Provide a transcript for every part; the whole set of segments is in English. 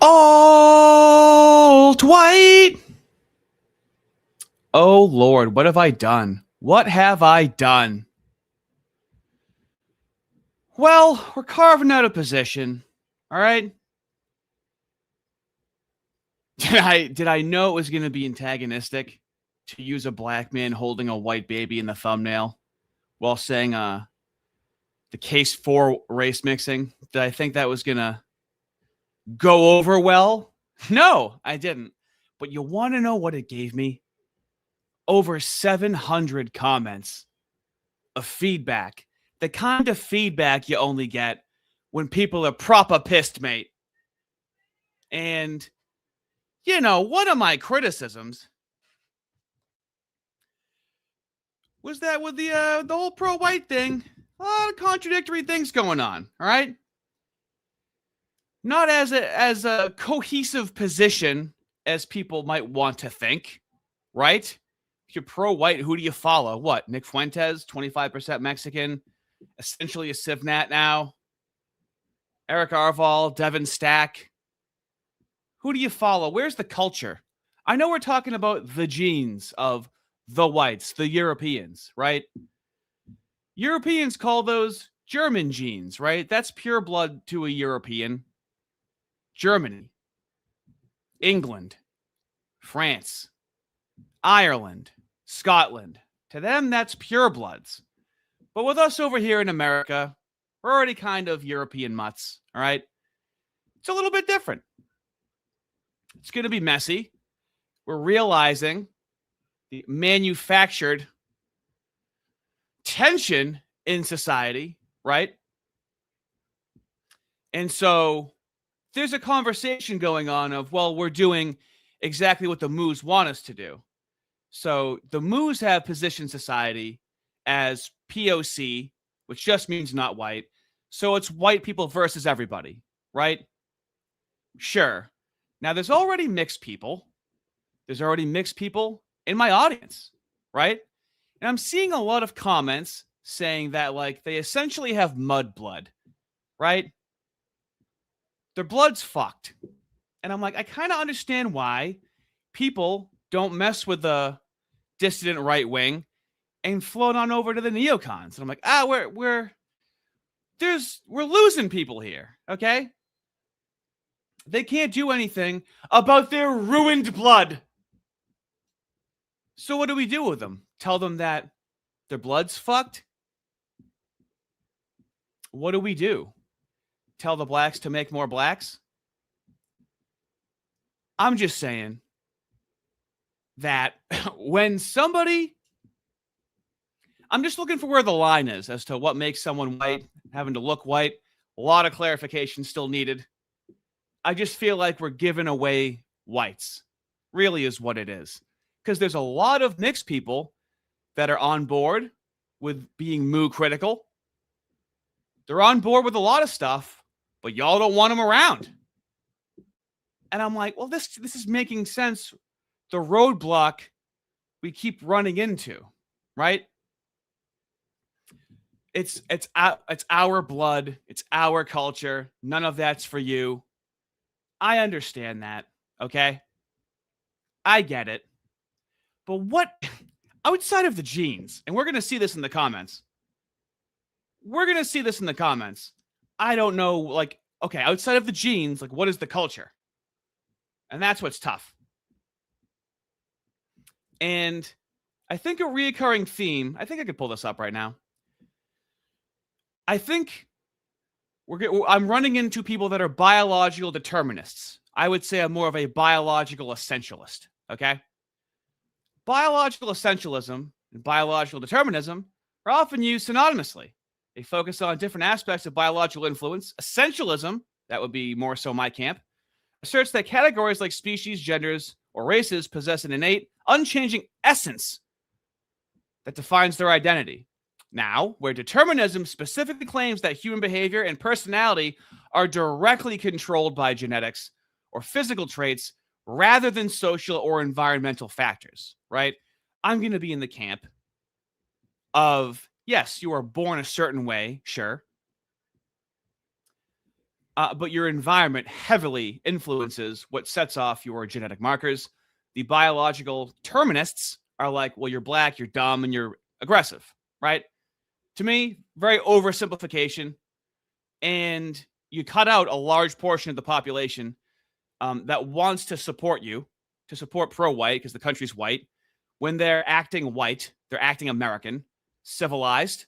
Alt white. Oh Lord, what have I done? What have I done? Well, we're carving out a position. All right. Did I know it was going to be antagonistic to use a black man holding a white baby in the thumbnail while saying the case for race mixing? Did I think that was going to go over well? No, I didn't. But you want to know what it gave me? Over 700 comments of feedback. The kind of feedback you only get when people are proper pissed, mate. And, one of my criticisms was that with the whole pro-white thing, a lot of contradictory things going on, all right? Not as a cohesive position as people might want to think, right? If you're pro-white, who do you follow? What, Nick Fuentes, 25% Mexican, essentially a CivNat now? Eric Arval, Devin Stack. Who do you follow? Where's the culture? I know we're talking about the genes of the whites, the Europeans, right? Europeans call those German genes, right? That's pure blood to a European. Germany, England, France, Ireland, Scotland. To them, that's pure bloods. But with us over here in America, we're already kind of European mutts, all right? It's a little bit different. It's going to be messy. We're realizing the manufactured tension in society, right? And so there's a conversation going on of, well, we're doing exactly what the Moos want us to do. So the Moos have positioned society as POC, which just means not white. So it's white people versus everybody, right? Sure. Now, there's already mixed people. There's already mixed people in my audience, right? And I'm seeing a lot of comments saying that, like, they essentially have mud blood, right? Their blood's fucked. And I'm like, I kind of understand why people don't mess with the dissident right wing and float on over to the neocons. And I'm like, we're losing people here, okay? They can't do anything about their ruined blood. So what do we do with them? Tell them that their blood's fucked? What do we do? Tell the blacks to make more blacks? I'm just saying that when somebody, I'm just looking for where the line is as to what makes someone white, having to look white. A lot of clarification still needed. I just feel like we're giving away whites, really is what it is. Because there's a lot of mixed people that are on board with being moo critical. They're on board with a lot of stuff, but y'all don't want them around. And I'm like, well, this is making sense. The roadblock we keep running into, right? It's our blood. It's our culture. None of that's for you. I understand that, okay? I get it. But what, outside of the genes, and we're going to see this in the comments. I don't know, like, okay, outside of the genes, like, what is the culture? And that's what's tough. And I think a reoccurring theme, I think I could pull this up right now. I think I'm running into people that are biological determinists. I would say I'm more of a biological essentialist, okay? Biological essentialism and biological determinism are often used synonymously. They focus on different aspects of biological influence. Essentialism, that would be more so my camp, asserts that categories like species, genders, or races possess an innate, unchanging essence that defines their identity. Now, where determinism specifically claims that human behavior and personality are directly controlled by genetics or physical traits rather than social or environmental factors, right? I'm going to be in the camp of, yes, you are born a certain way, sure. but your environment heavily influences what sets off your genetic markers. The biological determinists are like, well, you're black, you're dumb, and you're aggressive, right? To me, very oversimplification. And you cut out a large portion of the population that wants to support you, to support pro-white, because the country's white. When they're acting white, they're acting American, civilized,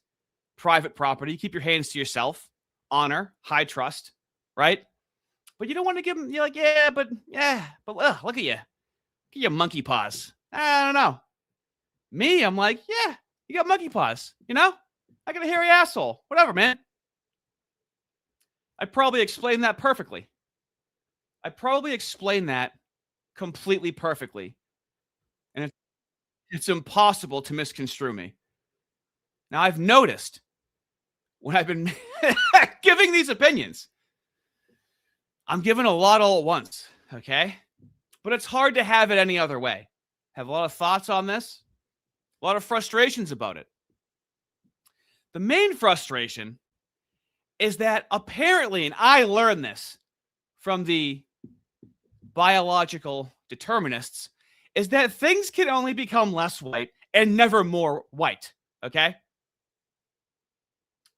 private property. Keep your hands to yourself, honor, high trust, right? But you don't want to give them, you're like, but look at you. Get your monkey paws. I don't know. Me, I'm like, yeah, you got monkey paws. You know, I got a hairy asshole. Whatever, man. I probably explained that perfectly. I probably explained that completely perfectly. And it's impossible to misconstrue me. Now, I've noticed when I've been giving these opinions, I'm giving a lot all at once, okay? But it's hard to have it any other way. Have a lot of thoughts on this, a lot of frustrations about it. The main frustration is that apparently, and I learned this from the biological determinists, is that things can only become less white and never more white, okay?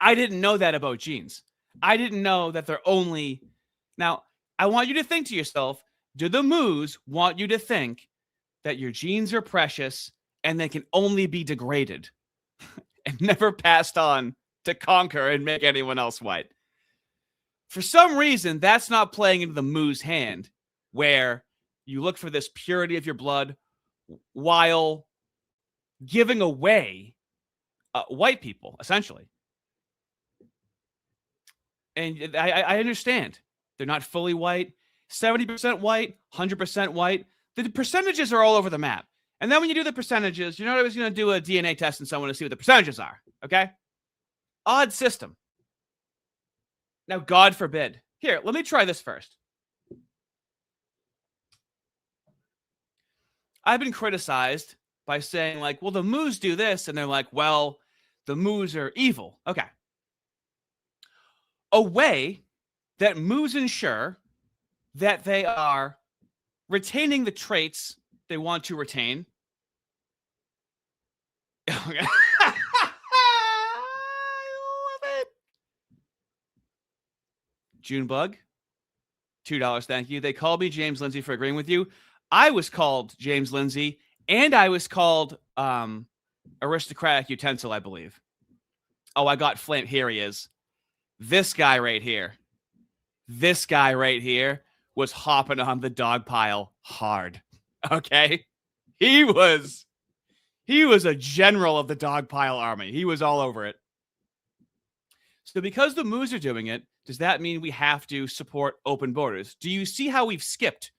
I didn't know that about genes. I didn't know that they're only... Now, I want you to think to yourself, do the moos want you to think that your genes are precious and they can only be degraded and never passed on to conquer and make anyone else white? For some reason, that's not playing into the moo's hand, where you look for this purity of your blood while giving away white people, essentially. And I understand. They're not fully white. 70% white, 100% white. The percentages are all over the map. And then when you do the percentages, you're not always going to do a DNA test on someone to see what the percentages are, okay? Odd system. Now, God forbid. Here, let me try this first. I've been criticized by saying, like, well, the moos do this. And they're like, well, the moos are evil. Okay. A way that moos ensure that they are retaining the traits they want to retain. I love it. Junebug, $2. Thank you. They called me James Lindsay for agreeing with you. I was called James Lindsay, and I was called Aristocratic Utensil, I believe. Oh, I got flame. Here he is. This guy right here. This guy right here was hopping on the dog pile hard. Okay? He was a general of the dog pile army. He was all over it. So because the moos are doing it, does that mean we have to support open borders? Do you see how we've skipped?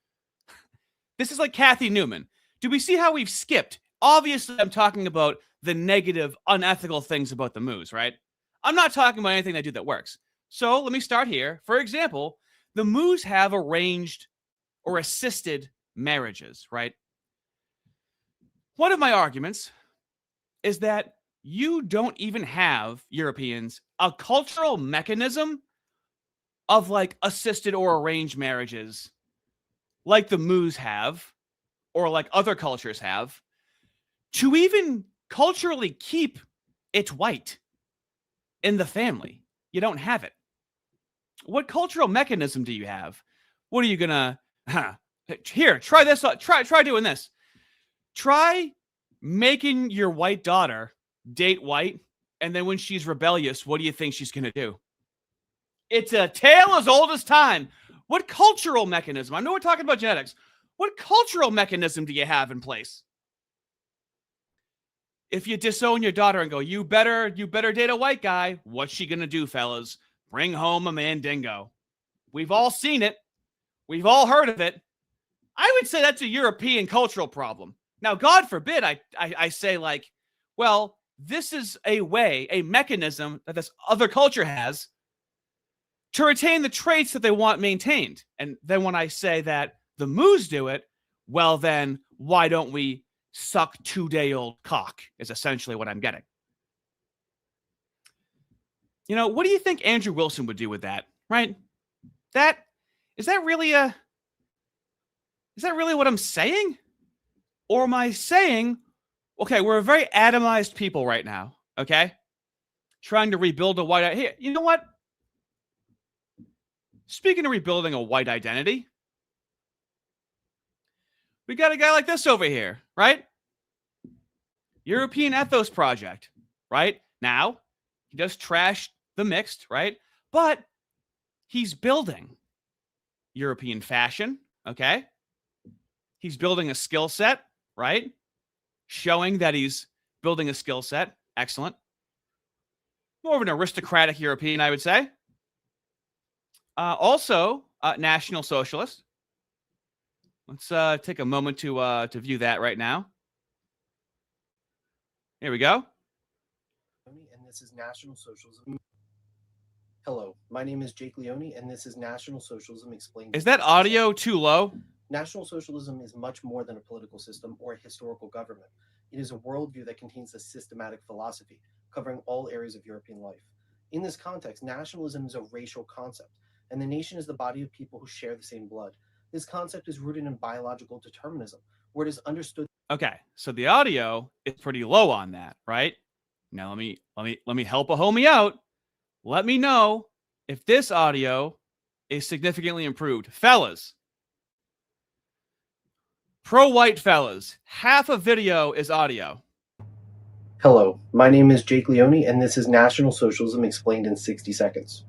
This is like Kathy Newman. Do we see how we've skipped? Obviously, I'm talking about the negative, unethical things about the moos, right? I'm not talking about anything they do that works. So let me start here. For example, the moos have arranged or assisted marriages, right? One of my arguments is that you don't even have, Europeans, a cultural mechanism of like assisted or arranged marriages like the moos have, or like other cultures have, to even culturally keep it white in the family. You don't have it. What cultural mechanism do you have? What are you gonna, here, try this, try doing this. Try making your white daughter date white, and then when she's rebellious, what do you think she's gonna do? It's a tale as old as time. What cultural mechanism? I know we're talking about genetics. What cultural mechanism do you have in place? If you disown your daughter and go, you better date a white guy, what's she gonna do, fellas? Bring home a mandingo. We've all seen it. We've all heard of it. I would say that's a European cultural problem. Now, God forbid I say like, well, this is a way, a mechanism that this other culture has to retain the traits that they want maintained. And then when I say that the moos do it, well, then why don't we suck 2-day-old cock is essentially what I'm getting. You know, what do you think Andrew Wilson would do with that, right? that really what I'm saying? Or am I saying, okay, we're a very atomized people right now, okay? Trying to rebuild a white here. You know what? Speaking of rebuilding a white identity, we got a guy like this over here, right? European Ethos Project, right? Now, he does trash the mixed, right? But he's building European fashion, okay? He's building a skill set, right? Showing that he's building a skill set. Excellent. More of an aristocratic European, I would say. Also, National Socialist. Let's take a moment to view that right now. Here we go. And this is National Socialism. Hello, my name is Jake Leone, and this is National Socialism Explained. Is that audio too low? National Socialism is much more than a political system or a historical government. It is a worldview that contains a systematic philosophy, covering all areas of European life. In this context, nationalism is a racial concept, and the nation is the body of people who share the same blood. This concept is rooted in biological determinism, where it is understood. Okay, so the audio is pretty low on that, right? Now let me help a homie out. Let me know if this audio is significantly improved. Fellas, pro-white fellas, half a video is audio. Hello, my name is Jake Leone, and this is National Socialism Explained in 60 Seconds.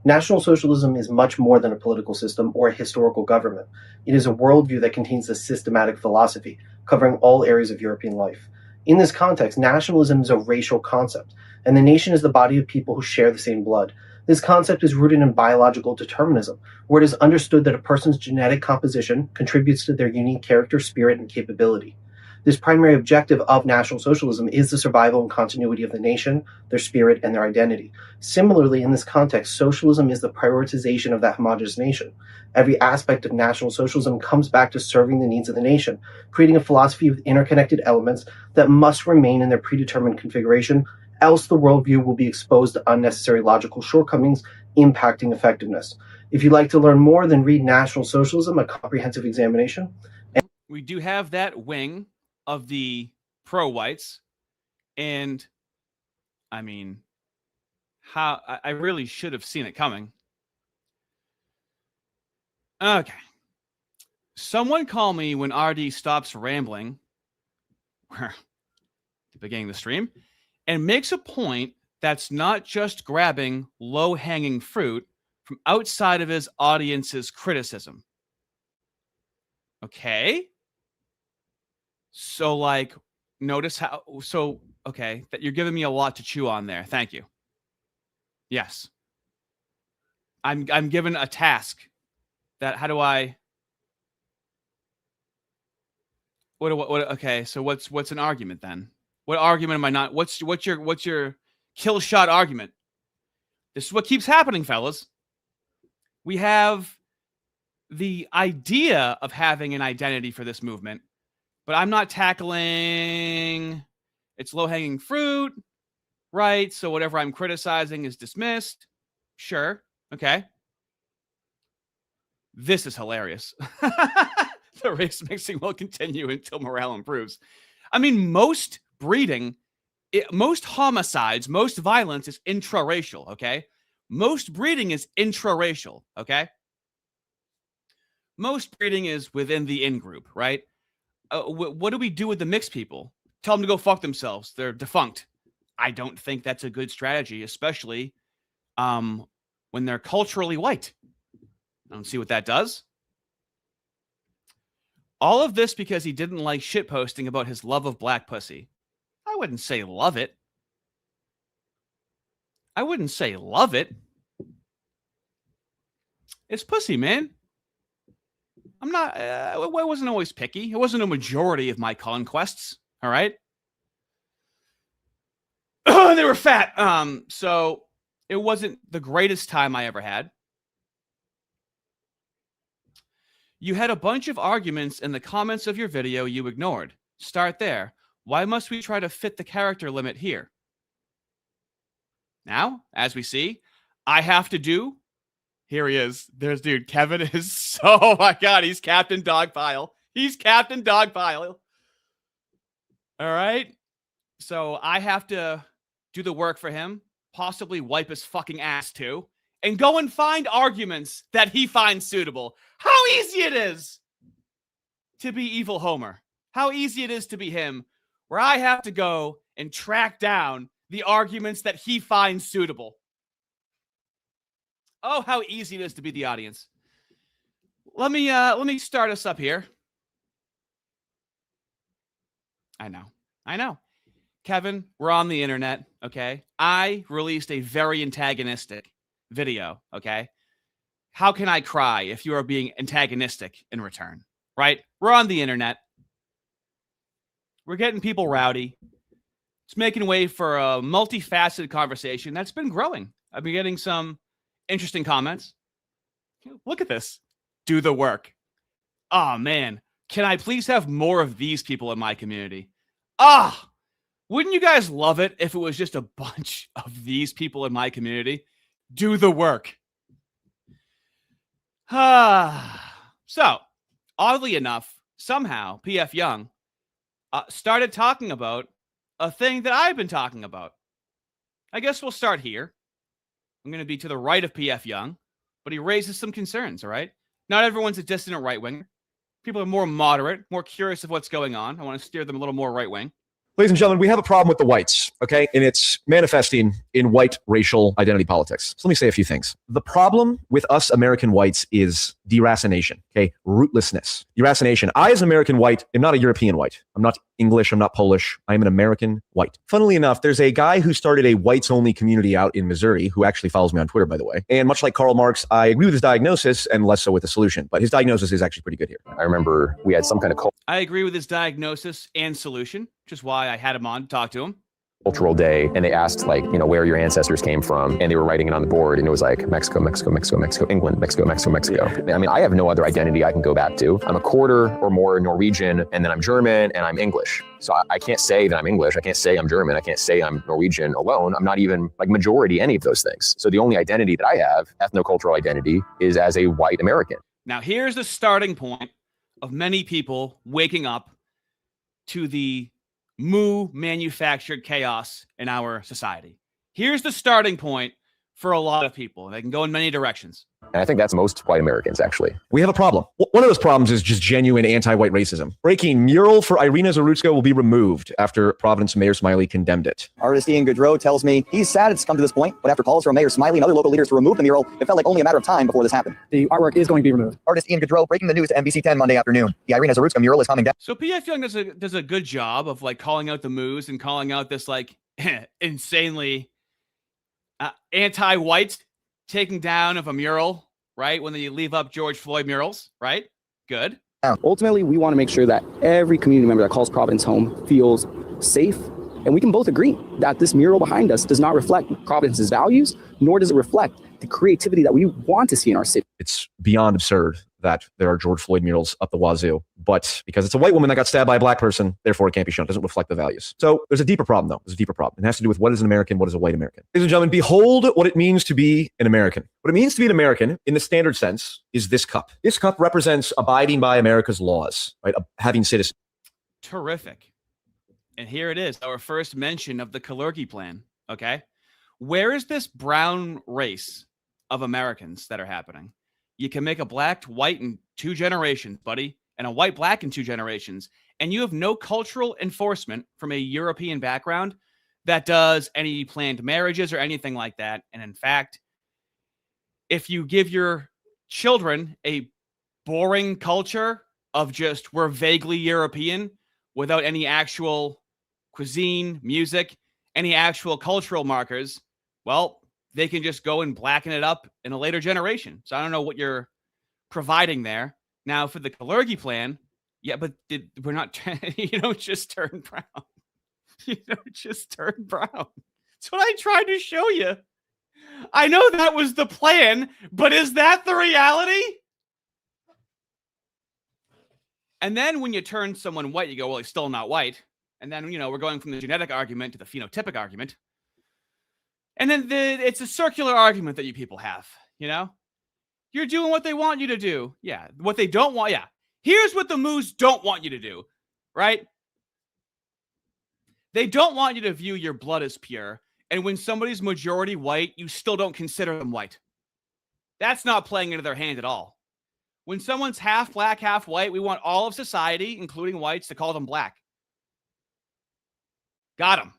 National Socialism is much more than a political system or a historical government. It is a worldview that contains a systematic philosophy, covering all areas of European life. In this context, nationalism is a racial concept, and the nation is the body of people who share the same blood. This concept is rooted in biological determinism, where it is understood that a person's genetic composition contributes to their unique character, spirit, and capability. This primary objective of National Socialism is the survival and continuity of the nation, their spirit, and their identity. Similarly, in this context, socialism is the prioritization of that homogeneous nation. Every aspect of National Socialism comes back to serving the needs of the nation, creating a philosophy of interconnected elements that must remain in their predetermined configuration, else the worldview will be exposed to unnecessary logical shortcomings, impacting effectiveness. If you'd like to learn more, then read National Socialism, A Comprehensive Examination. We do have that wing of the pro-whites, and I mean, how I really should have seen it coming. Okay. Someone call me when Ardy stops rambling at the beginning of the stream and makes a point that's not just grabbing low-hanging fruit from outside of his audience's criticism. Okay? So, like, notice how, so, okay, that you're giving me a lot to chew on there. Thank you. Yes. I'm given a task that, how do I, what, okay, so what's an argument then? What argument am I not, what's your kill shot argument? This is what keeps happening, fellas. We have the idea of having an identity for this movement, but I'm not tackling it's low-hanging fruit, right? So whatever I'm criticizing is dismissed. Sure. Okay. This is hilarious. The race mixing will continue until morale improves. I mean, most breeding, most homicides, most violence is intraracial, okay? Most breeding is intraracial, okay? Most breeding is within the in-group, right? What do we do with the mixed people? Tell them to go fuck themselves. They're defunct. I don't think that's a good strategy, especially when they're culturally white. I don't see what that does. All of this because he didn't like shitposting about his love of black pussy. I wouldn't say love it. I wouldn't say love it. It's pussy, man. I'm not, I wasn't always picky. It wasn't a majority of my conquests. All right. They were fat. So it wasn't the greatest time I ever had. You had a bunch of arguments in the comments of your video you ignored. Start there. Why must we try to fit the character limit here? Now, as we see, I have to do Here he is. There's dude. Kevin is so, oh my God, he's Captain Dogpile. He's Captain Dogpile. All right. So I have to do the work for him, possibly wipe his fucking ass too, and go and find arguments that he finds suitable. How easy it is to be evil Homer. How easy it is to be him, where I have to go and track down the arguments that he finds suitable. Oh, how easy it is to be the audience. Let me start us up here. I know. Kevin, we're on the internet, okay? I released a very antagonistic video, okay? How can I cry if you are being antagonistic in return, right? We're on the internet. We're getting people rowdy. It's making way for a multifaceted conversation that's been growing. I've been getting some interesting comments. Look at this. Do the work. Oh, man. Can I please have more of these people in my community? Wouldn't you guys love it if it was just a bunch of these people in my community? Do the work. So, oddly enough, somehow, PF Young started talking about a thing that I've been talking about. I guess we'll start here. I'm going to be to the right of PF Young, but he raises some concerns, all right? Not everyone's a dissident right-winger. People are more moderate, more curious of what's going on. I want to steer them a little more right-wing. Ladies and gentlemen, we have a problem with the whites, okay? And it's manifesting in white racial identity politics. So let me say a few things. The problem with us American whites is deracination, okay? Rootlessness. Deracination. I, as an American white, am not a European white. I'm not English. I'm not Polish. I'm an American white. Funnily enough, there's a guy who started a whites-only community out in Missouri who actually follows me on Twitter, by the way. And much like Karl Marx, I agree with his diagnosis and less so with the solution. But his diagnosis is actually pretty good here. I remember we had some kind of I agree with his diagnosis and solution, which is why I had him on to talk to him. cultural day, and they asked, like, you know, where your ancestors came from, and they were writing it on the board, and it was like Mexico, Mexico, Mexico, Mexico, England, Mexico, Mexico, Mexico. I mean, I have no other identity I can go back to. I'm a quarter or more Norwegian, and then I'm German, and I'm English. So I can't say that I'm English. I can't say I'm German. I can't say I'm Norwegian alone. I'm not even like majority any of those things. So the only identity that I have, ethnocultural identity, is as a white American. Now, here's the starting point of many people waking up to the manufactured chaos in our society. Here's the starting point for a lot of people. They can go in many directions. And I think that's most white Americans, actually. We have a problem. One of those problems is just genuine anti-white racism. Breaking mural for Irina Zarutska will be removed after Providence Mayor Smiley condemned it. Artist Ian Goodrow tells me he's sad it's come to this point, but after calls from Mayor Smiley and other local leaders to remove the mural, it felt like only a matter of time before this happened. The artwork is going to be removed. Artist Ian Goodrow breaking the news to NBC 10 Monday afternoon. The Irina Zarutska mural is coming down. So PF Young does a good job of like calling out the moves and calling out this like insanely anti-white taking down of a mural, right? When they leave up George Floyd murals, right? Good. Ultimately, we want to make sure that every community member that calls Providence home feels safe. And we can both agree that this mural behind us does not reflect Providence's values, nor does it reflect the creativity that we want to see in our city. It's beyond absurd that there are George Floyd murals up the wazoo, but because it's a white woman that got stabbed by a black person, therefore it can't be shown. It doesn't reflect the values. So there's a deeper problem, though. There's a deeper problem. It has to do with what is an American, what is a white American. Ladies and gentlemen, behold what it means to be an American. What it means to be an American, in the standard sense, is this cup. This cup represents abiding by America's laws, right? Having citizens. Terrific. And here it is, our first mention of the Kalergi plan, okay? Where is this brown race of Americans that are happening? You can make a black white in 2 generations, buddy, and a white black in 2 generations, and you have no cultural enforcement from a European background that does any planned marriages or anything like that. And in fact, if you give your children a boring culture of just we're vaguely European without any actual cuisine, music, any actual cultural markers, well, they can just go and blacken it up in a later generation. So I don't know what you're providing there. Now for the Kalergi plan, yeah, but we're not, you don't just turn brown. You don't just turn brown. That's what I tried to show you. I know that was the plan, but is that the reality? And then when you turn someone white, you go, well, he's still not white. And then, we're going from the genetic argument to the phenotypic argument. And then it's a circular argument that you people have, You're doing what they want you to do. Yeah. What they don't want. Yeah. Here's what the Moos don't want you to do, right? They don't want you to view your blood as pure. And when somebody's majority white, you still don't consider them white. That's not playing into their hand at all. When someone's half black, half white, we want all of society, including whites, to call them black. Got them.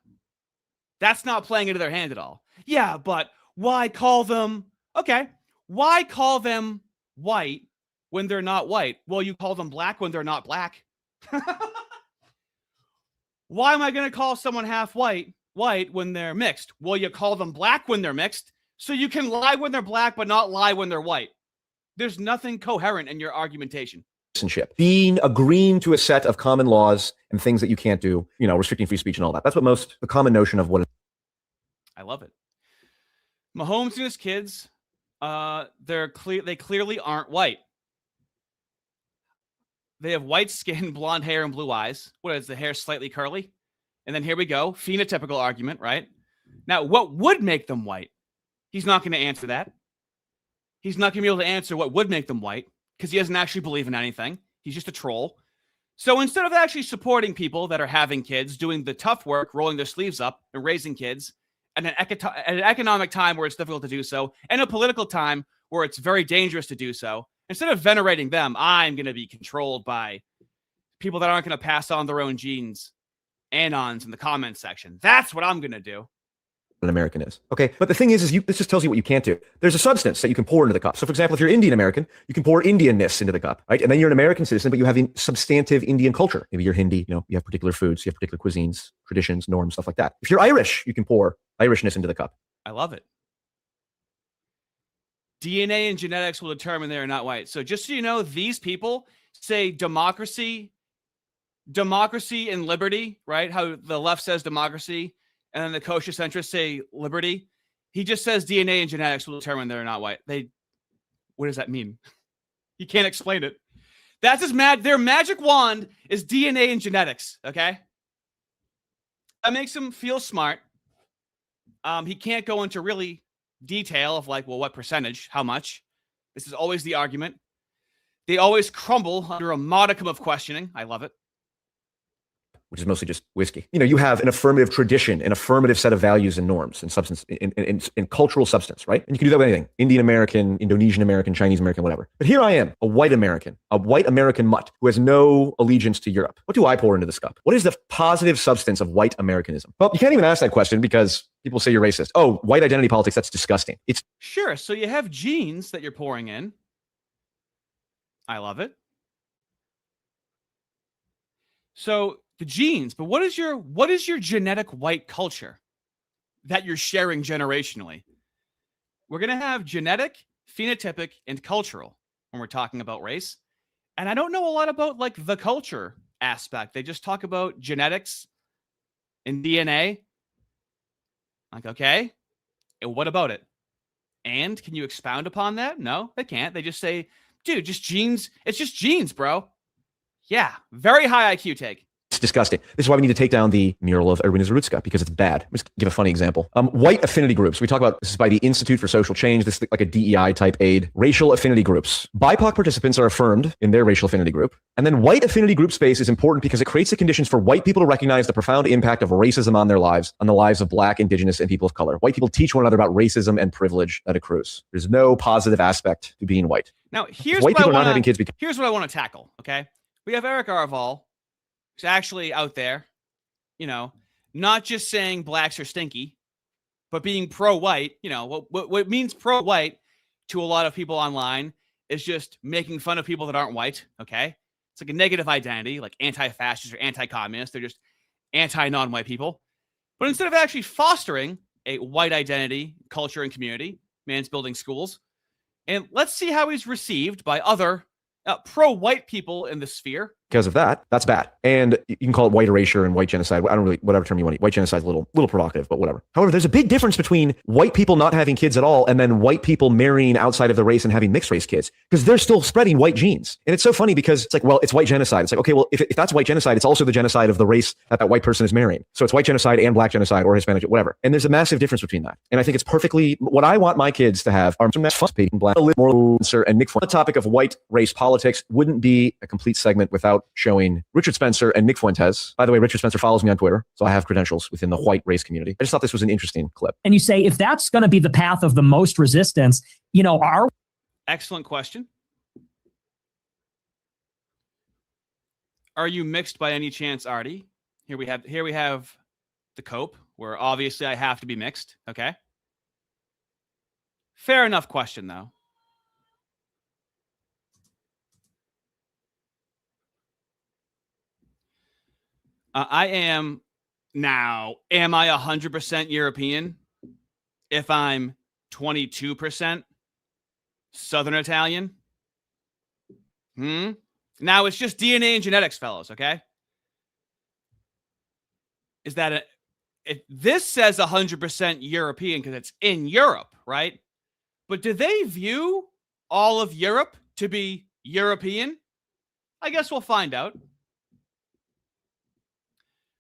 That's not playing into their hand at all. Yeah, but why call them... Okay, why call them white when they're not white? Well, you call them black when they're not black. Why am I going to call someone half white when they're mixed? Well, you call them black when they're mixed, so you can lie when they're black but not lie when they're white. There's nothing coherent in your argumentation. Agreeing to a set of common laws and things that you can't do, restricting free speech and all that. That's what the common notion of what. I love it. Mahomes and his kids, they clearly aren't white. They have white skin, blonde hair, and blue eyes. What is the hair slightly curly? And then here we go. Phenotypical argument, right? Now, what would make them white? He's not going to answer that. He's not going to be able to answer what would make them white because he doesn't actually believe in anything. He's just a troll. So instead of actually supporting people that are having kids, doing the tough work, rolling their sleeves up and raising kids at an economic time where it's difficult to do so, and a political time where it's very dangerous to do so, instead of venerating them, I'm going to be controlled by people that aren't going to pass on their own genes, anons in the comments section. That's what I'm going to do. An American is. Okay. But the thing is this just tells you what you can't do. There's a substance that you can pour into the cup. So for example, if you're Indian American, you can pour Indianness into the cup, right? And then you're an American citizen, but you have the substantive Indian culture. Maybe you're Hindi, you have particular foods, you have particular cuisines, traditions, norms, stuff like that. If you're Irish, you can pour Irishness into the cup. I love it. DNA and genetics will determine they are not white. So just so you know, these people say democracy and liberty, right? How the left says democracy and then the kosher centrists say liberty. He just says DNA and genetics will determine they're not white. What does that mean? He can't explain it. That's their magic wand is DNA and genetics, okay? That makes him feel smart. He can't go into really detail of what percentage, how much. This is always the argument. They always crumble under a modicum of questioning. I love it. Which is mostly just whiskey. You have an affirmative tradition, an affirmative set of values and norms and substance in cultural substance, right? And you can do that with anything. Indian American, Indonesian American, Chinese American, whatever. But here I am, a white American mutt who has no allegiance to Europe. What do I pour into this cup? What is the positive substance of white Americanism? Well, you can't even ask that question because people say you're racist. Oh, white identity politics, that's disgusting. It's sure. So you have genes that you're pouring in. I love it. So the genes, but what is your genetic white culture that you're sharing generationally? We're going to have genetic, phenotypic, and cultural when we're talking about race. And I don't know a lot about the culture aspect. They just talk about genetics and DNA. Okay, and what about it? And can you expound upon that? No, they can't. They just say, dude, just genes. It's just genes, bro. Yeah, very high IQ take. It's disgusting. This is why we need to take down the mural of Erwin Izarutska because it's bad. Let's give a funny example. White affinity groups. We talk about this is by the Institute for Social Change. This is like a DEI type aid. Racial affinity groups. BIPOC participants are affirmed in their racial affinity group. And then white affinity group space is important because it creates the conditions for white people to recognize the profound impact of racism on their lives, on the lives of Black, Indigenous, and people of color. White people teach one another about racism and privilege that accrues. There's no positive aspect to being white. Now, here's white what people not having kids. Here's what I want to tackle. Okay, we have Eric Arval. Who's actually out there, not just saying blacks are stinky, but being pro-white. What means pro-white to a lot of people online is just making fun of people that aren't white. Okay, it's like a negative identity, like anti-fascist or anti-communist. They're just anti-non-white people. But instead of actually fostering a white identity, culture, and community, man's building schools, and let's see how he's received by other pro-white people in the sphere because of that, that's bad. And you can call it white erasure and white genocide. I don't really, whatever term you want to use. White genocide is a little provocative, but whatever. However, there's a big difference between white people not having kids at all and then white people marrying outside of the race and having mixed race kids, because they're still spreading white genes. And it's so funny because it's like, well, it's white genocide. It's like, okay, well, if that's white genocide, it's also the genocide of the race that white person is marrying. So it's white genocide and black genocide or Hispanic, whatever. And there's a massive difference between that. And I think it's perfectly, what I want my kids to have are some black, more and Nick. The topic of white race politics wouldn't be a complete segment without showing Richard Spencer and Nick Fuentes. By the way, Richard Spencer follows me on Twitter, so I have credentials within the white race community. I just thought this was an interesting clip. And you say, if that's going to be the path of the most resistance, Excellent question. Are you mixed by any chance, Ardy? Here we have the cope, where obviously I have to be mixed. Okay. Fair enough question, though. I am now. Am I 100% European? If I'm 22% Southern Italian? Now it's just DNA and genetics, fellows. Okay. Is that this says 100% European because it's in Europe, right? But do they view all of Europe to be European? I guess we'll find out.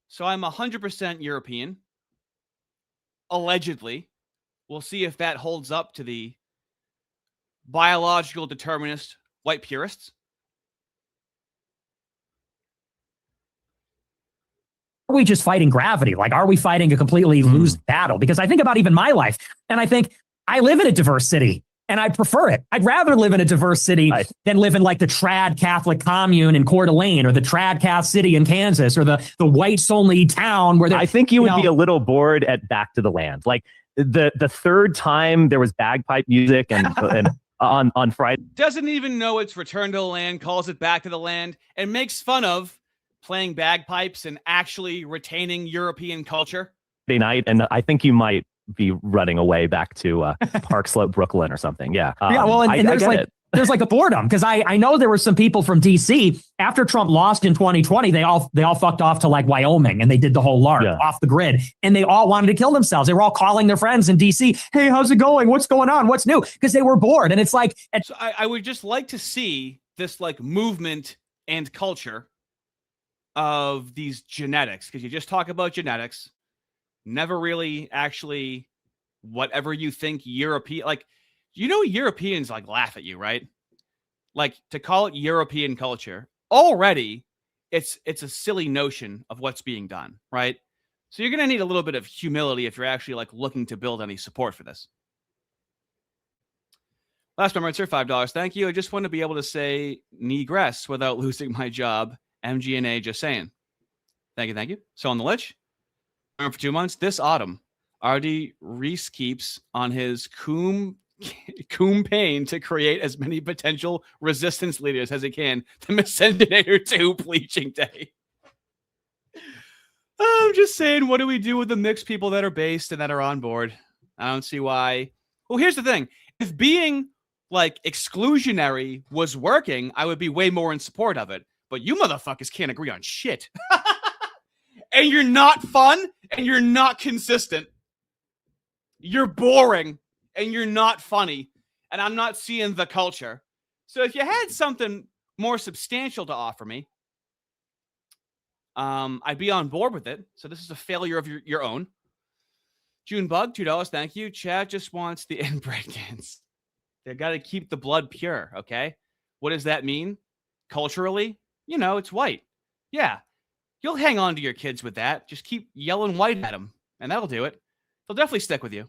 So I'm 100% European. Allegedly. We'll see if that holds up to the biological determinist white purists. are we just fighting gravity? Like, are we fighting a completely lose battle? Because I think about even my life, and I think I live in a diverse city. And I prefer it. I'd rather live in a diverse city than live in like the trad Catholic commune in Coeur d'Alene or the trad Catholic city in Kansas or the whites only town where I think you would be a little bored at Back to the Land. Like the third time there was bagpipe music and on Friday. Doesn't even know it's Return to the Land, calls it Back to the Land, and makes fun of playing bagpipes and actually retaining European culture. Night, and I think you might be running away back to Park Slope, Brooklyn or something. Yeah. Yeah. Well, and there's like a boredom because I know there were some people from DC after Trump lost in 2020. They all fucked off to like Wyoming and they did the whole lark off the grid and they all wanted to kill themselves. They were all calling their friends in DC. Hey, how's it going? What's going on? What's new? Because they were bored. And it's like, so I would just like to see this like movement and culture of these genetics, because you just talk about genetics. Never really actually whatever you think European, like, Europeans like laugh at you, right? Like to call it European culture already, it's a silly notion of what's being done, right? So you're going to need a little bit of humility if you're actually like looking to build any support for this. Last member, sir, $5. Thank you. I just want to be able to say negress without losing my job. MGNA, just saying. Thank you. So on the ledge. For 2 months this autumn, Ardy Reese keeps on his campaign to create as many potential resistance leaders as he can to Miscendinator 2 bleaching day. I'm just saying, what do we do with the mixed people that are based and that are on board? I don't see why. Well, here's the thing. If being like exclusionary was working, I would be way more in support of it. But you motherfuckers can't agree on shit. And you're not fun, and you're not consistent. You're boring, and you're not funny. And I'm not seeing the culture. So if you had something more substantial to offer me, I'd be on board with it. So this is a failure of your own. Junebug, $2, thank you. Chad just wants the inbred dance. They got to keep the blood pure, okay? What does that mean? Culturally? It's white. Yeah. You'll hang on to your kids with that. Just keep yelling white at them, and that'll do it. They'll definitely stick with you.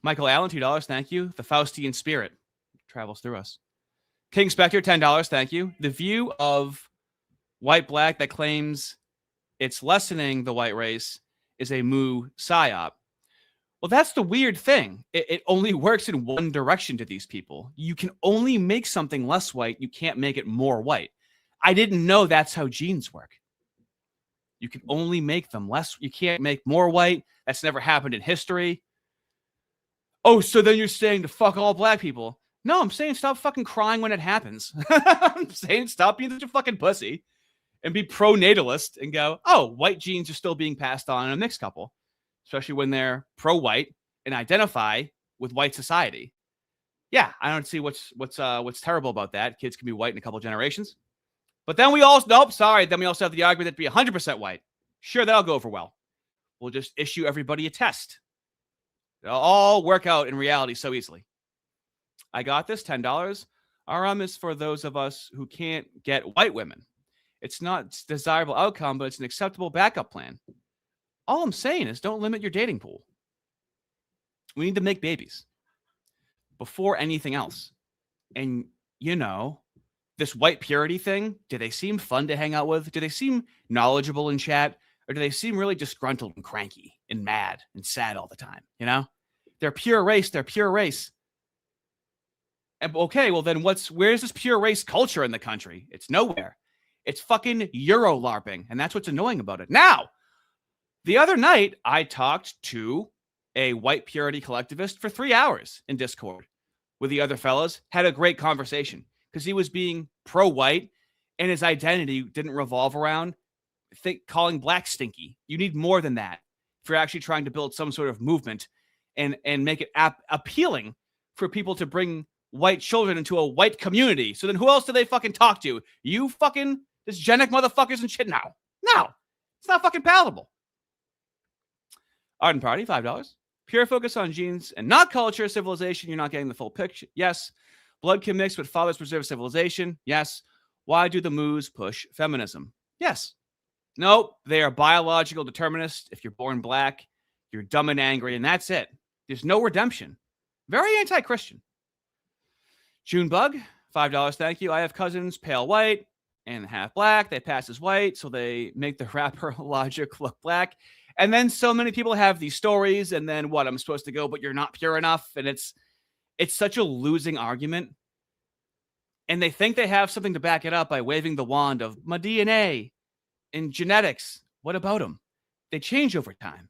Michael Allen, $2, thank you. The Faustian spirit travels through us. King Spectre, $10, thank you. The view of white-black that claims it's lessening the white race is a moo psyop. Well, that's the weird thing. It only works in one direction to these people. You can only make something less white. You can't make it more white. I didn't know that's how genes work. You can only make them less. You can't make more white. That's never happened in history. Oh, so then you're saying to fuck all black people? No, I'm saying stop fucking crying when it happens. I'm saying stop being such a fucking pussy and be pro-natalist and go, oh, white genes are still being passed on in a mixed couple, especially when they're pro-white and identify with white society. Yeah, I don't see what's terrible about that. Kids can be white in a couple generations. But then we also, then we also have the argument that be 100% white. Sure, that'll go over well. We'll just issue everybody a test. It'll all work out in reality so easily. I got this, $10. RM is for those of us who can't get white women. It's not a desirable outcome, but it's an acceptable backup plan. All I'm saying is don't limit your dating pool. We need to make babies before anything else. And, you know, this white purity thing, do they seem fun to hang out with? Do they seem knowledgeable in chat? Or do they seem really disgruntled and cranky and mad and sad all the time? You know, they're pure race. They're pure race. And, okay, well then where's this pure race culture in the country? It's nowhere. It's fucking Euro LARPing. And that's what's annoying about it. Now, the other night, I talked to a white purity collectivist for 3 hours in Discord with the other fellas, had a great conversation because he was being pro-white and his identity didn't revolve around calling black stinky. You need more than that if you're actually trying to build some sort of movement and make it appealing for people to bring white children into a white community. So then who else do they fucking talk to? You fucking this genic motherfuckers and shit? No, it's not fucking palatable. Arden Party, $5. Pure focus on genes and not culture, civilization. You're not getting the full picture. Yes. Blood can mix, but fathers preserve civilization. Yes. Why do the moos push feminism? Yes. Nope. They are biological determinists. If you're born black, you're dumb and angry, and that's it. There's no redemption. Very anti-Christian. Junebug, $5. Thank you. I have cousins, pale white and half black. They pass as white, so they make the rapper logic look black. And then so many people have these stories, and then what? I'm supposed to go, but you're not pure enough. And it's such a losing argument. And they think they have something to back it up by waving the wand of my DNA and genetics. What about them? They change over time.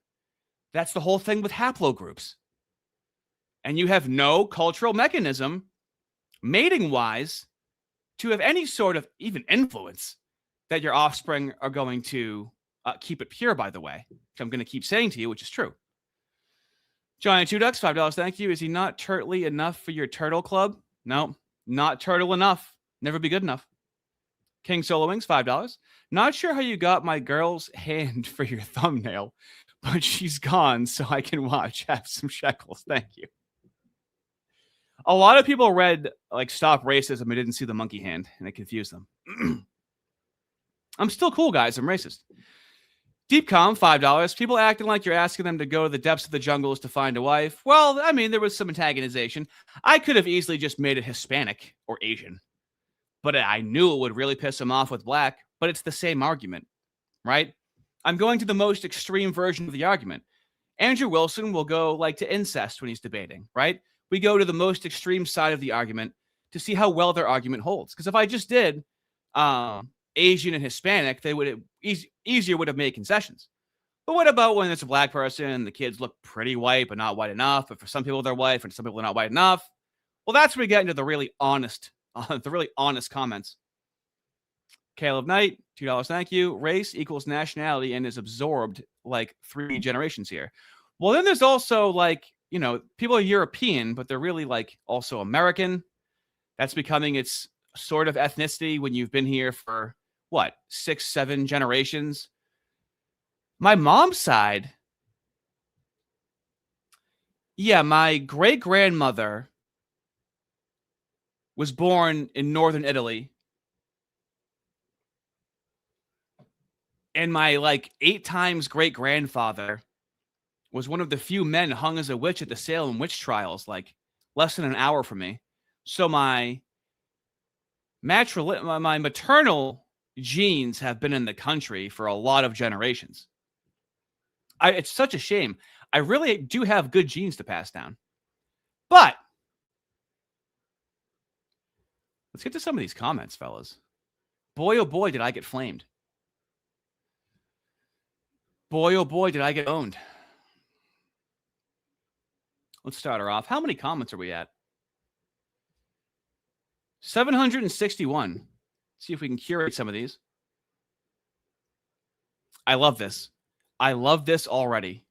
That's the whole thing with haplogroups. And you have no cultural mechanism, mating-wise, to have any sort of even influence that your offspring are going to keep it pure, by the way. Which I'm going to keep saying to you, which is true. Johnny Two Ducks, $5. Thank you. Is he not turtly enough for your turtle club? No, not turtle enough. Never be good enough. King Solo Wings, $5. Not sure how you got my girl's hand for your thumbnail, but she's gone, so I can watch. Have some shekels. Thank you. A lot of people read like "Stop Racism" and didn't see the monkey hand, and it confused them. I'm still cool, guys. I'm racist. Deepcom, $5. People acting like you're asking them to go to the depths of the jungles to find a wife. Well, I mean, there was some antagonization. I could have easily just made it Hispanic or Asian, but I knew it would really piss him off with black, but it's the same argument, right? I'm going to the most extreme version of the argument. Andrew Wilson will go like to incest when he's debating, right? We go to the most extreme side of the argument to see how well their argument holds. Because if I just did Asian and Hispanic, they would have easier would have made concessions. But what about when it's a black person and the kids look pretty white, but not white enough? But for some people, they're white, and some people are not white enough. Well, that's where we get into the really honest comments. Caleb Knight, $2. Thank you. Race equals nationality and is absorbed like 3 generations here. Well, then there's also like, you know, people are European, but they're really like also American. That's becoming its sort of ethnicity when you've been here for what, 6, 7 generations. My mom's side, yeah, my great grandmother was born in northern Italy. And my like 8 times great grandfather was one of the few men hung as a witch at the Salem witch trials, like less than an hour from me. So my maternal genes have been in the country for a lot of generations. It's such a shame. I really do have good genes to pass down. But let's get to some of these comments, fellas. Boy, oh boy, did I get flamed. Boy, oh boy, did I get owned. Let's start her off. How many comments are we at? 761. See if we can curate some of these. I love this. I love this already.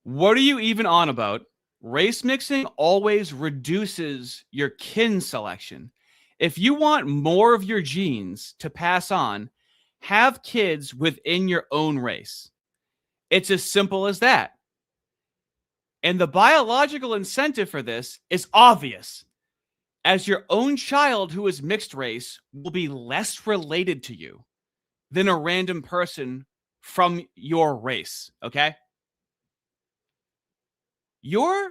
What are you even on about? Race mixing always reduces your kin selection. If you want more of your genes to pass on, have kids within your own race. It's as simple as that. And the biological incentive for this is obvious, as your own child who is mixed race will be less related to you than a random person from your race, okay? Your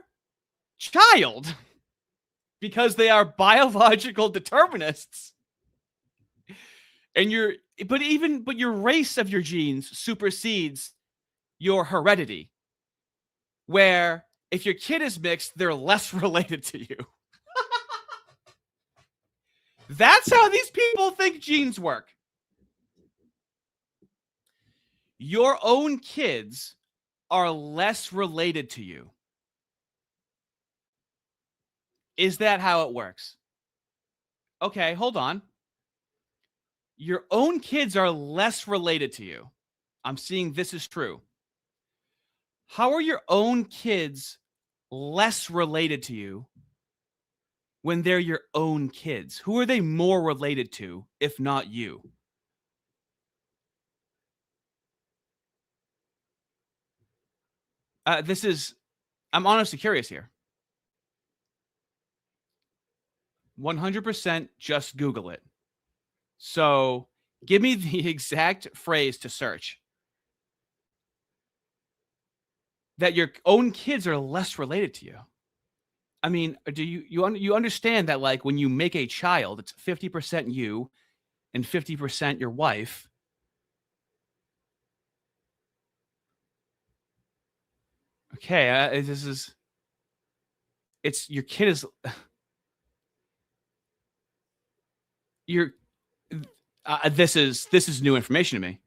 child, because they are biological determinists, and your race of your genes supersedes your heredity, where if your kid is mixed, they're less related to you. That's how these people think genes work. Your own kids are less related to you. Is that how it works? Okay, hold on. Your own kids are less related to you. I'm seeing this is true. How are your own kids less related to you when they're your own kids? Who are they more related to, if not you? I'm honestly curious here. 100% just Google it. So give me the exact phrase to search. That your own kids are less related to you. I mean, do you understand that, like, when you make a child, it's 50% you and 50% your wife? Okay, it's your kid is this is new information to me.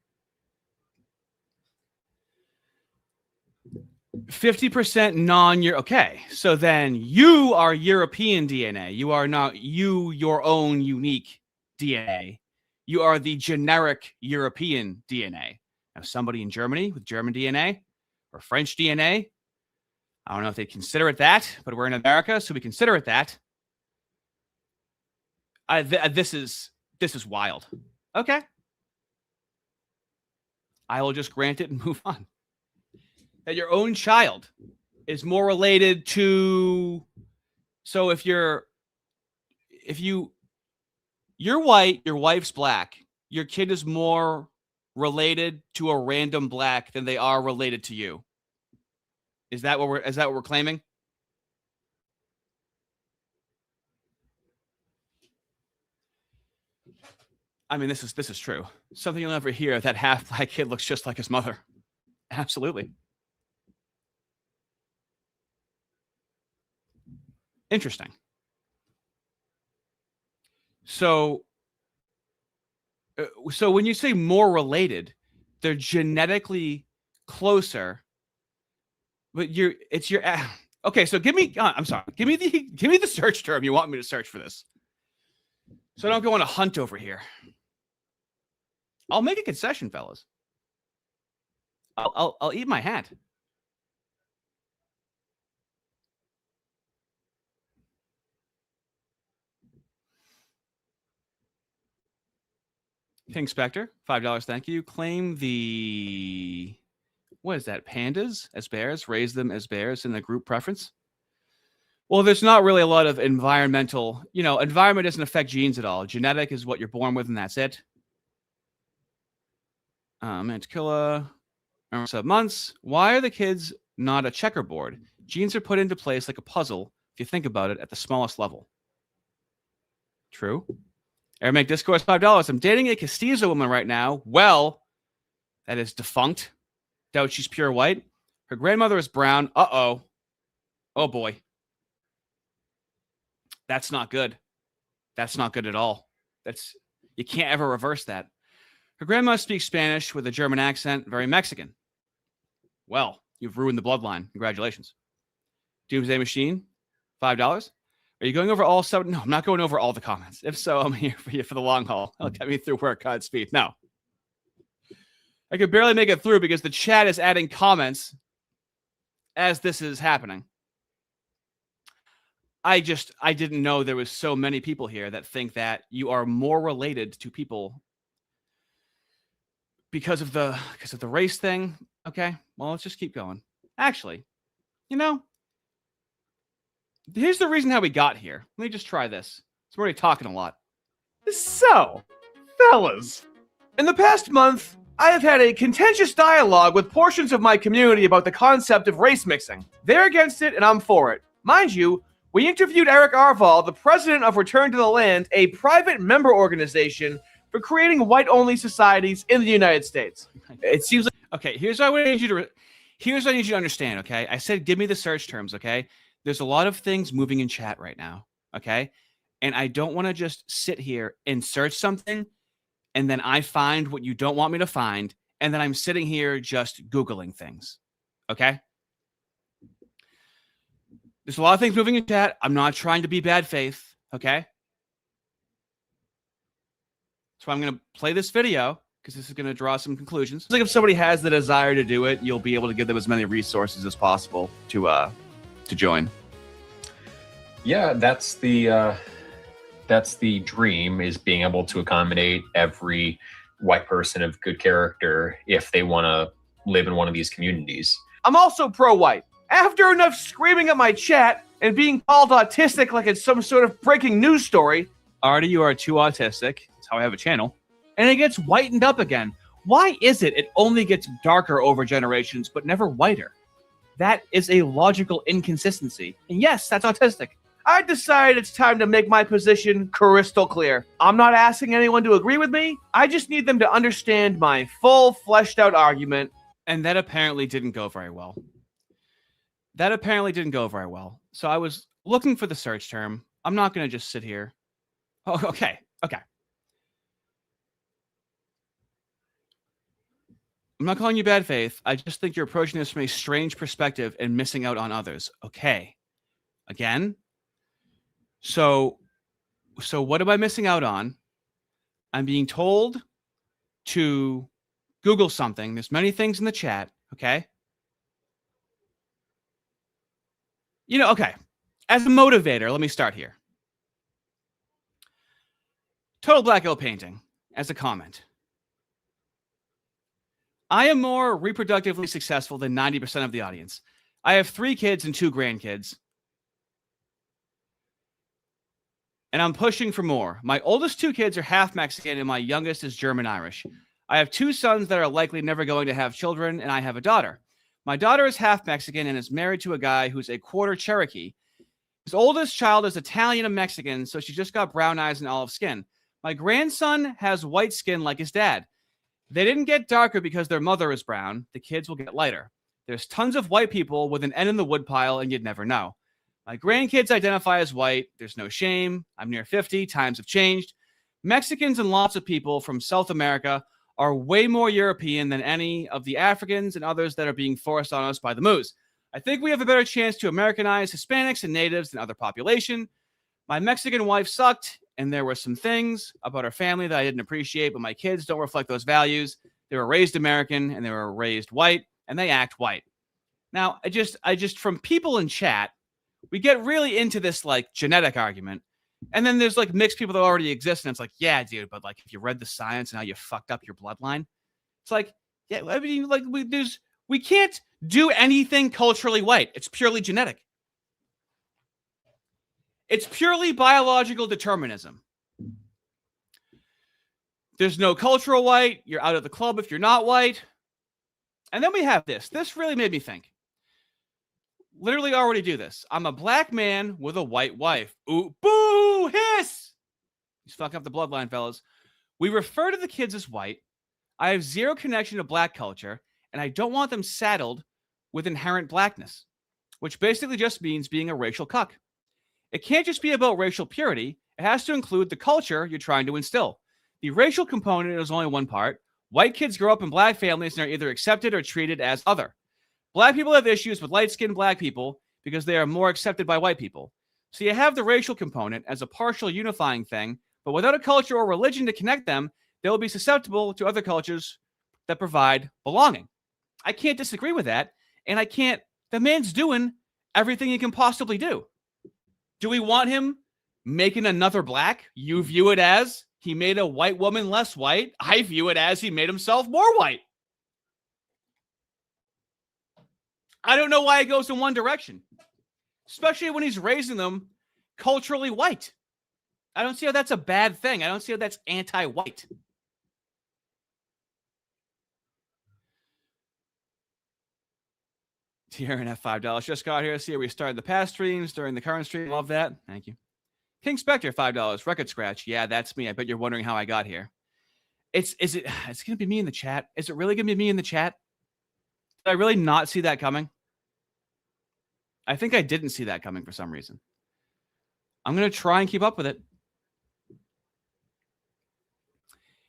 50% non-Euro. Okay, so then you are European DNA. You are not your own unique DNA. You are the generic European DNA. Now, somebody in Germany with German DNA or French DNA, I don't know if they consider it that, but we're in America, so we consider it that. This is wild. Okay, I will just grant it and move on. That your own child is more related to, so if you're white, your wife's black, your kid is more related to a random black than they are related to you. Is that what we're claiming? I mean, this is true. Something you'll never hear, that half black kid looks just like his mother. Absolutely. Interesting. So when you say more related, they're genetically closer, but okay. So give me the search term you want me to search for this, so I don't go on a hunt over here. I'll make a concession, fellas. I'll eat my hat. King Spectre, $5. Thank you. Claim the, what is that? Pandas as bears, raise them as bears in the group preference. Well, there's not really a lot of environmental, environment doesn't affect genes at all. Genetic is what you're born with, and that's it. Mantikilla, 7 months. Why are the kids not a checkerboard? Genes are put into place like a puzzle, if you think about it, at the smallest level. True. Aramaic Discourse, $5. I'm dating a Castizo woman right now. Well, that is defunct. Doubt she's pure white. Her grandmother is brown. Uh-oh. Oh, boy. That's not good. That's not good at all. You can't ever reverse that. Her grandma speaks Spanish with a German accent, very Mexican. Well, you've ruined the bloodline. Congratulations. Doomsday Machine, $5. Are you going over all 7? No, I'm not going over all the comments. If so, I'm here for you for the long haul. It'll get me through work, Godspeed. No. I could barely make it through because the chat is adding comments as this is happening. I didn't know there was so many people here that think that you are more related to people because of the race thing. Okay, well, let's just keep going. Actually, here's the reason how we got here. Let me just try this. I'm already talking a lot. So, fellas, in the past month, I have had a contentious dialogue with portions of my community about the concept of race mixing. They're against it, and I'm for it. Mind you, we interviewed Eric Arval, the president of Return to the Land, a private member organization for creating white-only societies in the United States. It seems like... Okay, here's what I need you to understand, okay? I said give me the search terms, okay? There's a lot of things moving in chat right now, okay? And I don't want to just sit here and search something, and then I find what you don't want me to find, and then I'm sitting here just Googling things, okay? There's a lot of things moving in chat. I'm not trying to be bad faith, okay? So I'm going to play this video because this is going to draw some conclusions. It's like if somebody has the desire to do it, you'll be able to give them as many resources as possible to join. Yeah, that's the dream, is being able to accommodate every white person of good character if they want to live in one of these communities. I'm also pro-white. After enough screaming at my chat and being called autistic like it's some sort of breaking news story, Ardy, you are too autistic. That's how I have a channel. And it gets whitened up again. Why is it only gets darker over generations, but never whiter? That is a logical inconsistency. And yes, that's autistic. I decided it's time to make my position crystal clear. I'm not asking anyone to agree with me. I just need them to understand my full, fleshed out argument. And that apparently didn't go very well. So I was looking for the search term. I'm not going to just sit here. Oh, okay. I'm not calling you bad faith. I just think you're approaching this from a strange perspective and missing out on others. Okay. Again. So what am I missing out on? I'm being told to Google something. There's many things in the chat. Okay. Okay. As a motivator, let me start here. Total Blackout Painting, as a comment. I am more reproductively successful than 90% of the audience. I have 3 kids and 2 grandkids. And I'm pushing for more. My oldest 2 kids are half Mexican, and my youngest is German-Irish. I have 2 sons that are likely never going to have children, and I have a daughter. My daughter is half Mexican and is married to a guy who's a quarter Cherokee. His oldest child is Italian and Mexican, so she just got brown eyes and olive skin. My grandson has white skin like his dad. They didn't get darker because their mother is brown. The kids will get lighter. There's tons of white people with an N in the woodpile, and you'd never know. My grandkids identify as white. There's no shame. I'm near 50. Times have changed. Mexicans and lots of people from South America are way more European than any of the Africans and others that are being forced on us by the moose. I think we have a better chance to Americanize Hispanics and natives than other population. My Mexican wife sucked, and there were some things about her family that I didn't appreciate, but my kids don't reflect those values. They were raised American, and they were raised white, and they act white. Now, I just from people in chat, we get really into this like genetic argument. And then there's like mixed people that already exist. And it's like, yeah, dude, but like if you read the science and how you fucked up your bloodline, it's like, yeah, I mean, like we can't do anything culturally white. It's purely genetic. It's purely biological determinism. There's no cultural white. You're out of the club if you're not white. And then we have this. This really made me think. Literally already do this. I'm a black man with a white wife. Ooh, boo, hiss. He's fucking up the bloodline, fellas. We refer to the kids as white. I have zero connection to black culture, and I don't want them saddled with inherent blackness, which basically just means being a racial cuck. It can't just be about racial purity. It has to include the culture you're trying to instill. The racial component is only one part. White kids grow up in black families and are either accepted or treated as other. Black people have issues with light-skinned black people because they are more accepted by white people. So you have the racial component as a partial unifying thing, but without a culture or religion to connect them, they'll be susceptible to other cultures that provide belonging. I can't disagree with that, and the man's doing everything he can possibly do. Do we want him making another black? You view it as he made a white woman less white. I view it as he made himself more white. I don't know why it goes in one direction, especially when he's raising them culturally white. I don't see how that's a bad thing. I don't see how that's anti-white. Tierin at $5 just got here. See, we started the past streams during the current stream. Love that. Thank you. King Spectre, $5. Record scratch. Yeah, that's me. I bet you're wondering how I got here. It's gonna be me in the chat. Is it really gonna be me in the chat? Did I really not see that coming? I think I didn't see that coming for some reason. I'm gonna try and keep up with it.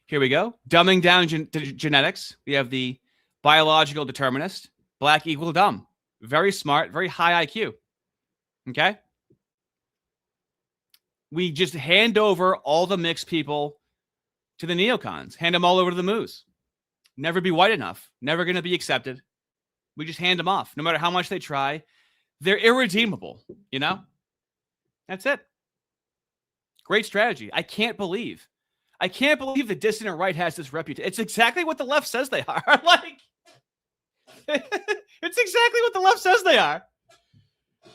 Here we go. Dumbing down genetics. We have the biological determinist. Black equal dumb. Very smart, very high IQ. Okay? We just hand over all the mixed people to the neocons. Hand them all over to the moose. Never be white enough. Never going to be accepted. We just hand them off. No matter how much they try, they're irredeemable. You know? That's it. Great strategy. I can't believe the dissident right has this reputation. It's exactly what the left says they are. Like, it's exactly what the left says they are.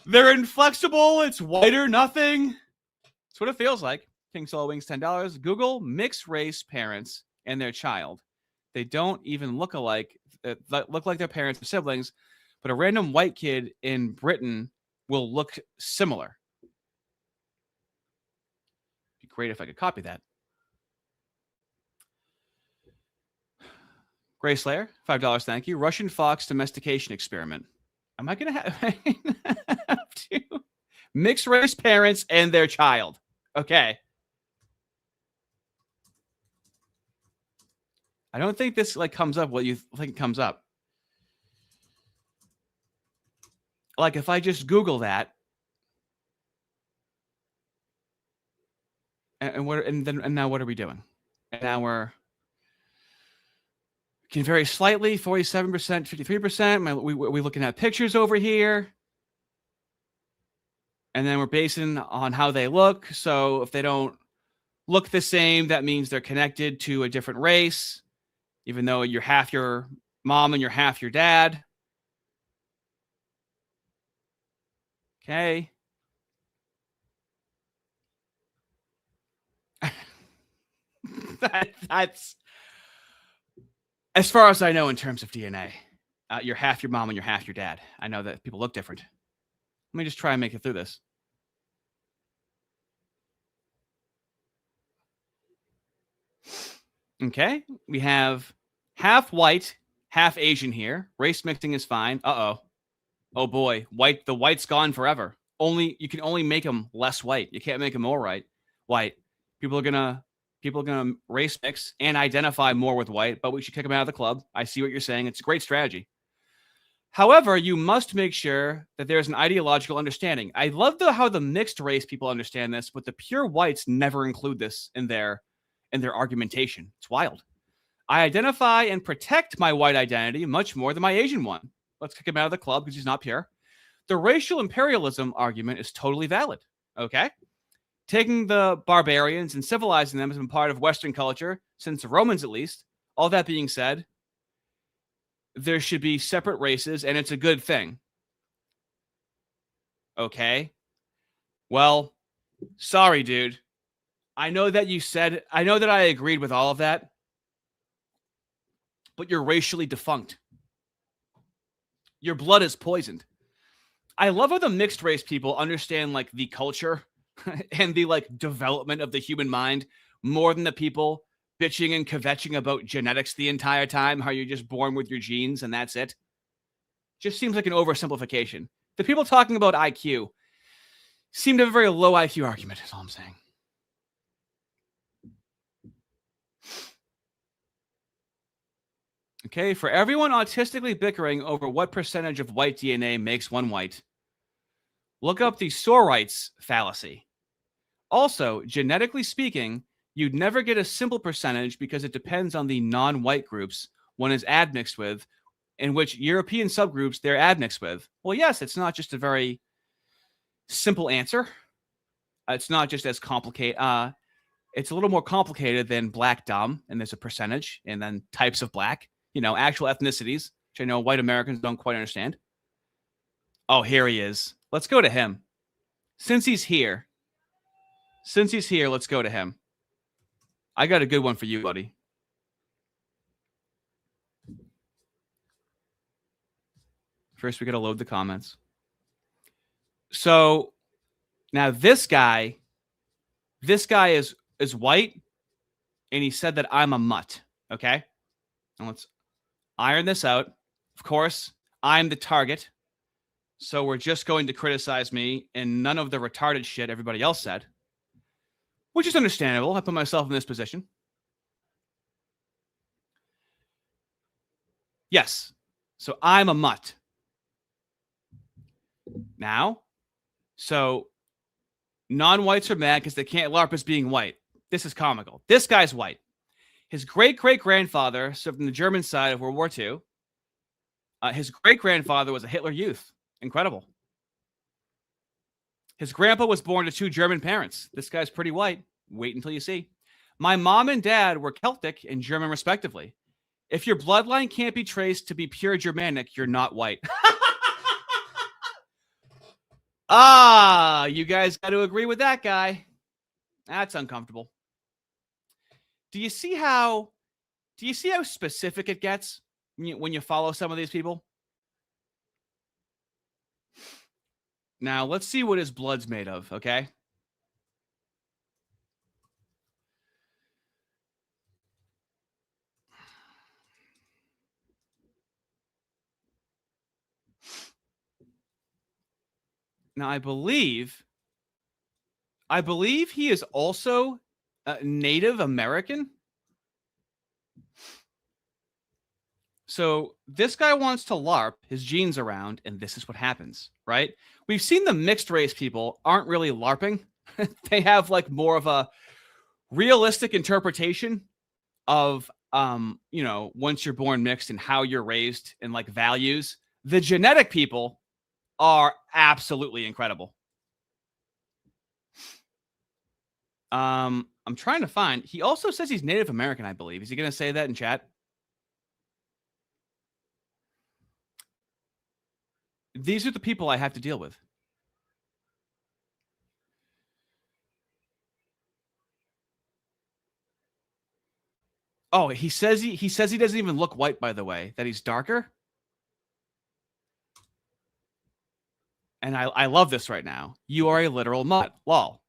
They're inflexible. It's white or nothing. That's what it feels like. King Soul Wings, $10. Google mixed race parents and their child. They don't even look alike. Look like their parents or siblings, but a random white kid in Britain will look similar. It'd be great if I could copy that. Gray Slayer, $5. Thank you. Russian fox domestication experiment. Am I going to have to mixed race parents and their child? Okay. I don't think this comes up what you think comes up. Like if I just Google that, and now what are we doing? And now we're can vary slightly, 47%, 53%. We're looking at pictures over here. And then we're basing on how they look. So if they don't look the same, that means they're connected to a different race, even though you're half your mom and you're half your dad. Okay. That's as far as I know in terms of DNA. You're half your mom and you're half your dad. I know that people look different. Let me just try and make it through this. Okay. We have half white, half Asian here. Race mixing is fine. Uh-oh. Oh boy. The white's gone forever. You can only make them less white. You can't make them more white. People are gonna race mix and identify more with white, but we should kick them out of the club. I see what you're saying. It's a great strategy. However, you must make sure that there's an ideological understanding. I love how the mixed race people understand this, but the pure whites never include this in their argumentation. It's wild. I identify and protect my white identity much more than my Asian one. Let's kick him out of the club because he's not pure. The racial imperialism argument is totally valid. Okay? Taking the barbarians and civilizing them has been part of Western culture since the Romans, at least. All that being said, there should be separate races, and it's a good thing. Okay? Well, sorry, dude. I know that I agreed with all of that, but you're racially defunct. Your blood is poisoned. I love how the mixed race people understand the culture and the development of the human mind more than the people bitching and kvetching about genetics the entire time, how you're just born with your genes and that's it. Just seems like an oversimplification. The people talking about IQ seem to have a very low IQ argument, is all I'm saying. Okay, for everyone autistically bickering over what percentage of white DNA makes one white, Look up the Sorites fallacy. Also, genetically speaking, you'd never get a simple percentage because it depends on the non-white groups one is admixed with, in which European subgroups they're admixed with. Well, yes, it's not just a very simple answer. It's not just as complicated. It's a little more complicated than black dumb, and there's a percentage, and then types of black, actual ethnicities, which I know white Americans don't quite understand. Oh, here he is. Let's go to him. Since he's here, let's go to him. I got a good one for you, buddy. First, we got to load the comments. So now this guy is white, and he said that I'm a mutt. Okay, and let's iron this out. Of course, I'm the target, so we're just going to criticize me and none of the retarded shit everybody else said, which is understandable. I put myself in this position. Yes, so I'm a mutt. Now, so non-whites are mad because they can't LARP as being white. This is comical. This guy's white. His great-great-grandfather served on the German side of World War II. His great-grandfather was a Hitler Youth. Incredible. His grandpa was born to 2 German parents. This guy's pretty white. Wait until you see. My mom and dad were Celtic and German, respectively. If your bloodline can't be traced to be pure Germanic, you're not white. You guys got to agree with that guy. That's uncomfortable. Do you see how specific it gets when you follow some of these people? Now, let's see what his blood's made of, okay? Now, I believe he is also Native American. So this guy wants to LARP his genes around, and this is what happens, right? We've seen the mixed race people aren't really LARPing. They have like more of a realistic interpretation of, once you're born mixed and how you're raised and like values. The genetic people are absolutely incredible. I'm trying to find. He also says he's Native American, I believe. Is he going to say that in chat? These are the people I have to deal with. Oh, he says he doesn't even look white, by the way, that he's darker. And I love this right now. You are a literal mutt. Lol.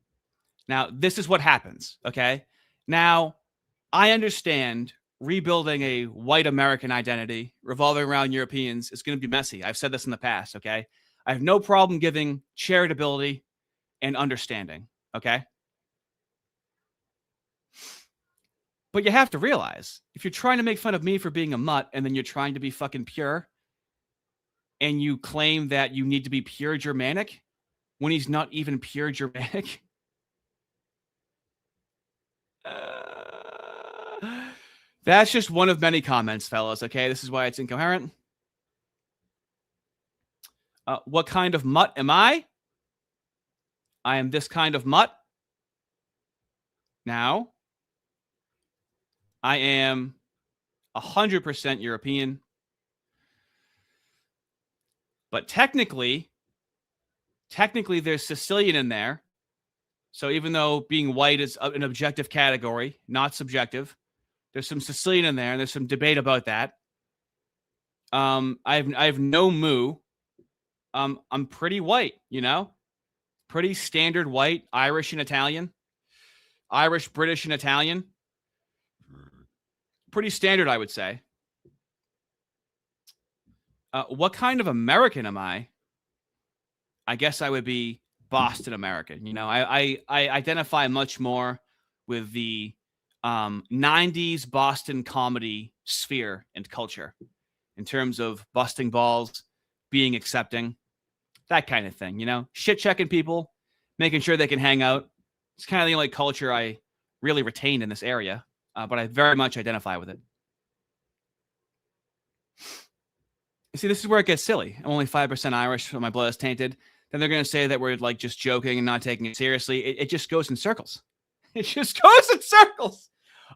Now, this is what happens, okay? Now, I understand rebuilding a white American identity revolving around Europeans is going to be messy. I've said this in the past, okay? I have no problem giving charitability and understanding, okay? But you have to realize, if you're trying to make fun of me for being a mutt and then you're trying to be fucking pure and you claim that you need to be pure Germanic when he's not even pure Germanic, that's just one of many comments, fellas, okay? This is why it's incoherent. What kind of mutt am I? I am this kind of mutt. Now, I am 100% European. But technically there's Sicilian in there. So even though being white is an objective category, not subjective, there's some Sicilian in there, and there's some debate about that. I have no moo. I'm pretty white, pretty standard white, Irish and Italian, Irish, British, and Italian. Pretty standard, I would say. What kind of American am I? I guess I would be Boston American. I identify much more with the 90s Boston comedy sphere and culture in terms of busting balls, being accepting. that kind of thing, you know, shit checking people, making sure they can hang out. It's kind of the only culture I really retained in this area, but I very much identify with it. You see, this is where it gets silly. I'm only 5% Irish, so my blood is tainted. Then they're going to say that we're like just joking and not taking it seriously. It just goes in circles. It just goes in circles.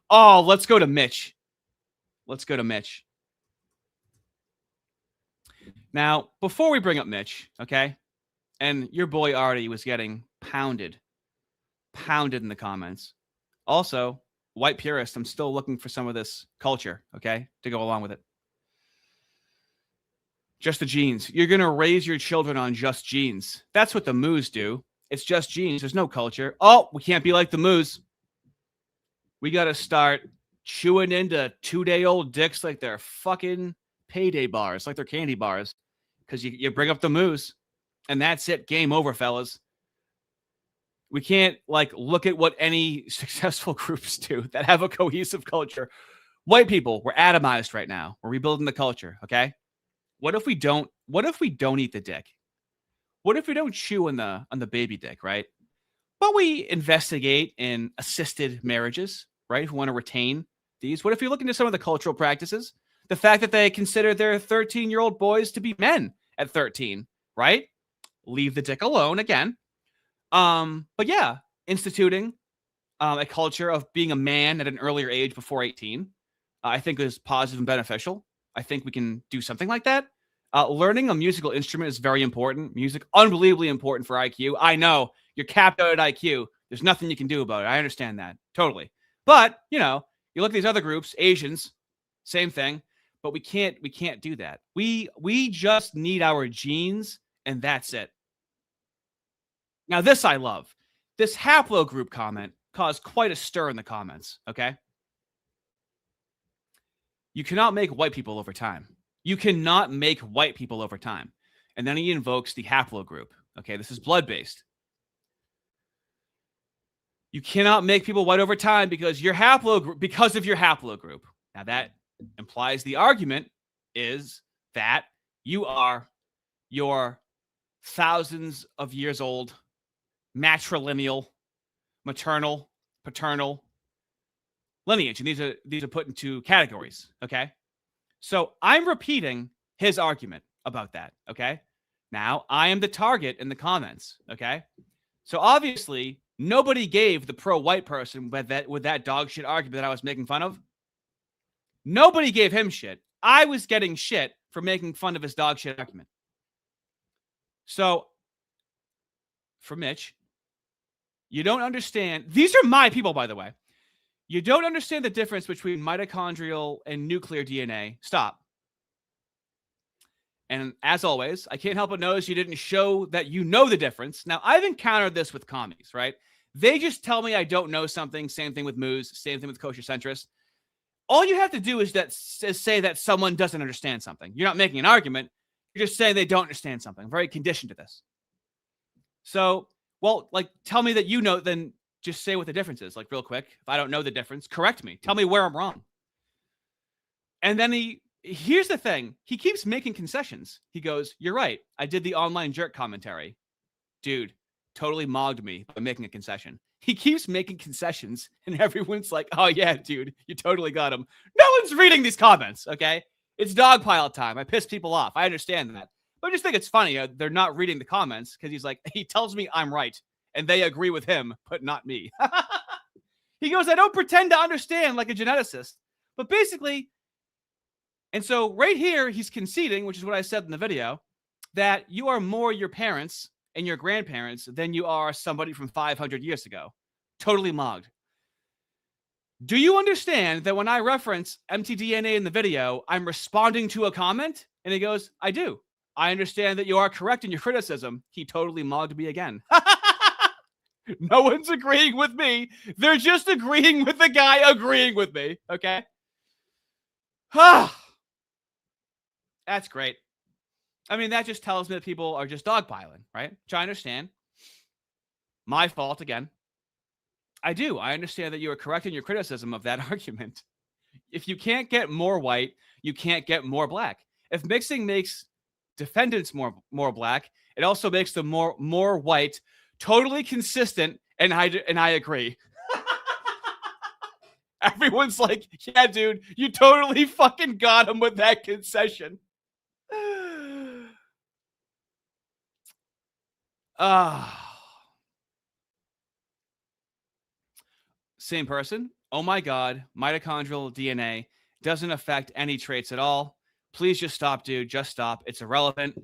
Oh, let's go to Mitch. Let's go to Mitch. Now, before we bring up Mitch, okay, and your boy Ardy was getting pounded in the comments. Also, white purist, I'm still looking for some of this culture, okay, to go along with it. Just the genes. You're going to raise your children on just genes. That's what the Moos do. It's just genes. There's no culture. Oh, we can't be like the Moos. We got to start chewing into 2-day-old dicks like they're fucking payday bars, like they're candy bars. Because you bring up the Moos, and that's it. Game over, fellas. We can't, like, look at what any successful groups do that have a cohesive culture. White people, we're atomized right now. We're rebuilding the culture, okay? What if we don't eat the dick? What if we don't chew on the baby dick, right? But we investigate in assisted marriages, right? If we want to retain these. What if you look into some of the cultural practices? The fact that they consider their 13-year-old boys to be men at 13, right? Leave the dick alone again. But yeah, instituting a culture of being a man at an earlier age before 18, I think is positive and beneficial. I think we can do something like that. Learning a musical instrument is very important. Music, unbelievably important for IQ. I know you're capped out at IQ. There's nothing you can do about it. I understand that totally. But you know, you look at these other groups, Asians, same thing. But we can't do that. We just need our genes, and that's it. Now, this I love. This haplogroup comment caused quite a stir in the comments, okay? You cannot make white people over time. You cannot make white people over time. And then he invokes the haplogroup. Okay, this is blood-based. You cannot make people white over time because of your haplogroup. Now, that implies the argument is that you are your thousands of years old matrilineal, maternal, paternal lineage. And these are put into categories, okay? So I'm repeating his argument about that, okay? Now, I am the target in the comments, okay? So obviously, nobody gave the pro-white person with that dog shit argument that I was making fun of. Nobody gave him shit. I was getting shit for making fun of his dog shit argument. So, for Mitch, you don't understand. These are my people, by the way. You don't understand the difference between mitochondrial and nuclear DNA. Stop. And as always, I can't help but notice you didn't show that you know the difference. Now, I've encountered this with commies, right? They just tell me I don't know something. Same thing with Moose. Same thing with kosher centrists. All you have to do is say that someone doesn't understand something. You're not making an argument. You're just saying they don't understand something. I'm very conditioned to this. So, well, like, tell me that you know, then just say what the difference is, like, real quick. If I don't know the difference, correct me. Tell me where I'm wrong. And then here's the thing. He keeps making concessions. He goes, you're right. I did the online jerk commentary. Dude, totally mogged me by making a concession. He keeps making concessions, and everyone's like, oh, yeah, dude, you totally got him. No one's reading these comments, okay? It's dogpile time. I piss people off. I understand that. But I just think it's funny. They're not reading the comments because he's like, he tells me I'm right, and they agree with him, but not me. He goes, I don't pretend to understand like a geneticist. But basically, and so right here, he's conceding, which is what I said in the video, that you are more your parents and your grandparents than you are somebody from 500 years ago. Totally mogged. Do you understand that when I reference mtDNA in the video, I'm responding to a comment? And he goes, I do. I understand that you are correct in your criticism. He totally mogged me again. No one's agreeing with me. They're just agreeing with the guy agreeing with me. Okay? That's great. I mean, that just tells me that people are just dogpiling, right? Which I understand. My fault again. I do. I understand that you are correct in your criticism of that argument. If you can't get more white, you can't get more black. If mixing makes defendants more black It also makes them more white, totally consistent, and I agree. Everyone's like, yeah, dude, you totally fucking got him with that concession. Same person. Oh my God, mitochondrial DNA doesn't affect any traits at all. Please just stop, dude. Just stop. It's irrelevant.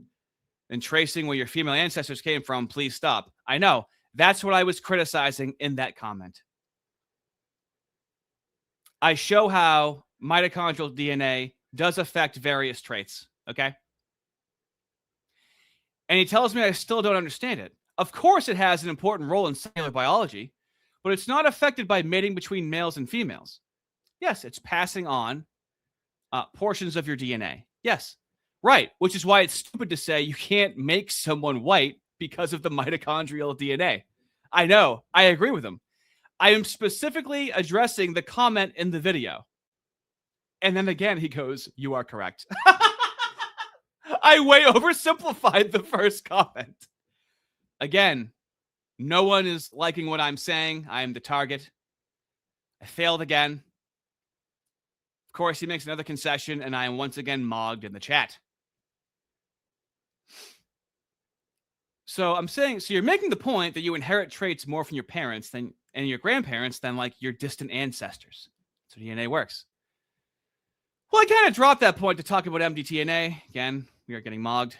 And tracing where your female ancestors came from, please stop. I know. That's what I was criticizing in that comment. I show how mitochondrial DNA does affect various traits, okay? And he tells me I still don't understand it. Of course it has an important role in cellular biology, but it's not affected by mating between males and females. Yes, it's passing on portions of your DNA. Yes, right, which is why it's stupid to say you can't make someone white because of the mitochondrial DNA. I know, I agree with him. I am specifically addressing the comment in the video. And then again, he goes, you are correct. I way oversimplified the first comment. Again, no one is liking what I'm saying. I am the target. I failed again. Of course, he makes another concession, and I am once again mogged in the chat. So I'm saying, so you're making the point that you inherit traits more from your parents than and your grandparents than like your distant ancestors. So DNA works. Well, I kind of dropped that point to talk about mDNA. Again, we are getting mogged.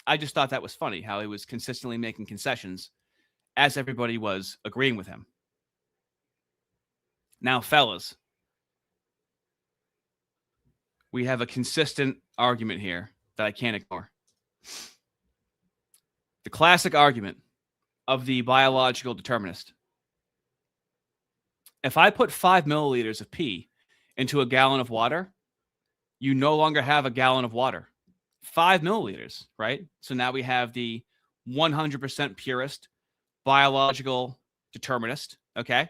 I just thought that was funny how he was consistently making concessions as everybody was agreeing with him. Now, fellas, we have a consistent argument here that I can't ignore. The classic argument of the biological determinist. If I put 5 milliliters of pee into a gallon of water, you no longer have a gallon of water. 5 milliliters, right? So now we have the 100% purest biological determinist, okay?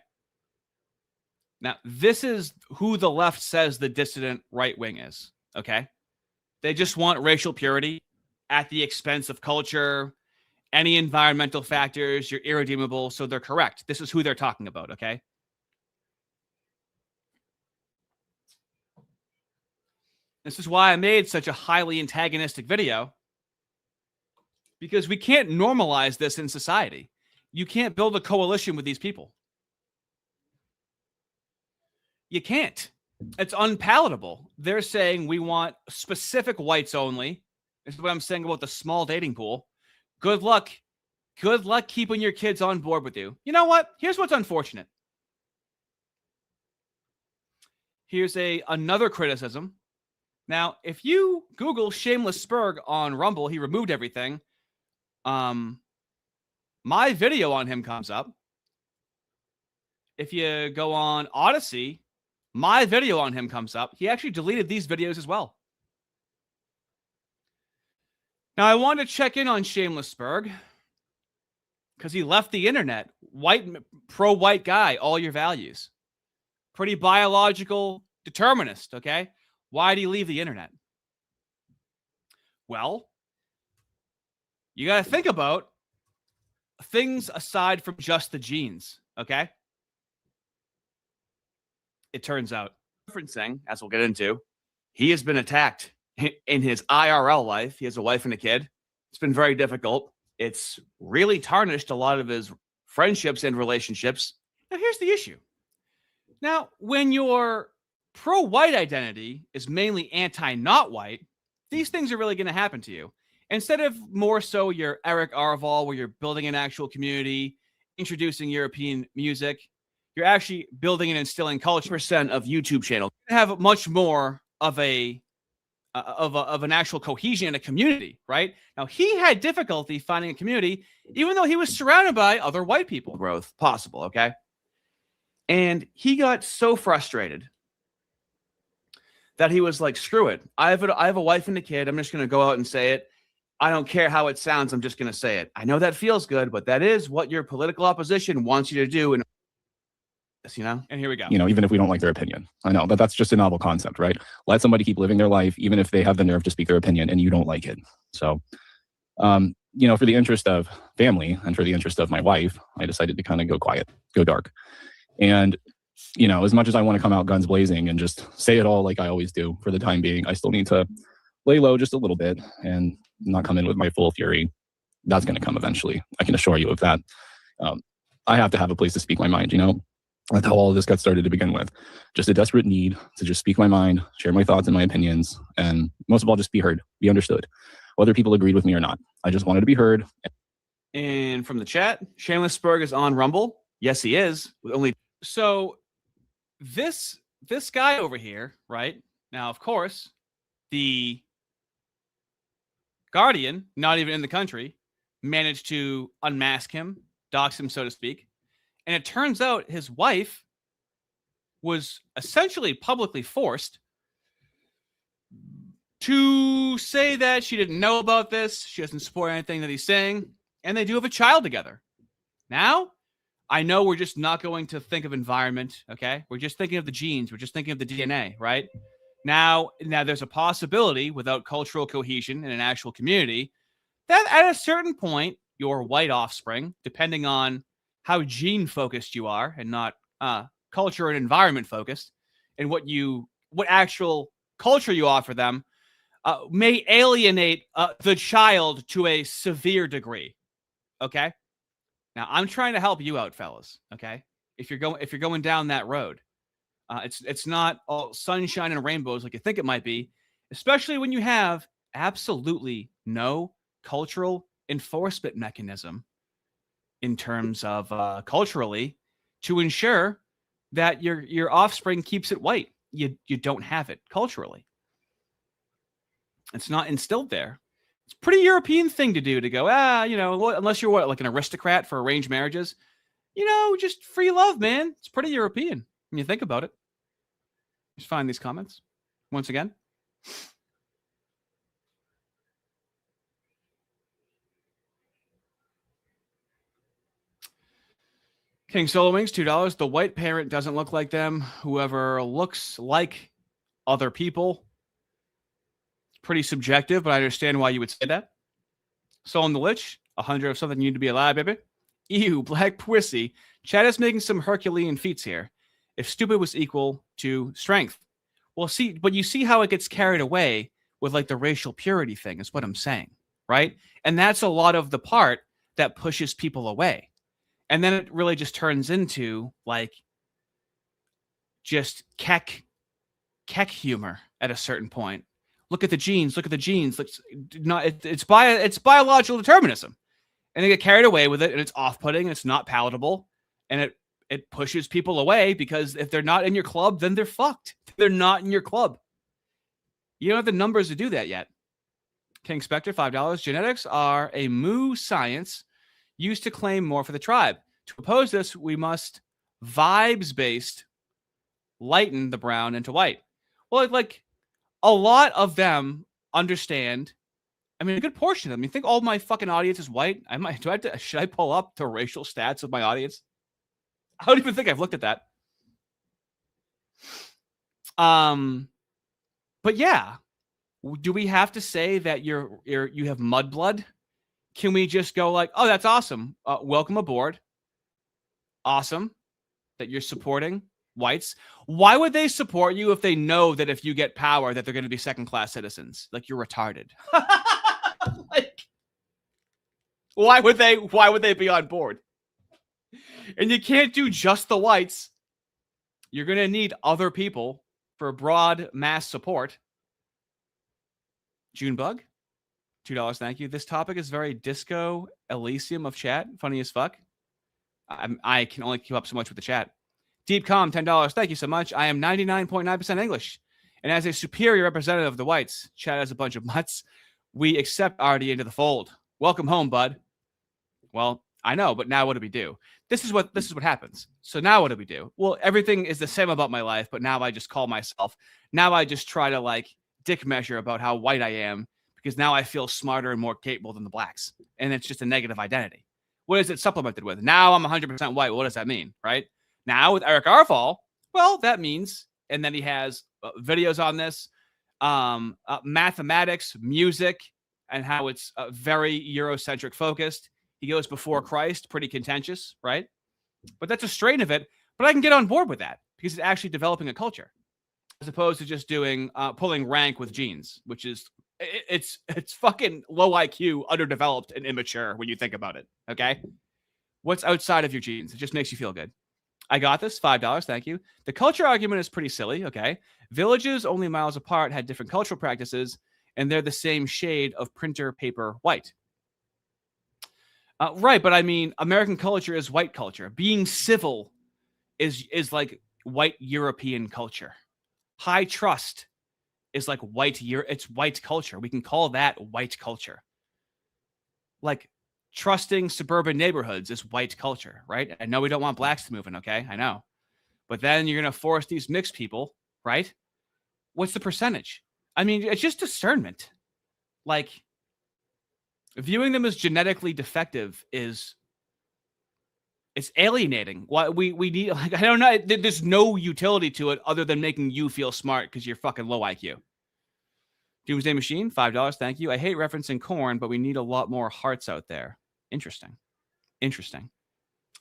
Now, this is who the left says the dissident right wing is, okay? They just want racial purity at the expense of culture, any environmental factors, you're irredeemable, so they're correct. This is who they're talking about, okay? This is why I made such a highly antagonistic video, because we can't normalize this in society. You can't build a coalition with these people. You can't. It's unpalatable. They're saying we want specific whites only. This is what I'm saying about the small dating pool. Good luck. Good luck keeping your kids on board with you. You know what? Here's what's unfortunate. Here's another criticism. Now, if you Google Shameless Spurg on Rumble, he removed everything. My video on him comes up. If you go on Odyssey, my video on him comes up. He actually deleted these videos as well. Now, I want to check in on Shameless Spurg because he left the internet. Pro-white guy, all your values. Pretty biological determinist, okay? Why did he leave the internet? Well, you got to think about things aside from just the genes, okay? It turns out, referencing, as we'll get into, he has been attacked in his IRL life. He has a wife and a kid. It's been very difficult. It's really tarnished a lot of his friendships and relationships. Now, here's the issue. Now, when your pro-white identity is mainly anti-not white, these things are really going to happen to you. Instead of more so your Eric Arval, where you're building an actual community, introducing European music, you're actually building and instilling culture. % of YouTube channels have much more of an actual cohesion in a community, right? Now, he had difficulty finding a community, even though he was surrounded by other white people. Growth possible, okay? And he got so frustrated that he was like, screw it. I have a wife and a kid. I'm just going to go out and say it. I don't care how it sounds. I'm just going to say it. I know that feels good, but that is what your political opposition wants you to do. And you know, and here we go. You know, even if we don't like their opinion, I know, but that's just a novel concept, right? Let somebody keep living their life, even if they have the nerve to speak their opinion and you don't like it. So for the interest of family and for the interest of my wife, I decided to kind of go quiet, go dark. And, as much as I want to come out guns blazing and just say it all like I always do for the time being, I still need to lay low just a little bit and not come in with my full fury. That's going to come eventually. I can assure you of that. I have to have a place to speak my mind, That's how all of this got started to begin with. Just a desperate need to just speak my mind, share my thoughts and my opinions, and most of all, just be heard, be understood, whether people agreed with me or not. I just wanted to be heard. And from the chat, Shamelessberg is on Rumble. Yes, he is. With only so this guy over here, right? Now, of course, the Guardian, not even in the country, managed to unmask him, dox him, so to speak. And it turns out his wife was essentially publicly forced to say that she didn't know about this. She doesn't support anything that he's saying. And they do have a child together. Now, I know we're just not going to think of environment, okay? We're just thinking of the genes. We're just thinking of the DNA, right? Now there's a possibility without cultural cohesion in an actual community that at a certain point, your white offspring, depending on how gene focused you are and not culture and environment focused, and what actual culture you offer them, may alienate the child to a severe degree. Okay. Now I'm trying to help you out, fellas. Okay. If you're going down that road, it's not all sunshine and rainbows like you think it might be, especially when you have absolutely no cultural enforcement mechanism in terms of culturally to ensure that your offspring keeps it white. You don't have it culturally. It's not instilled there. It's a pretty European thing to do, to go, unless you're like an aristocrat for arranged marriages, just free love, man. It's pretty European when you think about it. Just find these comments once again. King Solo Wings, $2. The white parent doesn't look like them. Whoever looks like other people. Pretty subjective, but I understand why you would say that. Soul in the Lich, 100 of something you need to be alive, baby. Ew, black pussy. Chad is making some Herculean feats here. If stupid was equal to strength. Well, see, but you see how it gets carried away with like the racial purity thing is what I'm saying, right? And that's a lot of the part that pushes people away. And then it really just turns into like just keck humor at a certain point. Look at the genes. Look at the genes. It's biological determinism, and they get carried away with it, and it's off-putting, and it's not palatable, and it pushes people away because if they're not in your club, then they're fucked. They're not in your club. You don't have the numbers to do that yet. King Spectre, $5. Genetics are a moo science used to claim more for the tribe. To oppose this, we must vibes-based lighten the brown into white. Well, like a lot of them understand. I mean, a good portion of them. You think all my fucking audience is white? Should I pull up the racial stats of my audience? I don't even think I've looked at that. But yeah, do we have to say that you have mudblood? Can we just go like, oh, that's awesome. Welcome aboard. Awesome that you're supporting whites. Why would they support you if they know that if you get power that they're going to be second-class citizens? Like, you're retarded. Like, why would they be on board? And you can't do just the whites. You're going to need other people for broad mass support. Junebug, $2. Thank you. This topic is very Disco Elysium of chat. Funny as fuck. I can only keep up so much with the chat. Deep Calm, $10. Thank you so much. I am 99.9% English. And as a superior representative of the whites, chat has a bunch of mutts. We accept Ardy into the fold. Welcome home, bud. Well, I know, but now what do we do? This is what happens. So now what do we do? Well, everything is the same about my life, but now I just call myself. Now I just try to like dick measure about how white I am because now I feel smarter and more capable than the blacks. And it's just a negative identity. What is it supplemented with? Now I'm 100% white. What does that mean, right? Now with Eric Arfall, well, that means, and then he has videos on this, mathematics, music, and how it's very Eurocentric focused. He goes before Christ, pretty contentious, right? But that's a strain of it. But I can get on board with that because it's actually developing a culture, as opposed to just doing pulling rank with genes, which is it's fucking low IQ, underdeveloped, and immature when you think about it. Okay, what's outside of your genes? It just makes you feel good. I got this, $5, thank you. The culture argument is pretty silly. Okay, villages only miles apart had different cultural practices, and they're the same shade of printer paper white. Right, but I mean, American culture is white culture. Being civil is like white European culture. High trust is like it's white culture. We can call that white culture. Like trusting suburban neighborhoods is white culture, right? I know we don't want blacks to move in, okay? I know. But then you're going to force these mixed people, right? What's the percentage? I mean, it's just discernment. Like, viewing them as genetically defective it's alienating. Why we need, like, I don't know. There's no utility to it other than making you feel smart because you're fucking low IQ. Doomsday Machine, $5, thank you. I hate referencing corn, but we need a lot more hearts out there. Interesting.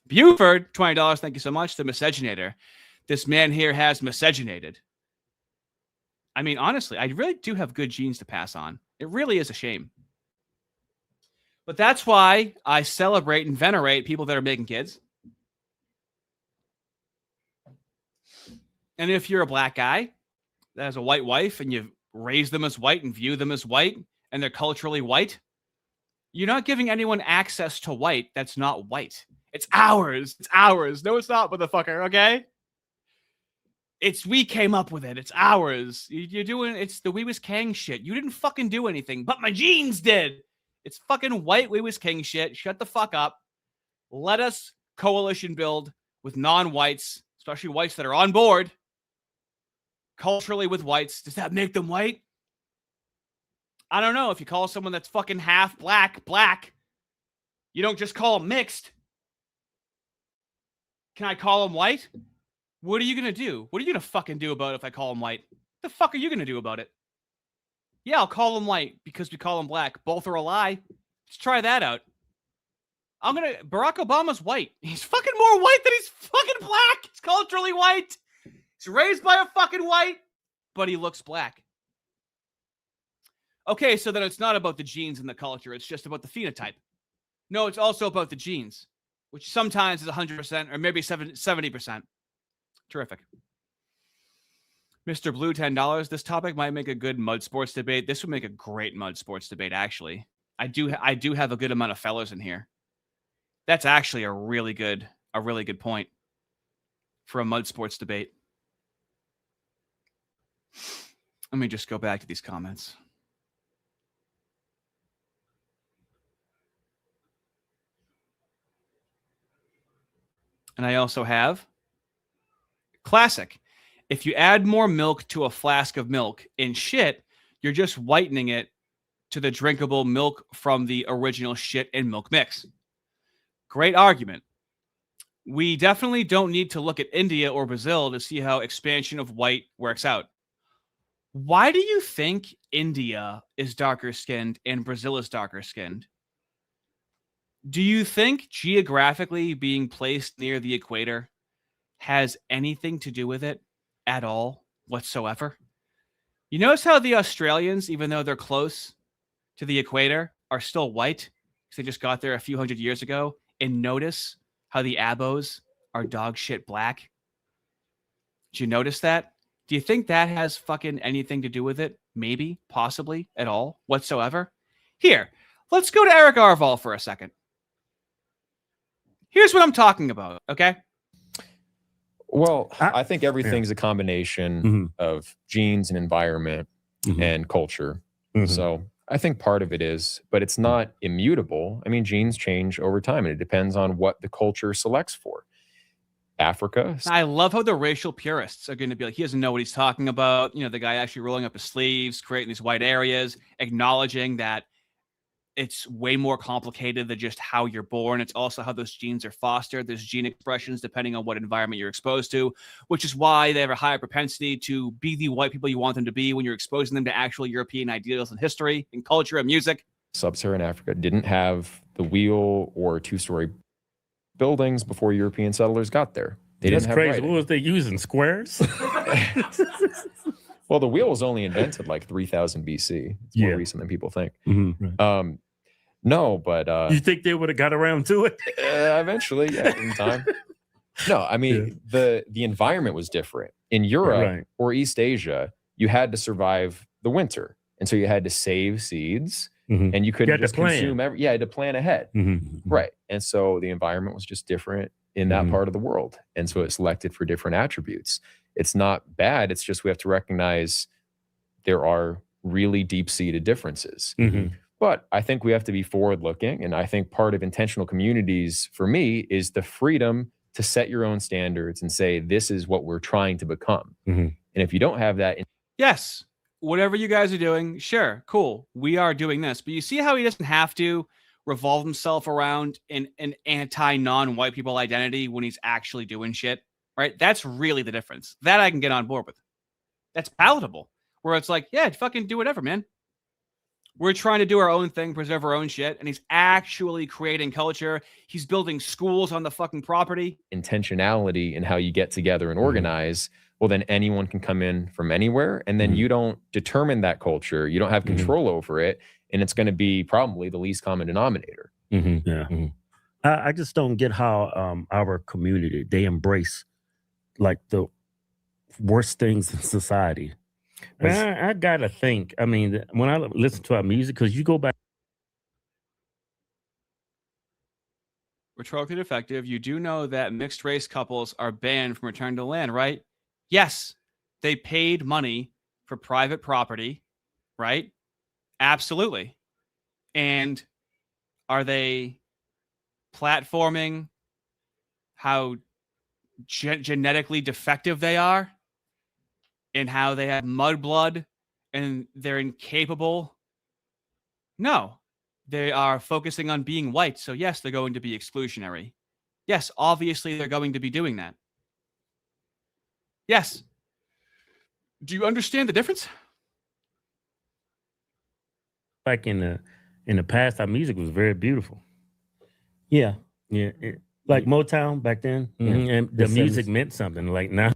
Buford, $20, thank you so much. The miscegenator. This man here has miscegenated. I mean, honestly, I really do have good genes to pass on. It really is a shame. But that's why I celebrate and venerate people that are making kids. And if you're a black guy that has a white wife and you raise them as white and view them as white and they're culturally white, you're not giving anyone access to white that's not white. It's ours. It's ours. No, it's not, motherfucker, okay? We came up with it. It's ours. You're doing, it's the We Was Kang shit. You didn't fucking do anything, but my genes did. It's fucking white We Was King shit. Shut the fuck up. Let us coalition build with non-whites, especially whites that are on board culturally with whites. Does that make them white? I don't know. If you call someone that's fucking half black, you don't just call them mixed. Can I call them white? What are you going to do? What are you going to fucking do about it if I call them white? What the fuck are you going to do about it? Yeah, I'll call them white because we call them black. Both are a lie. Let's try that out. Barack Obama's white. He's fucking more white than he's fucking black. He's culturally white. He's raised by a fucking white, but he looks black. Okay, so then it's not about the genes and the culture. It's just about the phenotype. No, it's also about the genes, which sometimes is 100% or maybe 70%. Terrific. Mr. Blue, $10. This topic might make a good mud sports debate. This would make a great mud sports debate, actually. I do have a good amount of fellas in here. That's actually a really good point for a mud sports debate. Let me just go back to these comments. And I also have classic. If you add more milk to a flask of milk in shit, you're just whitening it to the drinkable milk from the original shit and milk mix. Great argument. We definitely don't need to look at India or Brazil to see how expansion of white works out. Why do you think India is darker skinned and Brazil is darker skinned? Do you think geographically being placed near the equator has anything to do with it at all whatsoever? You notice how the Australians, even though they're close to the equator, are still white because they just got there a few hundred years ago, and notice how the Abos are dog shit black? Did you notice that? Do you think that has fucking anything to do with it? Maybe, possibly, at all, whatsoever? Here, let's go to Eric Arval for a second. Here's what I'm talking about, okay? Well, I think everything's a combination of genes and environment and culture. So I think part of it is, but it's not immutable. I mean, genes change over time, and it depends on what the culture selects for. Africa. I love how the racial purists are going to be like, he doesn't know what he's talking about. You know, the guy actually rolling up his sleeves, creating these white areas, acknowledging that it's way more complicated than just how you're born. It's also how those genes are fostered. There's gene expressions depending on what environment you're exposed to, which is why they have a higher propensity to be the white people you want them to be when you're exposing them to actual European ideals and history and culture and music. Sub-Saharan Africa didn't have the wheel or two-story buildings before European settlers got there. They That's didn't have crazy. writing. What was they using? Squares? Well, the wheel was only invented like 3000 BC. It's more recent than people think. Mm-hmm. No, but you think they would have got around to it? Eventually, yeah, in time. No, I mean the environment was different. In Europe or East Asia, you had to survive the winter, and so you had to save seeds, and you couldn't just consume every. Yeah, you had to plan ahead, right? And so the environment was just different in that part of the world, and so it selected for different attributes. It's not bad. It's just we have to recognize there are really deep-seated differences. But I think we have to be forward-looking, and I think part of intentional communities for me is the freedom to set your own standards and say, this is what we're trying to become. And if you don't have that... Yes, whatever you guys are doing, sure, cool. We are doing this. But you see how he doesn't have to revolve himself around an anti-non-white people identity when he's actually doing shit, right? That's really the difference. That I can get on board with. That's palatable. Where it's like, yeah, fucking do whatever, man. We're trying to do our own thing, preserve our own shit, and he's actually creating culture. He's building schools on the fucking property. Intentionality in how you get together and organize, well, then anyone can come in from anywhere, and then you don't determine that culture. You don't have control over it, and it's going to be probably the least common denominator. I just don't get how our community, they embrace like the worst things in society. I gotta think. I mean, when I listen to our music, because you go back. Rhetorically defective. You do know that mixed race couples are banned from returning to land, right? Yes, they paid money for private property, right? Absolutely. And are they platforming how genetically defective they are? And how they have mudblood and they're incapable? No, they are focusing on being white. So yes, they're going to be exclusionary. Yes, obviously they're going to be doing that. Yes. Do you understand the difference? Like in the past, our music was very beautiful. Yeah. Like Motown back then, and the music meant something. Like now.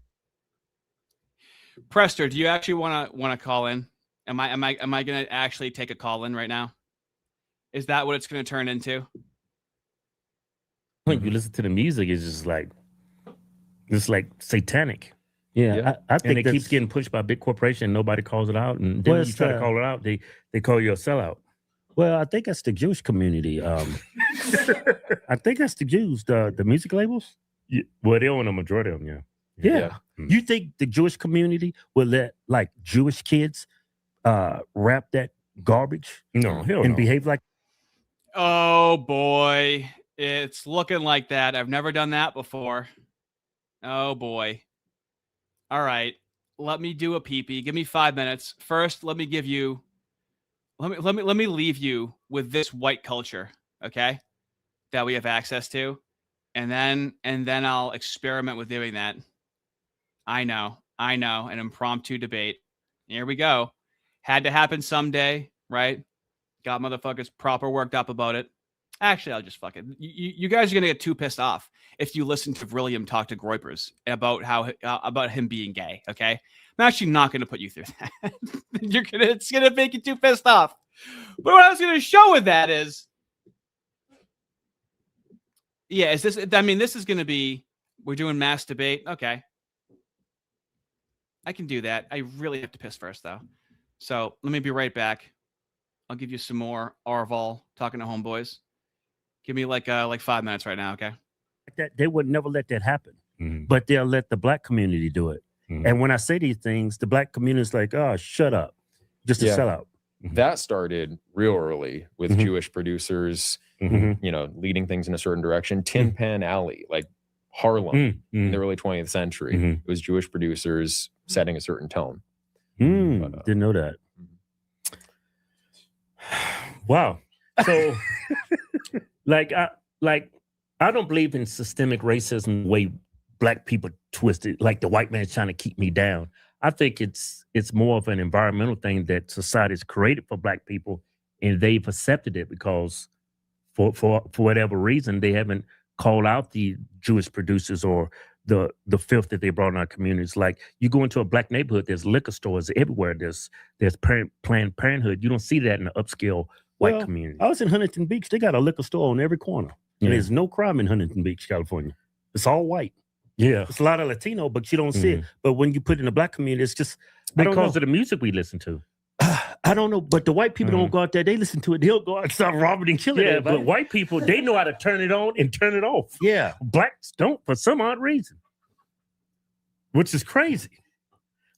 Prester, do you actually want to call in? Am I going to actually take a call in right now? Is that what it's going to turn into? When you listen to the music, it's like satanic. Yeah. I think it keeps getting pushed by big corporation. Nobody calls it out, and then when you try to call it out, they call you a sellout. Well, I think that's the Jewish community. I think that's the Jews, the music labels. Yeah. Well, they own a majority of them. Yeah. You think the Jewish community will let like Jewish kids rap that garbage? No, hell and behave like? Oh boy, it's looking like that. I've never done that before. Oh boy. All right, let me do a pee-pee. Give me 5 minutes. First, let me leave you with this white culture, okay? That we have access to, and then I'll experiment with doing that. I know, an impromptu debate. Here we go. Had to happen someday, right? Got motherfuckers proper worked up about it. Actually, I'll just fuck it. You guys are gonna get too pissed off if you listen to William talk to Groypers about about him being gay. Okay, I'm actually not gonna put you through that. It's gonna make you too pissed off. But what I was gonna show with that is, yeah, is this? I mean, this is gonna be. We're doing mass debate. Okay. I can do that. I really have to piss first, though. So let me be right back. I'll give you some more Arval talking to homeboys. Give me like 5 minutes right now, okay? That they would never let that happen, but they'll let the black community do it. And when I say these things, the black community is like, "Oh, shut up," just to sell out. That started real early with Jewish producers, leading things in a certain direction. Tin Pan Alley, like Harlem in the early 20th century. It was Jewish producers setting a certain tone. Didn't know that. Wow. So I don't believe in systemic racism the way black people twist it, like the white man's trying to keep me down. I think it's more of an environmental thing that society has created for black people, and they've accepted it because for whatever reason they haven't called out the Jewish producers or the filth that they brought in our communities. Like you go into a black neighborhood, there's liquor stores everywhere. There's Planned Parenthood. You don't see that in the upscale white community. I was in Huntington Beach. They got a liquor store on every corner. And there's no crime in Huntington Beach, California. It's all white. Yeah. It's a lot of Latino, but you don't see it. But when you put it in the black community, it's just because of the music we listen to. I don't know, but the white people don't go out there. They listen to it. They'll go out and start robbing and killing. Yeah, but white people, they know how to turn it on and turn it off. Yeah. Blacks don't for some odd reason, which is crazy.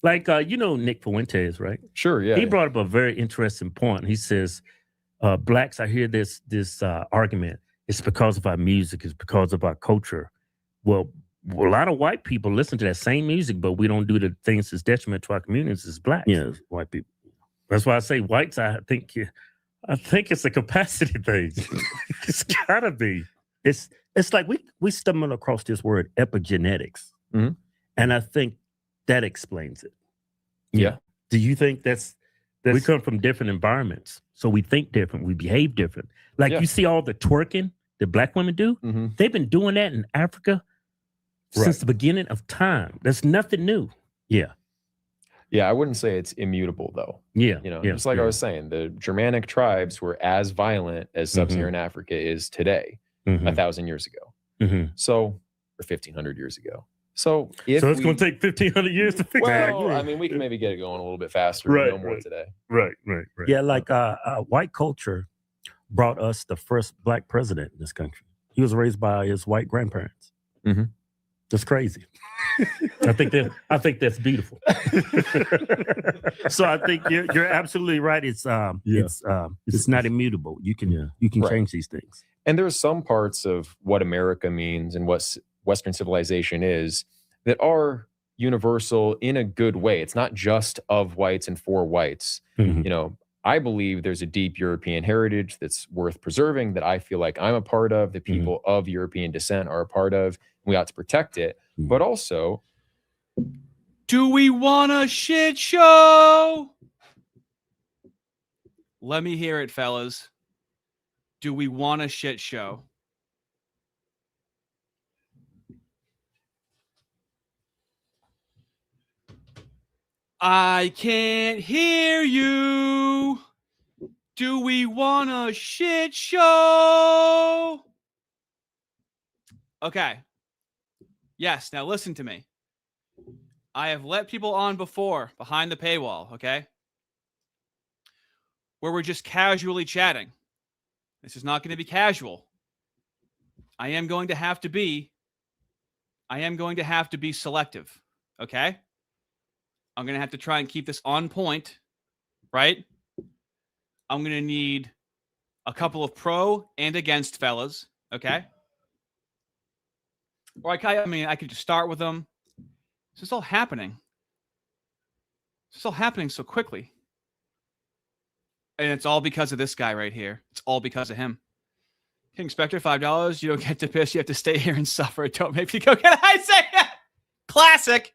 Like, Nick Fuentes, right? Sure, yeah. He brought up a very interesting point. He says, blacks, I hear this argument. It's because of our music. It's because of our culture. Well, a lot of white people listen to that same music, but we don't do the things that's detriment to our communities as blacks. Yeah, white people. That's why I say whites. I think it's a capacity thing. It's gotta be. It's like we stumbled across this word epigenetics, and I think that explains it. Yeah. Do you think that's we come from different environments, so we think different, we behave different. Like you see all the twerking that black women do. They've been doing that in Africa since the beginning of time. That's nothing new. Yeah. Yeah, I wouldn't say it's immutable though. Yeah. Just like I was saying, the Germanic tribes were as violent as sub-Saharan Africa is today, 1,000 years ago. So, or 1,500 years ago. So it's going to take 1,500 years to fix that. Well, I mean, we can maybe get it going a little bit faster. Right. No more today. Right. Yeah, like white culture brought us the first black president in this country. He was raised by his white grandparents. That's crazy. I think that's beautiful. So I think you're absolutely right. It's not immutable. You can change these things. And there's some parts of what America means and what Western civilization is that are universal in a good way. It's not just of whites and for whites. I believe there's a deep European heritage that's worth preserving, that I feel like I'm a part of, that people of European descent are a part of. We ought to protect it. But also, do we want a shit show? Let me hear it, fellas. Do we want a shit show? I can't hear you. Do we want a shit show? Okay. Yes, now listen to me. I have let people on before behind the paywall, okay? Where we're just casually chatting. This is not going to be casual. I am going to have to be selective, okay? I'm going to have to try and keep this on point, right? I'm going to need a couple of pro and against fellas, okay? Or I could just start with them. This is all happening. This is all happening so quickly. And it's all because of this guy right here. It's all because of him. King Spectre, $5. You don't get to piss. You have to stay here and suffer. Don't make me go get a high say. Classic.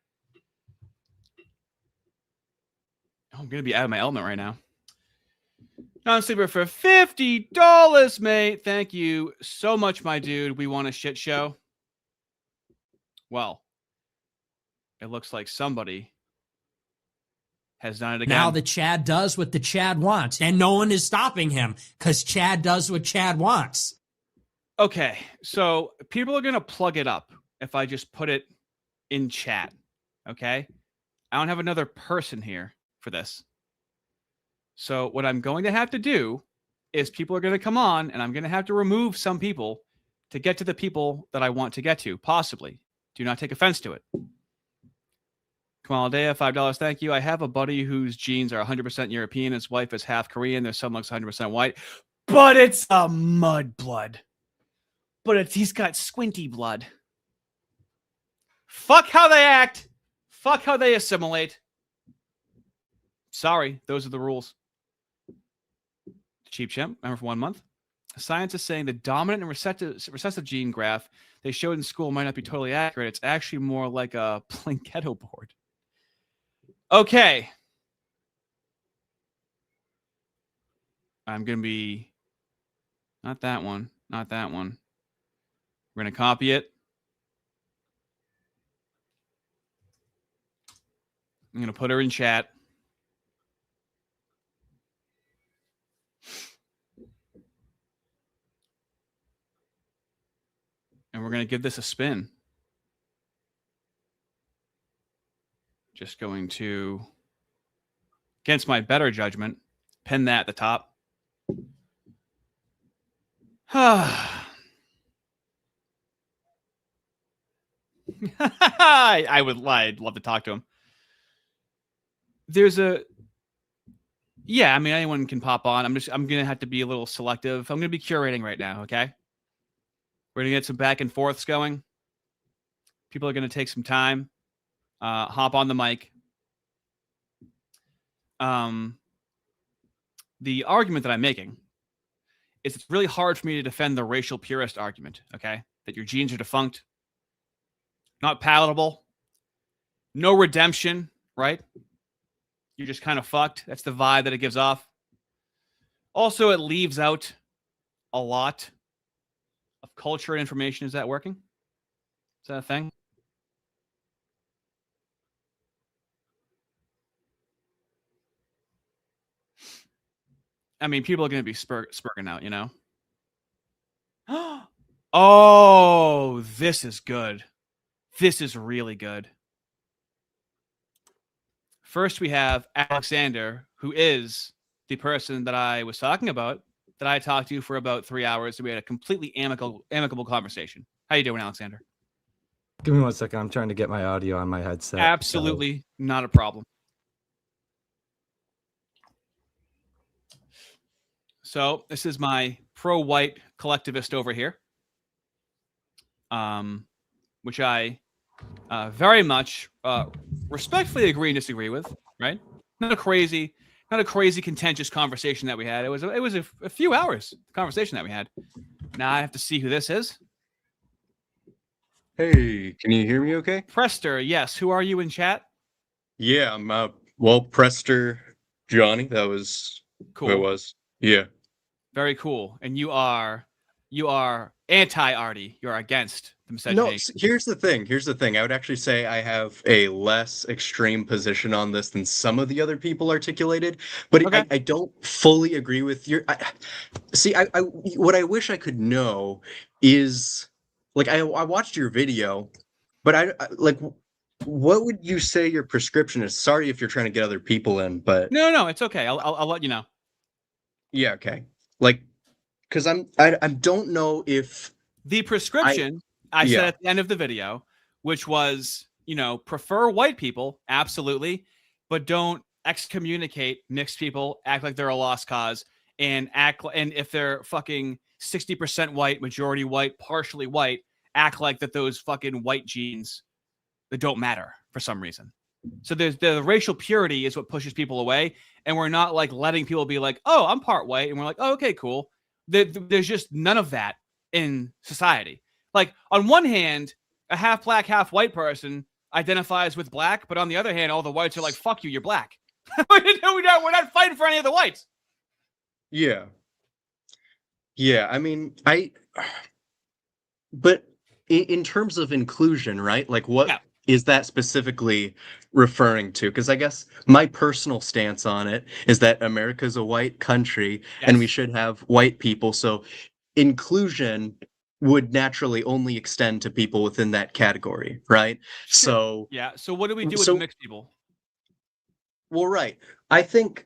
Oh, I'm going to be out of my element right now. Non-sleeper for $50, mate. Thank you so much, my dude. We want a shit show. Well, it looks like somebody has done it again. Now the Chad does what the Chad wants, and no one is stopping him because Chad does what Chad wants. Okay, so people are going to plug it up if I just put it in chat, okay? I don't have another person here for this. So what I'm going to have to do is people are going to come on, and I'm going to have to remove some people to get to the people that I want to get to, possibly. Do not take offense to it. Kamal Adea, $5. Thank you. I have a buddy whose genes are 100% European. His wife is half Korean. Their son looks 100% white. But it's a mud blood. But he's got squinty blood. Fuck how they act. Fuck how they assimilate. Sorry, those are the rules. Cheap Chimp, remember for 1 month. Science is saying the dominant and recessive gene graph they showed in school might not be totally accurate. It's actually more like a Plinketo board. Okay. I'm going to be, not that one, not that one. We're going to copy it. I'm going to put her in chat. And we're going to give this a spin. Just going to, against my better judgment, pin that at the top. I'd love to talk to him. There's a, yeah, I mean, anyone can pop on. I'm going to have to be a little selective. I'm going to be curating right now, okay? We're going to get some back and forths going. People are going to take some time. Hop on the mic. The argument that I'm making is it's really hard for me to defend the racial purist argument, okay? That your genes are defunct, not palatable, no redemption, right? You're just kind of fucked. That's the vibe that it gives off. Also, it leaves out a lot of culture and information. Is that working? Is that a thing? I mean, people are going to be spurting out, you know? Oh, this is good. This is really good. First, we have Alexander, who is the person that I was talking about, that I talked to for about 3 hours. And we had a completely amicable conversation. How you doing, Alexander? Give me 1 second. I'm trying to get my audio on my headset. Absolutely not a problem. So this is my pro-white collectivist over here, which I very much respectfully agree and disagree with. Right? Not a crazy contentious conversation that we had. It was a few hours conversation that we had. Now I have to see who this is. Hey, can you hear me okay? Prester, yes. Who are you in chat? Yeah, I'm Prester Johnny. That was cool. Who it was. Yeah. Very cool. And you are anti-Ardy. You're against the miscegenation. No, here's the thing. I would actually say I have a less extreme position on this than some of the other people articulated, but okay. I don't fully agree with your. What I wish I could know is, like, I watched your video, but I what would you say your prescription is? Sorry if you're trying to get other people in, but no, it's okay. I'll let you know. Yeah, okay. Like, because I don't know if the prescription I said at the end of the video, which was, prefer white people, absolutely, but don't excommunicate mixed people, act like they're a lost cause, and if they're fucking 60% white, majority white, partially white, act like that those fucking white genes that don't matter for some reason. So there's the racial purity is what pushes people away, and we're not like letting people be like, oh, I'm part white, and we're like, oh, okay, cool. There's just none of that in society. Like, on one hand, a half black, half white person identifies with black, but on the other hand, all the whites are like, fuck you, you're black. We're not fighting for any of the whites. Yeah. Yeah, I mean, but in terms of inclusion, right? Like, what is that specifically referring to? Because I guess my personal stance on it is that America's a white country and we should have white people. So inclusion would naturally only extend to people within that category, right? Sure. So what do we do with the mixed people? Well, right. I think,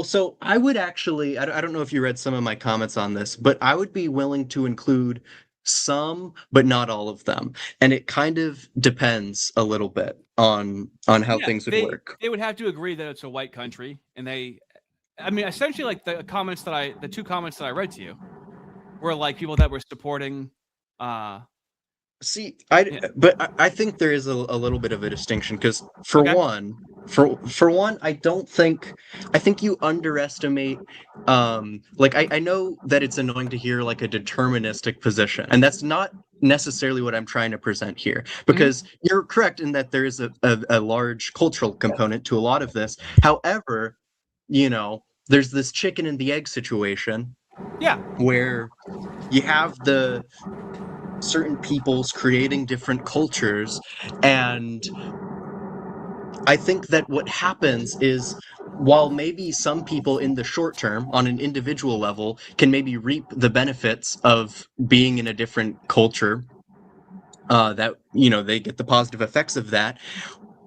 so I would actually, I don't know if you read some of my comments on this, but I would be willing to include some, but not all of them. And it kind of depends a little bit on how things would work. They would have to agree that it's a white country. And essentially, like the two comments that I read to you were like people that were supporting. But I think there is a little bit of a distinction, because for one, I think you underestimate, I know that it's annoying to hear like a deterministic position, and that's not necessarily what I'm trying to present here, because you're correct in that there is a large cultural component to a lot of this. However, there's this chicken and the egg situation. Yeah. Where you have the certain peoples creating different cultures, and I think that what happens is, while maybe some people in the short term on an individual level can maybe reap the benefits of being in a different culture, that they get the positive effects of that,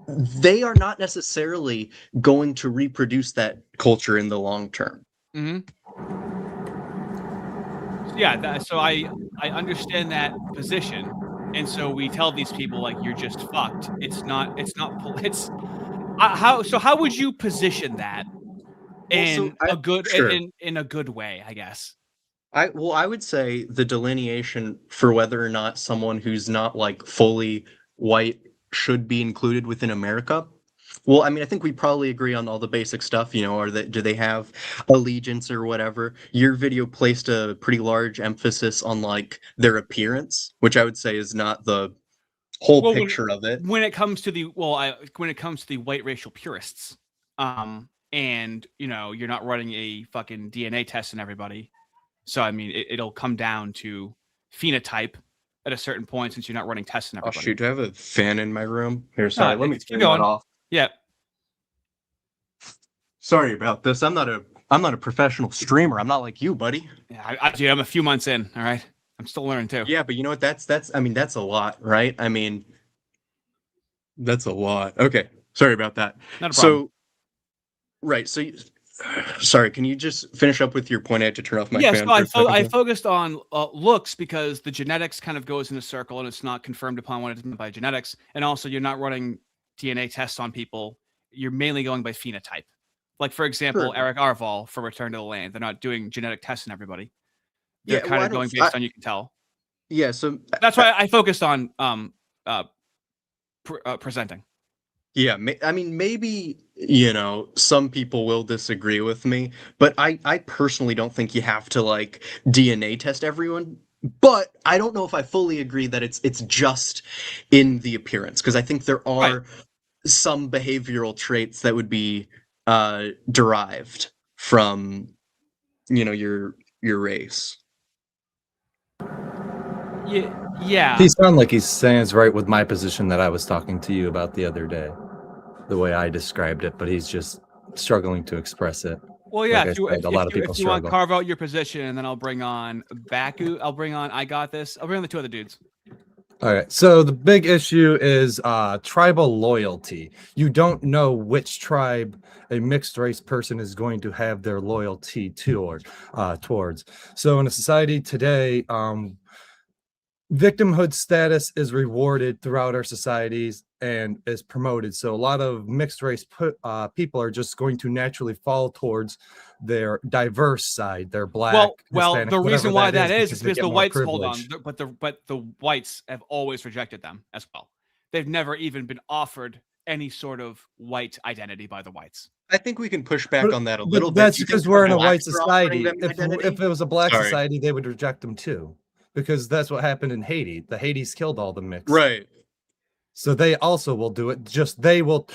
they are not necessarily going to reproduce that culture in the long term. Yeah, so I understand that position, and so we tell these people, like, you're just fucked. How would you position that in a good way, I guess? I would say the delineation for whether or not someone who's not like fully white should be included within America. Well, I mean, I think we probably agree on all the basic stuff, do they have allegiance or whatever? Your video placed a pretty large emphasis on like their appearance, which I would say is not the whole picture of it. When it comes to the white racial purists, and you're not running a fucking DNA test on everybody. So I mean, it'll come down to phenotype at a certain point, since you're not running tests on everybody. Oh shoot, do I have a fan in my room? Here, sorry, let me keep going. Off. Yeah. Sorry about this. I'm not a professional streamer. I'm not like you, buddy. Yeah, dude, I'm a few months in. All right, I'm still learning too. Yeah, but you know what? That's a lot, right? I mean, that's a lot. Okay, sorry about that. Not a problem. So, right. So, sorry. Can you just finish up with your point? I had to turn off my fan. So I focused on looks because the genetics kind of goes in a circle, and it's not confirmed upon what it's meant by genetics. And also, you're not running DNA tests on people. You're mainly going by phenotype. Like, for example, Eric Arval for Return to the Land. They're not doing genetic tests on everybody. They're kind of going based on you can tell. Yeah, so that's why I focused on presenting. Yeah, I mean, maybe, some people will disagree with me, but I personally don't think you have to, like, DNA test everyone. But I don't know if I fully agree that it's just in the appearance, because I think there are some behavioral traits that would be derived from, your race. Yeah. He sounds like he's saying it's right with my position that I was talking to you about the other day, the way I described it, but he's just struggling to express it. Well, yeah, like if you want to carve out your position, and then I'll bring on Baku. I'll bring on I Got This. I'll bring on the two other dudes. All right. So the big issue is tribal loyalty. You don't know which tribe a mixed race person is going to have their loyalty towards. So in a society today, victimhood status is rewarded throughout our societies and is promoted. So a lot of mixed race people are just going to naturally fall towards their diverse side, their black. Well, Hispanic, the reason why that is because the whites privilege. but the whites have always rejected them as well. They've never even been offered any sort of white identity by the whites. I think we can push back on that a little bit. That's because we're in a white society. If it was a black society, they would reject them too. Because that's what happened in Haiti. The Hades killed all the mixed. Right. So they also will do it. Just they will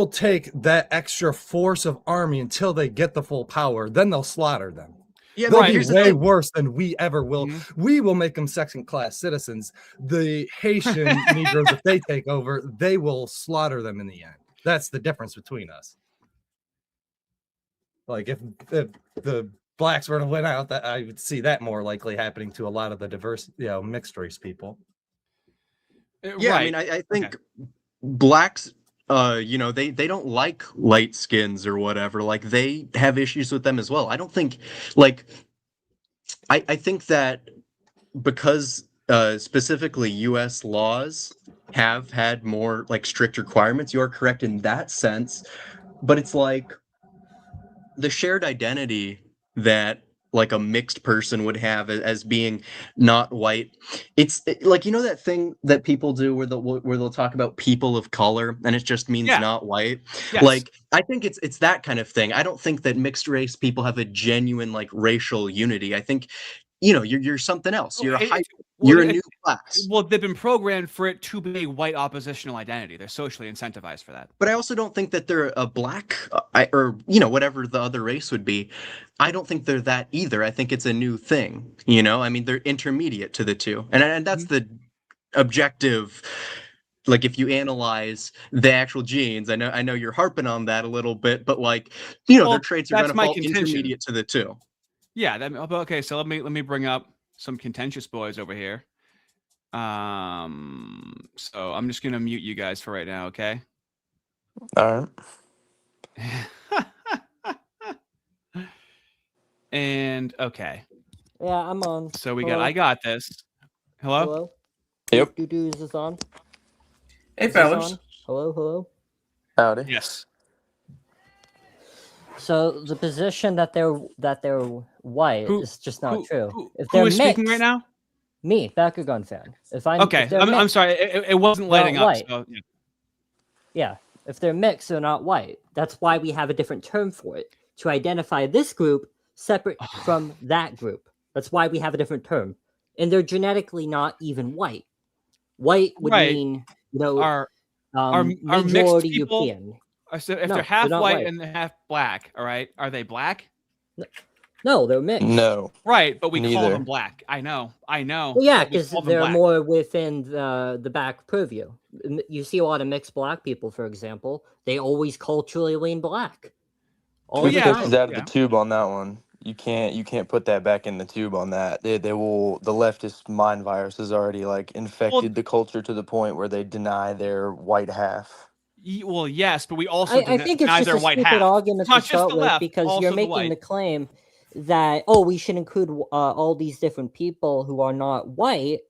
take that extra force of army until they get the full power. Then they'll slaughter them. Yeah, they'll be way worse than we ever will. Mm-hmm. We will make them second-class citizens. The Haitian Negroes, if they take over, they will slaughter them in the end. That's the difference between us. Like if the blacks were to win out, that I would see that more likely happening to a lot of the diverse, mixed race people. Yeah, right. I mean, I think blacks, they don't like light skins or whatever. Like, they have issues with them as well. I don't think, like, I think that because specifically U.S. laws have had more, like, strict requirements, you're correct in that sense. But it's like the shared identity that like a mixed person would have as being not white. It's like, that thing that people do where they'll talk about people of color and it just means not white. Yes. Like, I think it's that kind of thing. I don't think that mixed race people have a genuine like racial unity. I think you're something else. You're Well, a new class. Well, they've been programmed for it to be a white oppositional identity. They're socially incentivized for that. But I also don't think that they're a black or whatever the other race would be. I don't think they're that either. I think it's a new thing. I mean, they're intermediate to the two, and that's the objective. Like if you analyze the actual genes, I know you're harping on that a little bit, but their traits are going to fall intermediate to the two. Yeah. Okay. So let me bring up some contentious boys over here. So I'm just gonna mute you guys for right now. Okay. All right. And okay. Yeah, I'm on. So I got this. Hello? Hello? Yep. Is this on? Hey, Is this fellas. on? Hello? Howdy. Yes. So the position that they're white is just not true. If Who they're is speaking right now? Me, Backer Gun fan. Okay, I'm sorry. It wasn't lighting up. So, yeah. Yeah, if they're mixed, they're not white. That's why we have a different term for it to identify this group separate from that group. That's why we have a different term, and they're genetically not even white. White would mean are mixed majority people? European. So if they're half white and they're half black, all right, are they black? No, they're mixed. No. Right, but we call Neither. them black. I know. Well, yeah, but we because call them they're black. more within the back purview. You see a lot of mixed black people, for example. They always culturally lean black. Two fishes out of the tube on that one. You can't put that back in the tube on that. The leftist mind virus has already infected the culture to the point where they deny their white half. Well, yes, but we also I think it's just a stupid argument to start with because you're making the claim that we should include all these different people who are not white,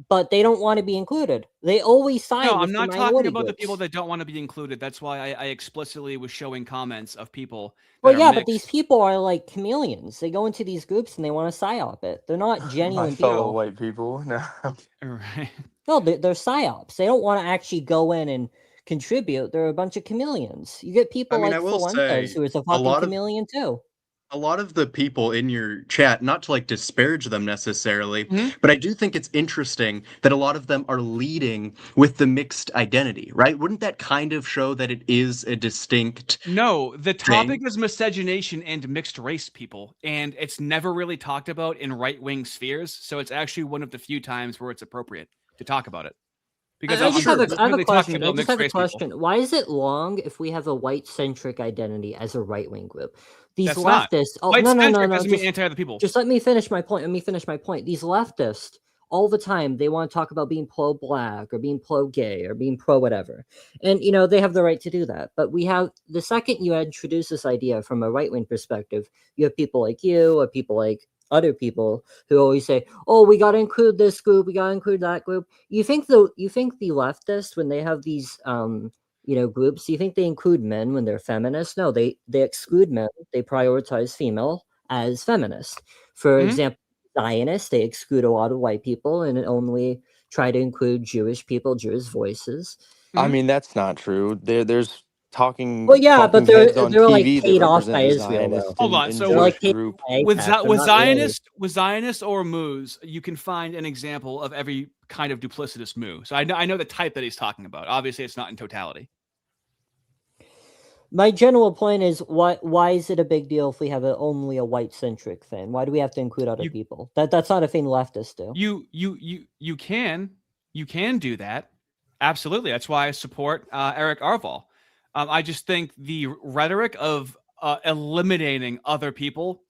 but they don't want to be included. They always side No, with I'm not the talking minority about the groups. people that don't want to be included. That's why I explicitly was showing comments of people. Well, that are yeah, but mixed. these people are like chameleons. They go into these groups and they want to psyop it. They're not genuine My fellow people. white people. No. Right. No, they're psyops. They don't want to actually go in and contribute. They're a bunch of chameleons. You get people I like will Fuentes, say, who is a a fucking lot of- chameleon too. A lot of the people in your chat, not to disparage them necessarily, Mm-hmm. but I do think it's interesting that a lot of them are leading with the mixed identity, right? Wouldn't that kind of show that it is a distinct No, the topic thing? is miscegenation and mixed race people, and it's never really talked about in right-wing spheres. So it's actually one of the few times where it's appropriate to talk about it. Because I just have a question. I about just have a mixed race question. people. Why is it long if we have a white-centric identity as a right-wing group? These That's not. leftists. Oh, White-centric no. doesn't mean anti other people. Just let me finish my point. These leftists, all the time, they want to talk about being pro-black or being pro-gay or being pro-whatever. And, they have the right to do that. But the second you introduce this idea from a right-wing perspective, you have people like you or people like other people who always say, "Oh, we got to include this group, we got to include that group." You think the leftists, when they have these groups, do you think they include men when they're feminists? No, they exclude men. They prioritize female as feminist. For example, Zionists, they exclude a lot of white people and only try to include Jewish people, Jewish voices. I mean, that's not true. There's talking. Well, yeah, but heads on they're like TV that paid off represent by the Israel. Zionist Hold on. and So Jewish like group. with Zionist or Moose, you can find an example of every kind of duplicitous Moo. So I know the type that he's talking about. Obviously, it's not in totality. My general point is, why is it a big deal if we have only a white-centric thing? Why do we have to include other people? That's not a thing leftists do. You can do that. Absolutely. That's why I support Eric Arval. I just think the rhetoric of eliminating other people,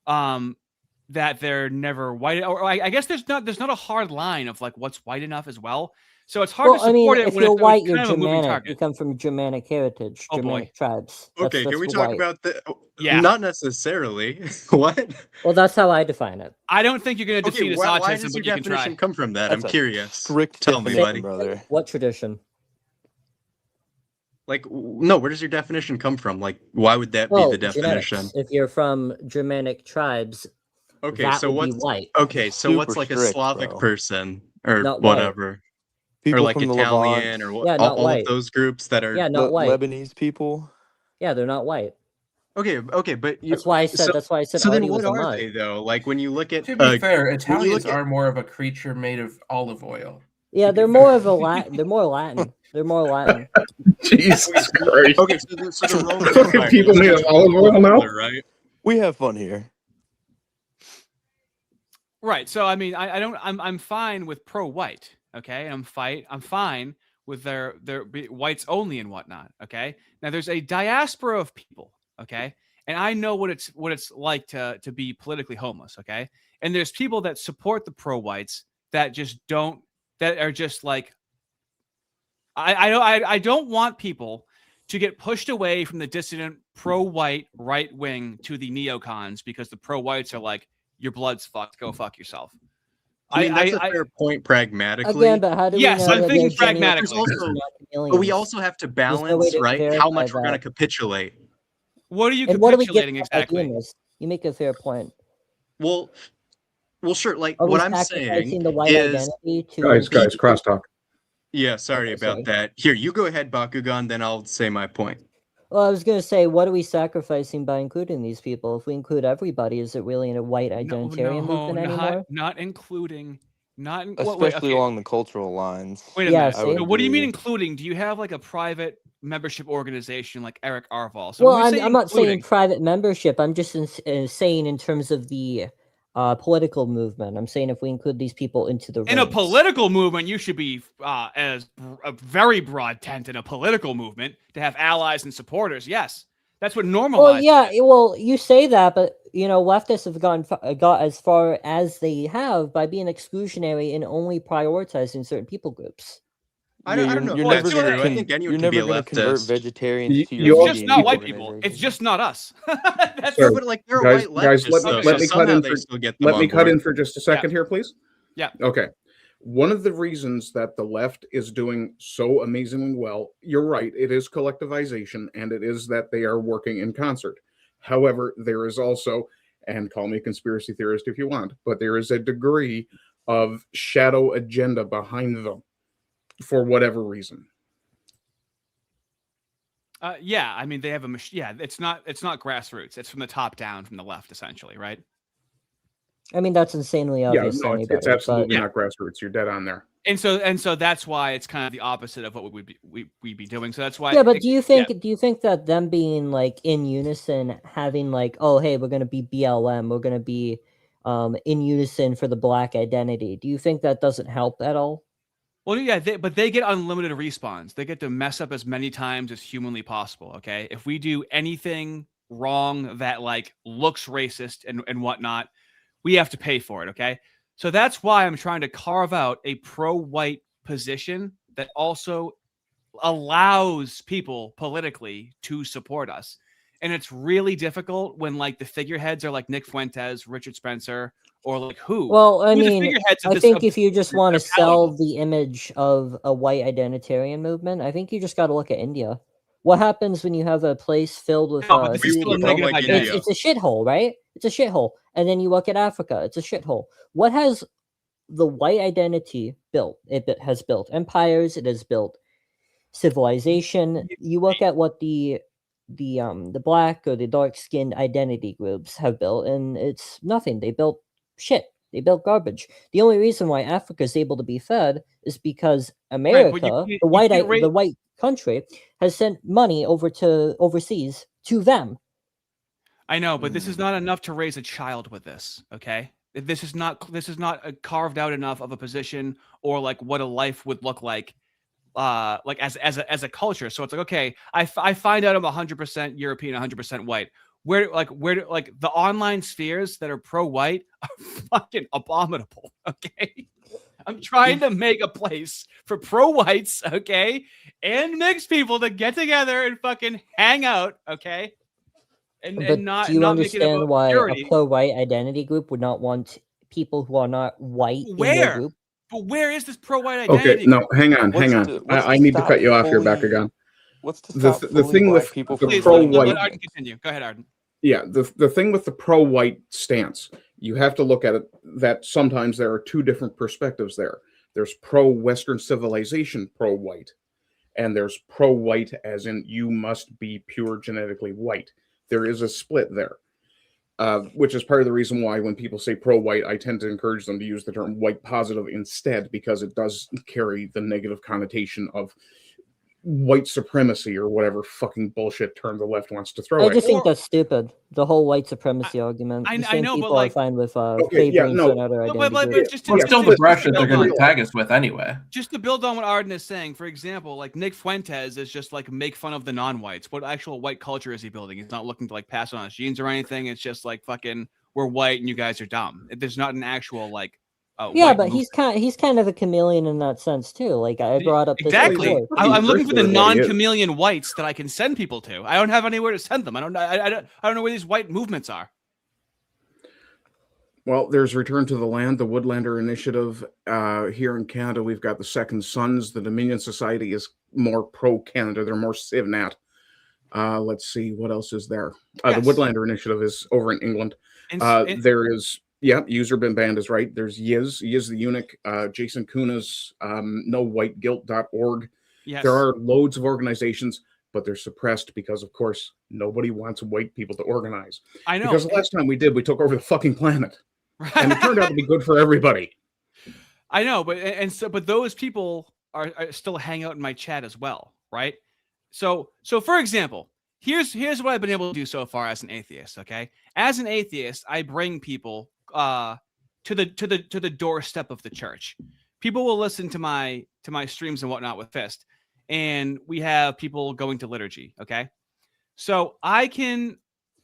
that they're never white, or I guess there's not a hard line of what's white enough as well. So it's hard to support it if when you're it's white, kind you're of a moving Germanic. target. You come from Germanic heritage, Germanic tribes. Okay, can we that's talk white. about the? Yeah. Not necessarily. What? Well, that's how I define it. I don't think you're going to defeat his why autism, does but your you can try. definition come from that? That's I'm a curious. strict Tell me, buddy. brother. What tradition? No, where does your definition come from? Why would that be the definition? Genetics. If you're from Germanic tribes, Okay, that so would what's be white. Okay, so what's Super a strict, Slavic bro. person or Not white. whatever, People or from the Italian Levant, or Yeah, not all white. of those groups that are Yeah, not white. Lebanese people. Yeah, they're not white. Okay, but that's why I said. That's why I said. So then, Ardy what was a are mud. they though? Like when you look at. To be fair, when you Italians look at- are more of a creature made of olive oil. Yeah, they're more of a Latin. They're more Latin. They're more Latin. Jesus Christ. Okay, so the Roman Fucking Empire people is made much of olive more oil now? popular, right? We have fun here. Right. So I mean, I'm fine with pro-white. Okay, I'm fine with their whites only and whatnot. Okay. Now there's a diaspora of people. Okay, and I know what it's like to be politically homeless. Okay, and there's people that support the pro-whites that just don't. That are just like. I don't want people to get pushed away from the dissident pro-white right wing to the neocons because the pro-whites are like, your blood's fucked, go fuck yourself. I mean, that's a fair point pragmatically. Again, but how do we Yes, know I'm that thinking they're genuine pragmatically. But we also have to balance, to right? How verify much we're going to that. capitulate. What are you And what do we get capitulating by exactly? doing this? You make a fair point. Well, sure. Like Are we what I'm sacrificing saying the white is, identity to Guys, crosstalk. yeah. Sorry about that. Here, you go ahead, Bakugan. Then I'll say my point. Well, I was going to say, what are we sacrificing by including these people? If we include everybody, is it really a white identitarian movement anymore? Not including, Especially along the cultural lines. Wait a Yeah, minute. see? So what do you mean including? Do you have like a private membership organization like Eric Arval? So Well, when we say I'm not saying including- private membership. I'm just saying in terms of the political movement. I'm saying if we include these people into the in a ranks. political movement, you should be as a very broad tent in a political movement to have allies and supporters. Yes, that's what normalized. Well, yeah. Well, you say that, but leftists have got as far as they have by being exclusionary and only prioritizing certain people groups. I don't know. You're if that's never true. I going think to anyone can be a convert leftist. vegetarians to It's your just not white people. It's just not us. That's So, but like they're guys, white guys, leftists, let though, me so cut somehow in they for still get them let on me cut board. in for just a second here, please. Yeah. Okay. One of the reasons that the left is doing so amazingly well, you're right, it is collectivization, and it is that they are working in concert. However, there is also, and call me a conspiracy theorist if you want, but there is a degree of shadow agenda behind them for whatever reason. Yeah, I mean they have a yeah. It's not grassroots. It's from the top down, from the left, essentially, right? I mean, that's insanely Yeah, obvious to no, anybody. it's absolutely but- not grassroots. You're dead on there. And so that's why it's kind of the opposite of what we'd be doing. So that's why. Yeah, but do you think that them being like in unison, having like, oh hey, we're gonna be BLM, we're gonna be in unison for the black identity, do you think that doesn't help at all? Well, yeah, but they get unlimited respawns. They get to mess up as many times as humanly possible. Okay, if we do anything wrong that like looks racist and whatnot, we have to pay for it. Okay, so that's why I'm trying to carve out a pro-white position that also allows people politically to support us. And it's really difficult when like the figureheads are like Nick Fuentes, Richard Spencer, or like who? Well, I Who are the mean, figureheads of I this- think of if you just want to they're palatable. sell the image of a white identitarian movement, I think you just got to look at India. What happens when you have a place filled with No, but this is still a negative idea. it's a shithole, right? It's a shithole. And then you look at Africa, it's a shithole. What has the white identity built? It has built empires, it has built civilization. You look at what the black or the dark-skinned identity groups have built, and it's nothing. They built shit. They built garbage. The only reason why Africa is able to be fed is because America, you the white can't the white country, has sent money overseas to them. I know, but this is not enough to raise a child with this. Okay, this is not carved out enough of a position or like what a life would look like as a culture. So it's like, okay, I find out I'm 100% European, 100% white. Where the online spheres that are pro-white are fucking abominable. Okay, I'm trying to make a place for pro-whites, okay, and mixed people to get together and fucking hang out, okay. But Not do you not make it understand about why purity. a pro-white identity group would not want people who are not white in their Where? group? But where is this pro-white identity? Okay, no, hang on. I need to cut you off here, fully- Bakugan. What's to The stop the fully thing black with people the from pro-white, Let Arden continue. Go ahead, Arden. yeah, the thing with the pro-white stance, you have to look at it that sometimes there are two different perspectives there. There's pro-Western civilization pro-white, and there's pro-white as in you must be pure genetically white. There is a split there, which is part of the reason why when people say pro-white, I tend to encourage them to use the term white positive instead, because it does carry the negative connotation of white supremacy or whatever fucking bullshit term the left wants to throw I at just it. think that's stupid. The whole white supremacy argument. The I same know, but people like, are fine with okay, yeah, favoring no, certain other identity but groups. just Well, it's still the brush that they're going to build tag us with anyway. Just to build on what Arden is saying, for example, like Nick Fuentes is just like make fun of the non-whites. What actual white culture is he building? He's not looking to like pass on his genes or anything. It's just like fucking we're white and you guys are dumb. There's not an actual like. Yeah, white but movement. he's kind of a chameleon in that sense too. Like I brought up this Exactly. before. I'm looking for the non-chameleon whites that I can send people to. I don't have anywhere to send them. I don't know where these white movements are. Well, there's Return to the Land, the Woodlander Initiative. Here in Canada, we've got the Second Sons. The Dominion Society is more pro-Canada. They're more civ-nat. Let's see, what else is there? The Woodlander Initiative is over in England. There is, User Been Banned is right. There's Yiz the Eunuch, Jason Kuna's NoWhiteGuilt.org. Yes. There are loads of organizations, but they're suppressed because, of course, nobody wants white people to organize. I know. Because the last time we did, we took over the fucking planet. And it turned out to be good for everybody. I know, but those people are still hang out in my chat as well, right? So for example, here's what I've been able to do so far as an atheist. Okay, as an atheist, I bring people to the doorstep of the church. People will listen to my streams and whatnot with Fist, and we have people going to liturgy. Okay, so I can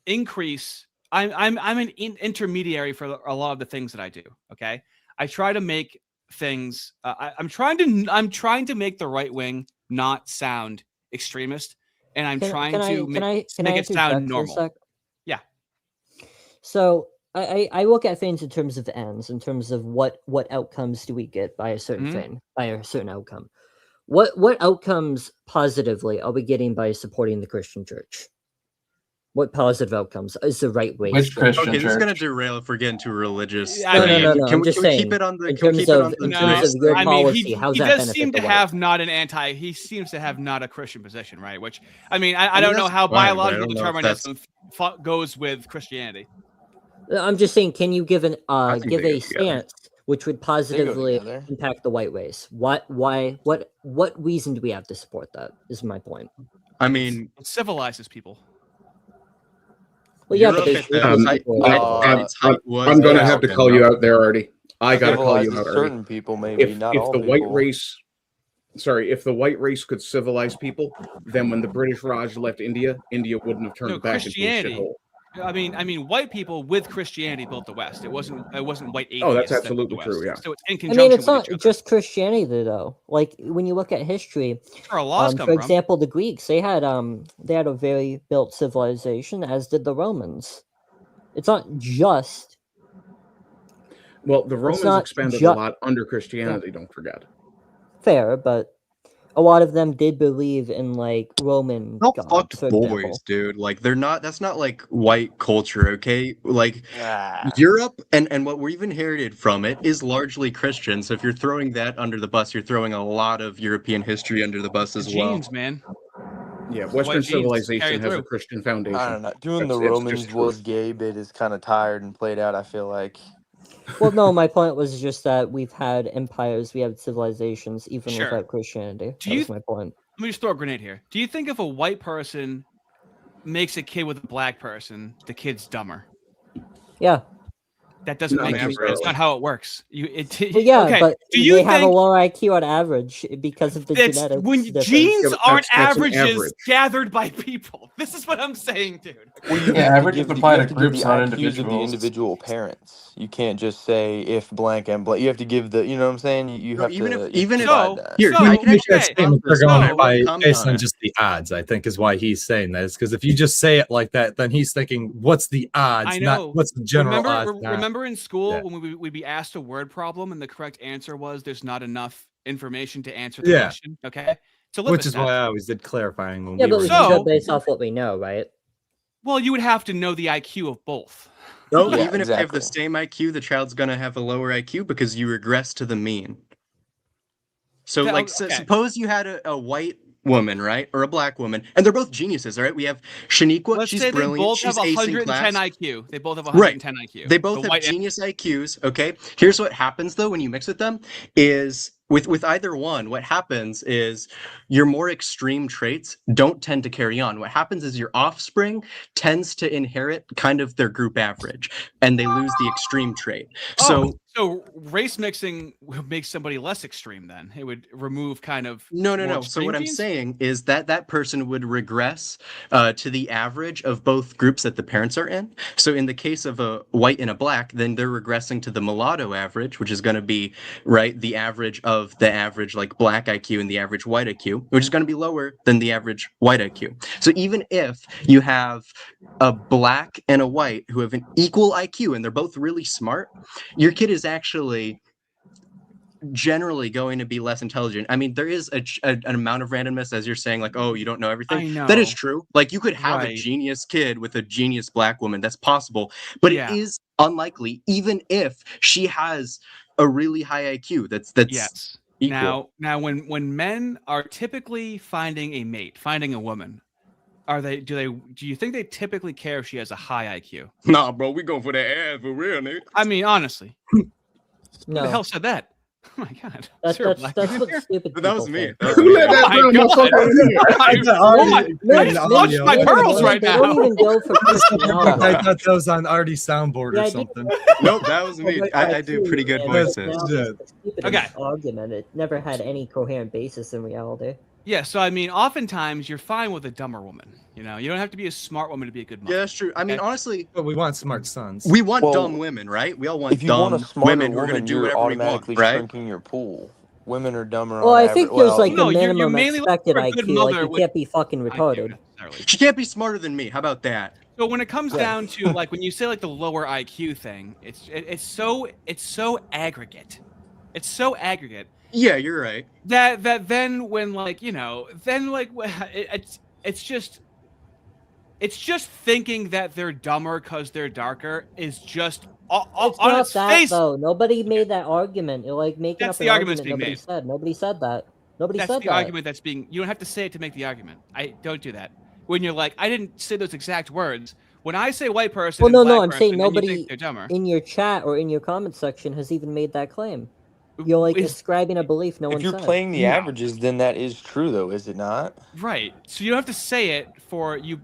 increase. I'm an intermediary for a lot of the things that I do. Okay, I try to make things. I'm trying to make the right wing not sound extremist, and I'm trying to make it sound normal. Yeah. So I look at things in terms of ends, in terms of what outcomes do we get by a certain thing, by a certain outcome. What outcomes positively are we getting by supporting the Christian church? What positive outcomes is the right way? Which Christian Okay, this is church? going to derail if we're getting too religious. No. Can I'm we just keep saying. it on the? In Can we terms keep it of on the? in terms of your policy, how's he that does benefit seem the to white? have not an anti. He seems to have not a Christian position, right? Which I mean, I don't know how biological determinism goes with Christianity. I'm just saying, can you give a stance which would positively impact the white race? What reason do we have to support that? Is my point. I mean, it civilizes people. Well, yeah, but I'm going to have to call you out there, Ardy. I got to call you out, Ardy. Certain people, maybe not all the people. white race, if the white race could civilize people, then when the British Raj left India, India wouldn't have turned back into a shithole. I mean, white people with Christianity built the West. It wasn't white atheists. Oh, that's that built absolutely the true. West. Yeah. So it's in I conjunction mean, it's with not each other. just Christianity though. Like when you look at history, for example, the Greeks they had a very built civilization, as did the Romans. It's not just. Well, the Romans expanded a lot under Christianity. Don't forget. Fair, but a lot of them did believe in like Roman gods. Fucked boys, dude. Like they're not. That's not like white culture, okay? Like Europe and what we've inherited from it is largely Christian. So if you're throwing that under the bus, you're throwing a lot of European history under the bus as well. Genes, man. Yeah, Western civilization has a Christian foundation. I don't know. Doing the Romans was gay bit is kind of tired and played out, I feel like. Well, no, my point was just that we've had empires, we have civilizations, even without Christianity. That's my point. Let me just throw a grenade here. Do you think if a white person makes a kid with a black person, the kid's dumber? Yeah. That doesn't make sense. That's not how it works. But they have a lower IQ on average because of the genetics. When genes aren't averages gathered by people. This is what I'm saying, dude. Well, averages apply to groups, not individuals. Of the individual parents. You can't just say if blank and blank. You have to give the. You know what I'm saying? You have to Make that statement they're going by based on just the odds. I think is why he's saying that. Is because if you just say it like that, then he's thinking, "What's the odds? Not what's the general odds." Remember in school when we'd be asked a word problem and the correct answer was there's not enough information to answer the question. Okay, so which is why I always did clarifying when but we can go based off what we know, right? Well, you would have to know the IQ of both. No, even if they have the same IQ, the child's gonna have a lower IQ because you regress to the mean. So, suppose you had a white woman, right, or a black woman, and they're both geniuses, all right? We have Shaniqua, Let's she's say brilliant, they both she's have ace in 110 class. IQ. They both have Right. 110 IQ. They both The have white genius IQs, okay? Here's what happens, though, when you mix with them, is with either one, what happens is your more extreme traits don't tend to carry on. What happens is your offspring tends to inherit kind of their group average, and they lose the extreme trait. So race mixing would make somebody less extreme then. It would remove kind of No. more So extreme what I'm genes? saying is that that person would regress to the average of both groups that the parents are in. So in the case of a white and a black, then they're regressing to the mulatto average, which is going to be right the average of the average like black IQ and the average white IQ, which is going to be lower than the average white IQ. So even if you have a black and a white who have an equal IQ and they're both really smart, your kid is actually generally going to be less intelligent. I mean, there is an amount of randomness, as you're saying, like, oh, you don't know everything. I That is know. true. Like, you could have a Right. genius kid with a genius black woman. That's possible. But Yeah. it is unlikely, even if she has a really high IQ. That's Yes. equal. Now when men are typically finding a mate, finding a woman, do you think they typically care if she has a high IQ? Nah, bro, we going for that ass for real, nigga. I mean, honestly. Who No. the hell said that? Oh my god. That's Is there a black what man here? stupid That people was me. think. That was me. Oh my god. I just clutched my pearls right They now. don't even go for personality. I thought that was on Ardy's soundboard The or idea- something. Nope, that was me. I do pretty good and voices. personality is the stupidest Okay. argument. It never had any coherent basis in reality. Yeah, so I mean, oftentimes you're fine with a dumber woman. You know, you don't have to be a smart woman to be a good mother. Yeah, that's true. I mean, honestly, But we want smart sons. we want Well, dumb women, right? We all want If you want a dumb smarter women. We're going woman, to do you're whatever we want, automatically right? shrinking your pool. Women are dumber Well, on I average. think there's like No, the you're minimum mainly looking expected for a good IQ. Like mother you with can't be fucking retarded. She can't be smarter than me. How about that? So when it comes Yeah. down to like when you say like the lower IQ thing, it's so aggregate. It's so aggregate Yeah, you're right. that then when like then like it's just thinking that they're dumber because they're darker is just It's on not its that face. though. Nobody made that argument. You're like making That's up the an argument argument being nobody made. said. Nobody said that. Nobody That's said the that. argument that's being. You don't have to say it to make the argument. I don't do that. When you're like, I didn't say those exact words. When I say white person, Well, and no, black I'm person, saying and you nobody think they're dumber. in your chat or in your comment section has even made that claim. You're like ascribing a belief no one If you're said. playing the No. averages, then that is true, though, is it not? Right. So you don't have to say it for you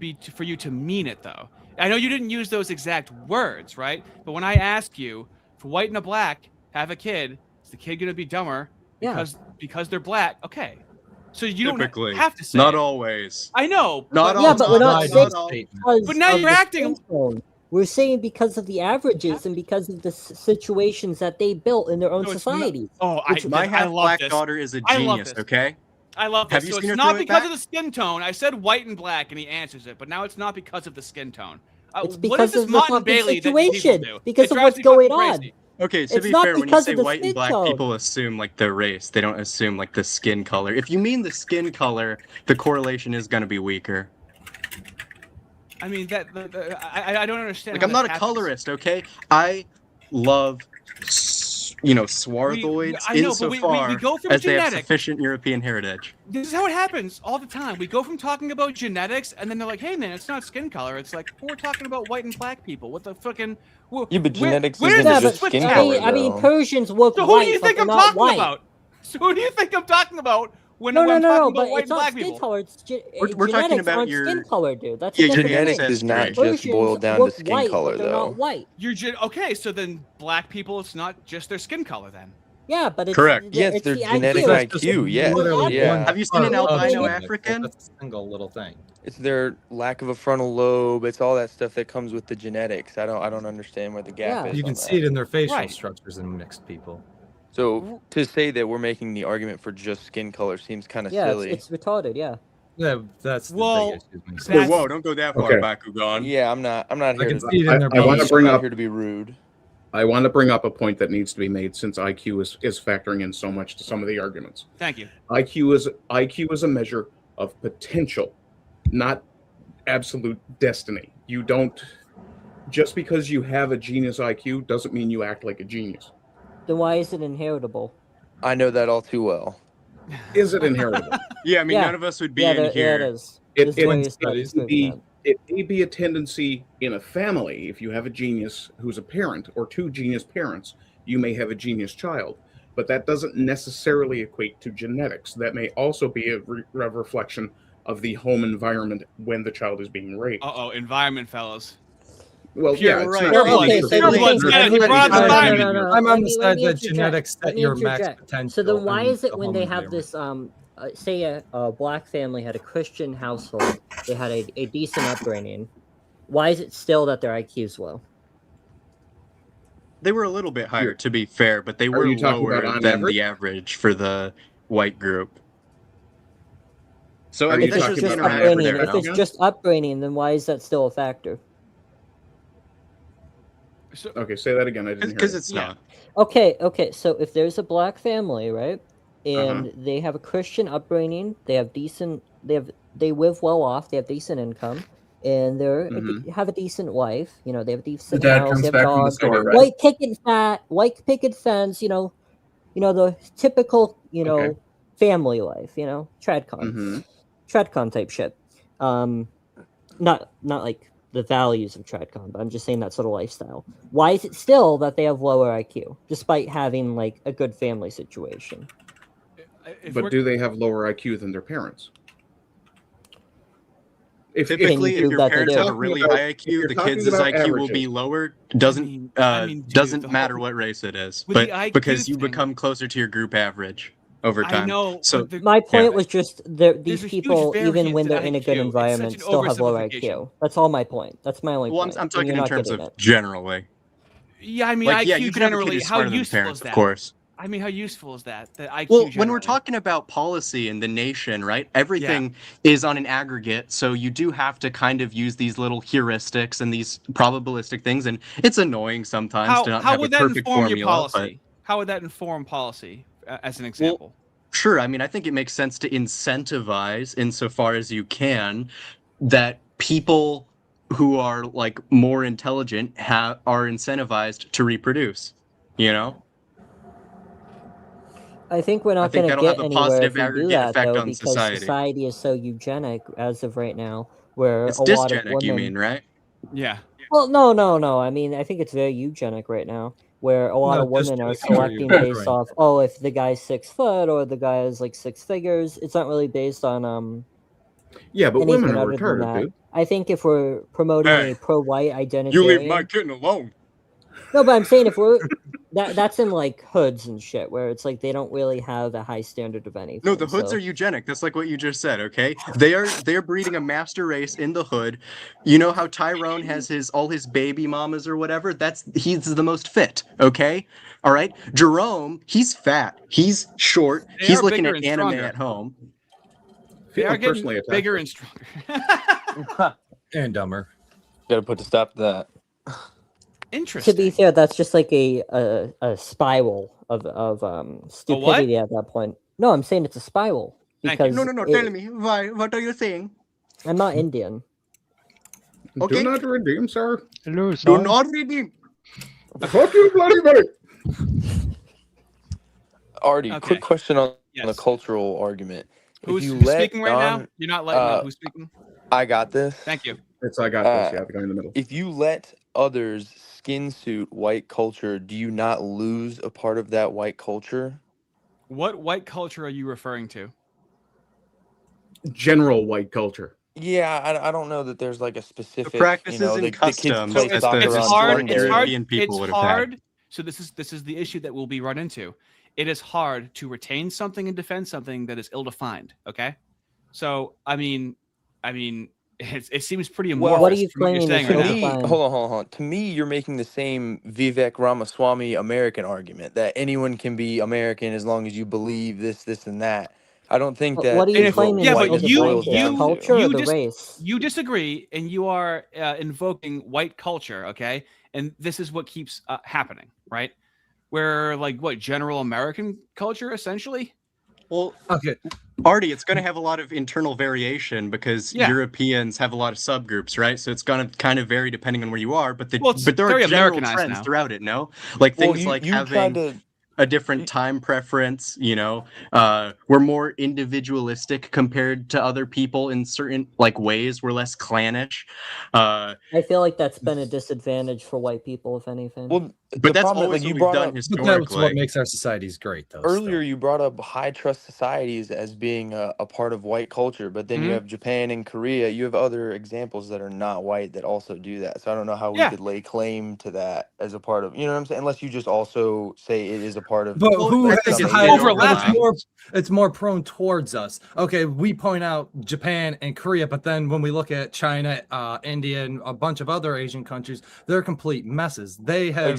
to mean it though. I know you didn't use those exact words, right? But when I ask you, if white and a black have a kid, is the kid gonna be dumber because they're black? Okay. So you Typically. don't have to say Not it. always. I know. Not all Yeah, but we're not time, saying all. because But now of you're the acting- skin tone. We're saying because of the averages and because of the situations that they built in their own No, it's not- society. My I half love black this. daughter is a I love genius, this. okay? I love Have this. you So seen it's her not throw it because back? of the skin tone. I said white and black, and he answers it. But now it's not because of the skin tone. It's what because is this of the Martin fucking Bailey that people situation. do? Because It of drives what's me going fucking on. crazy. Okay, to It's be not fair, when you because say of the white and skin black, tone. people assume like the race. They don't assume like the skin color. If you mean the skin color, the correlation is going to be weaker. I mean I don't understand. Like how I'm not that a happens. colorist, okay? I love swarthoids I know, but we insofar go from as they have genetic. sufficient European heritage. This is how it happens all the time. We go from talking about genetics, and then they're like, "Hey, man, it's not skin color. It's like we're talking about white and black people. What the fucking?" Yeah, but genetics where isn't does just this skin switch color, happen? I mean, though. Persians look So who white, do you but think they're I'm not talking white. about? So who do you think I'm talking about when No, I'm no, talking no, about but white it's and not black skin people? color. It's We're talking genetics about aren't your skin color, dude. That's Yeah, a different genetics thing. does not Persians just boil down to look skin white, color, but they're though. not white. Okay, so then black people, it's not just their skin color then. Yeah, but it's Correct. Yes, it's their the genetic IQ. IQ. Yes. Literally Yeah. one Have you seen an part of albino genetics. African? That's a single little thing. It's their lack of a frontal lobe. It's all that stuff that comes with the genetics. I don't understand where the gap is. You can on see it that. in their facial Right. structures in mixed people. So to say that we're making the argument for just skin color seems kind of Yeah, silly. it's retarded. Yeah. Yeah, that's the Well, big issue. when you say Whoa, that's- whoa, don't go that far, Okay. Bakugan. Yeah, I'm not here can to. see it in their I want to bodies. bring I'm not up here to be rude. I want to bring up a point that needs to be made since IQ is factoring in so much to some of the arguments. Thank you. IQ is a measure of potential, not absolute destiny. You don't just because you have a genius IQ doesn't mean you act like a genius. Then why is it inheritable? I know that all too well. Is it inheritable? Yeah, I mean, none of us would be in here. Yeah, it is. It may be a tendency in a family. If you have a genius who's a parent or two genius parents, you may have a genius child. But that doesn't necessarily equate to genetics. That may also be a reflection of the home environment when the child is being raised. Environment, fellas. Well, Pure, yeah, it's right. not Okay, like- so you brought the environment. I'm on the Let side me that interject. genetics Let set me your max interject. potential. So then why and is it the when home they have environment. this say a black family had a Christian household, they had a decent upbringing, why is it still that their IQ is low? They were a little bit higher, to be fair, but they were you talking about lower on than average? the average for the white group. So Are I mean, you that's talking just about on interact average there. If it's just upbringing, then why is that still a factor? Okay, say that again. I didn't hear. Because it. it's not. Okay. So if there's a black family, right, and Uh-huh. they have a Christian upbringing, they live well off, they have decent income, and have a decent wife. You know, they have a decent dad house, comes they have back from the dogs, store, right? white picket fence. You know, the typical family life. You know, tradcon type shit. Not like the values of tradcon, but I'm just saying that sort of lifestyle. Why is it still that they have lower IQ despite having like a good family situation? But do they have lower IQ than their parents? Typically, if your parents have a really high IQ, the kids' IQ will be lower. Doesn't matter what race it is, With the but IQ because you thing- become closer to your group average over time. I know. So My point yeah. was just There's these a huge people, even variance when in they're in a good IQ. It's such environment, an still have lower oversimplification. IQ. That's all my point. That's my only Well, point. I'm and talking you're in not terms getting of it. generally. Yeah, I mean, Like, IQ yeah, you can have a kid generally. who's How smarter than useful parents, is of that? course. I mean, how useful is that? The IQ. Well, when generally? we're talking about policy in the nation, right, everything is on an aggregate. So you do have to kind of use these little heuristics and these probabilistic things. And it's annoying sometimes to not how have a would that perfect inform your formula. But policy? How would that inform policy, as an example? sure, I mean, I think it makes sense to incentivize insofar as you can that people who are like more intelligent are incentivized to reproduce, you know? I think we're I not think going to that'll get have a anywhere positive if we do aggregate that, effect though, on because society. is so eugenic as of right now, where It's a lot of dysgenic, you women. mean, right? Yeah. Well, no. I mean, I think it's very eugenic right now, where a lot No, of women are dysgenic or selecting eugenic, based right. off, if the guy's 6 foot or the guy is like 6 figures. It's not really based on Yeah, but anything women are other than retarded, that. dude. I think if we're promoting Hey, a pro-white identitarian, You leave my kitten alone. no, but I'm saying if we're that's in like hoods and shit, where it's like they don't really have a high standard of anything. No, the hoods so. are eugenic. That's like what you just said, okay? They're breeding a master race in the hood. You know how Tyrone has all his baby mamas or whatever? He's the most fit, okay? All right? Jerome, he's fat. He's short. They He's are looking bigger at and anime stronger. at home. They are Feeling getting personally attacked. bigger and stronger. And dumber. Got to put a stop to that. To Interesting. be fair, that's just like a spiral of stupidity at that point. No, I'm saying it's a spiral Thank you. because No, tell me. Why? What are you saying? I'm not Indian. Okay. Do not redeem, sir. Hello, Do not redeem. Fuck you, bloody buddy. Ardy, Okay. quick question on the Yes. cultural argument. Who's if you who's let speaking right now? non- You're not letting know who's speaking. I got this. Thank you. I got this. Yeah, the guy in the middle. If you let others skin suit white culture, do you not lose a part of that white culture? What white culture are you referring to? General white culture. Yeah, I don't know that there's like a specific practices the and kids customs play that soccer the on hard. Sunday. It's hard. European people It's would have had. hard. So this is the issue that we'll be run into. It is hard to retain something and defend something that is ill-defined. Okay, so I mean, it seems pretty amorphous. What are you from what you're claiming saying is right now. ill-defined? Hold on. To me, you're making the same Vivek Ramaswamy American argument that anyone can be American as long as you believe this, and that. I don't think But that. what are you is what claiming Yeah, is but whiteness you boils down to. culture or the just race? you disagree, and you are invoking white culture. Okay, and this is what keeps happening, right? Where like what general American culture essentially. Well, Okay. Ardy, it's going to have a lot of internal variation because Yeah. Europeans have a lot of subgroups, right? So it's going to kind of vary depending on where you are. But Well, it's there are very general Americanized trends now. throughout it. No, like Well, things like you having tried to a different time preference, you know. We're more individualistic compared to other people in certain like ways. We're less clannish. I feel like that's been a disadvantage for white people, if anything. Well, but that's always what we've done historically. That's what makes our societies great, though. Earlier, you brought up high trust societies as being a part of white culture, but then you have Japan and Korea. You have other examples that are not white that also do that. So I don't know how we could lay claim to that as a part of, you know what I'm saying? Unless you just also say it is a part of. But who has high overlapping? It's more prone towards us. Okay, we point out Japan and Korea, but then when we look at China, India, and a bunch of other Asian countries, they're complete messes. They've had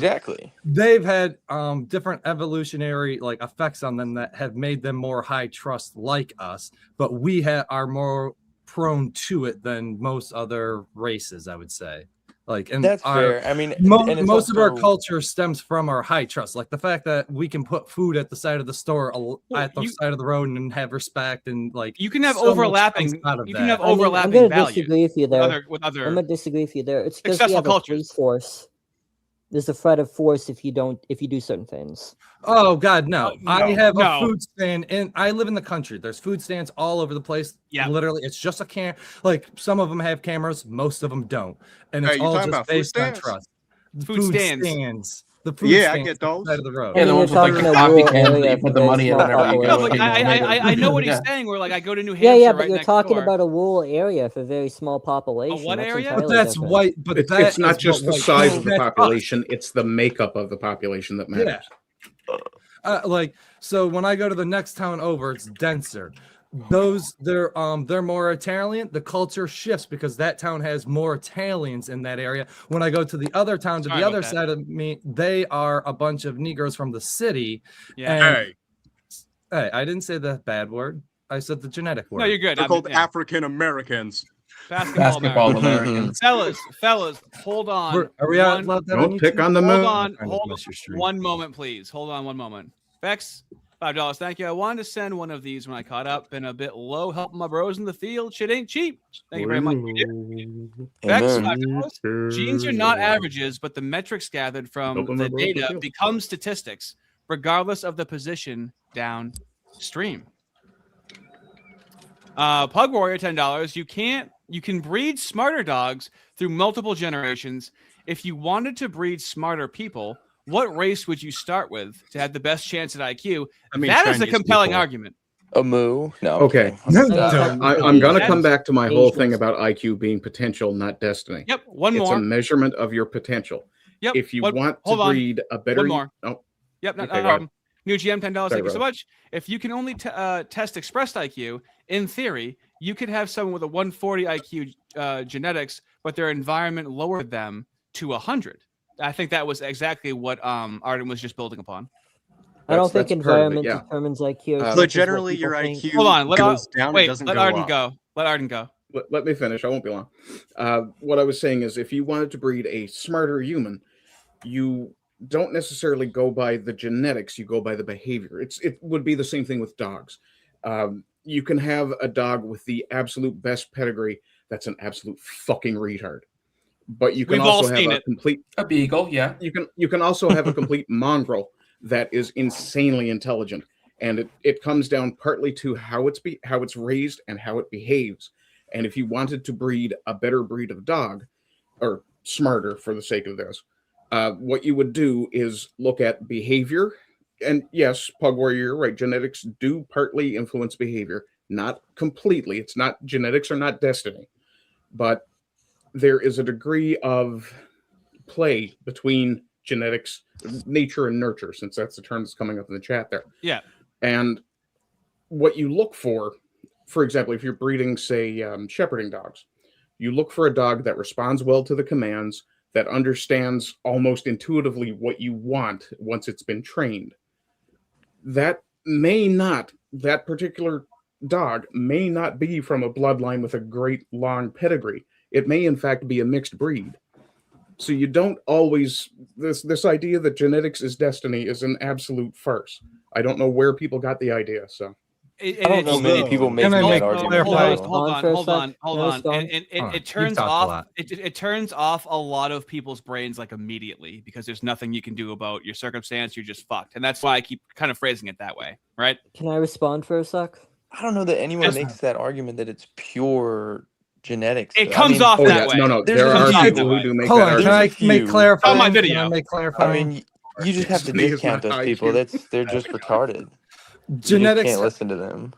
different evolutionary like effects on them that have made them more high trust like us, but we are more prone to it than most other races, I would say. Like, and that's fair. I mean, most of our culture stems from our high trust, like the fact that we can put food at the side of the store, at the side of the road, and have respect, and like you can have overlapping. You can have overlapping I'm gonna values. disagree with you there. With other I'm gonna disagree with you there. It's because successful we have a cultures. police force. There's a threat of force if you do certain things. Oh God, no! I have no. a food stand, and I live in the country. There's food stands all over the place. Yeah, literally, it's just a like some of them have cameras, most of them don't, and it's all just based on trust. Food stands. The food I stands get those. side of the road. Yeah, the ones with like the coffee cans that you put the money in whenever you go. I know what he's saying. Where like I go to New Hampshire. Yeah, but right you're next talking door. about a rural area for a very small population. what area? But that's white. But it's not just the size of the population; it's the makeup of the population that matters. Yeah. Like so, when I go to the next town over, it's denser. They're more Italian. The culture shifts because that town has more Italians in that area. When I go to the other town to the other side of me, they are a bunch of Negroes from the city. Yeah. Hey, I didn't say the bad word. I said the genetic word. No, you're good. They're called African Americans. Basketball Americans. fellas, hold on. Are we out? Don't pick on the moon. Hold on. One moment, please. Hold on one moment. Bex, $5. Thank you. I wanted to send one of these when I caught up. Been a bit low helping my bros in the field. Shit ain't cheap. Thank you very much. Bex, $5. Genes are not averages, but the metrics gathered from the data become statistics, regardless of the position downstream. Pug Warrior, $10. You can breed smarter dogs through multiple generations. If you wanted to breed smarter people, what race would you start with to have the best chance at IQ? That is a compelling argument. A moo? No. Okay. I'm going to come back to my whole thing about IQ being potential, not destiny. Yep. One more. It's a measurement of your potential. Yep. If you want to breed a better... One more. Oh. Yep. Okay, New GM, $10. Thank you so much. If you can only test expressed IQ, in theory, you could have someone with a 140 IQ genetics, but their environment lowered them to 100. I think that was exactly what Arden was just building upon. I don't think environment determines IQ. But generally, your IQ Hold on, goes down. It doesn't let go Arden up. go. Let Arden go. Let me finish. I won't be long. What I was saying is, if you wanted to breed a smarter human, you don't necessarily go by the genetics. You go by the behavior. It would be the same thing with dogs. You can have a dog with the absolute best pedigree that's an absolute fucking retard. But you can also have a beagle, yeah. You can also have a complete mongrel that is insanely intelligent, and it comes down partly to how it's raised and how it behaves. And if you wanted to breed a better breed of dog, or smarter for the sake of this, what you would do is look at behavior. And yes, Pug Warrior, you're right. Genetics do partly influence behavior, not completely. It's not genetics are not destiny, but there is a degree of play between genetics, nature, and nurture, since that's the term that's coming up in the chat there. Yeah. And what you look for example, if you're breeding, say, shepherding dogs, you look for a dog that responds well to the commands, that understands almost intuitively what you want once it's been trained. That particular dog may not be from a bloodline with a great long pedigree. It may, in fact, be a mixed breed. So you don't always... This idea that genetics is destiny is an absolute farce. I don't know where people got the idea, so... I don't know many people making that argument. Hold on. And it turns off. It turns off a lot of people's brains like immediately because there's nothing you can do about your circumstance. You're just fucked, and that's why I keep kind of phrasing it that way, right? Can I respond for a sec? I don't know that anyone makes that argument that it's pure genetics. It comes off that way. No, there are people who do make that argument. Can I make clarifying? On my video. Can I make clarifying? I mean, you just have to discount those people. They're just retarded. Genetics. You can't listen to them.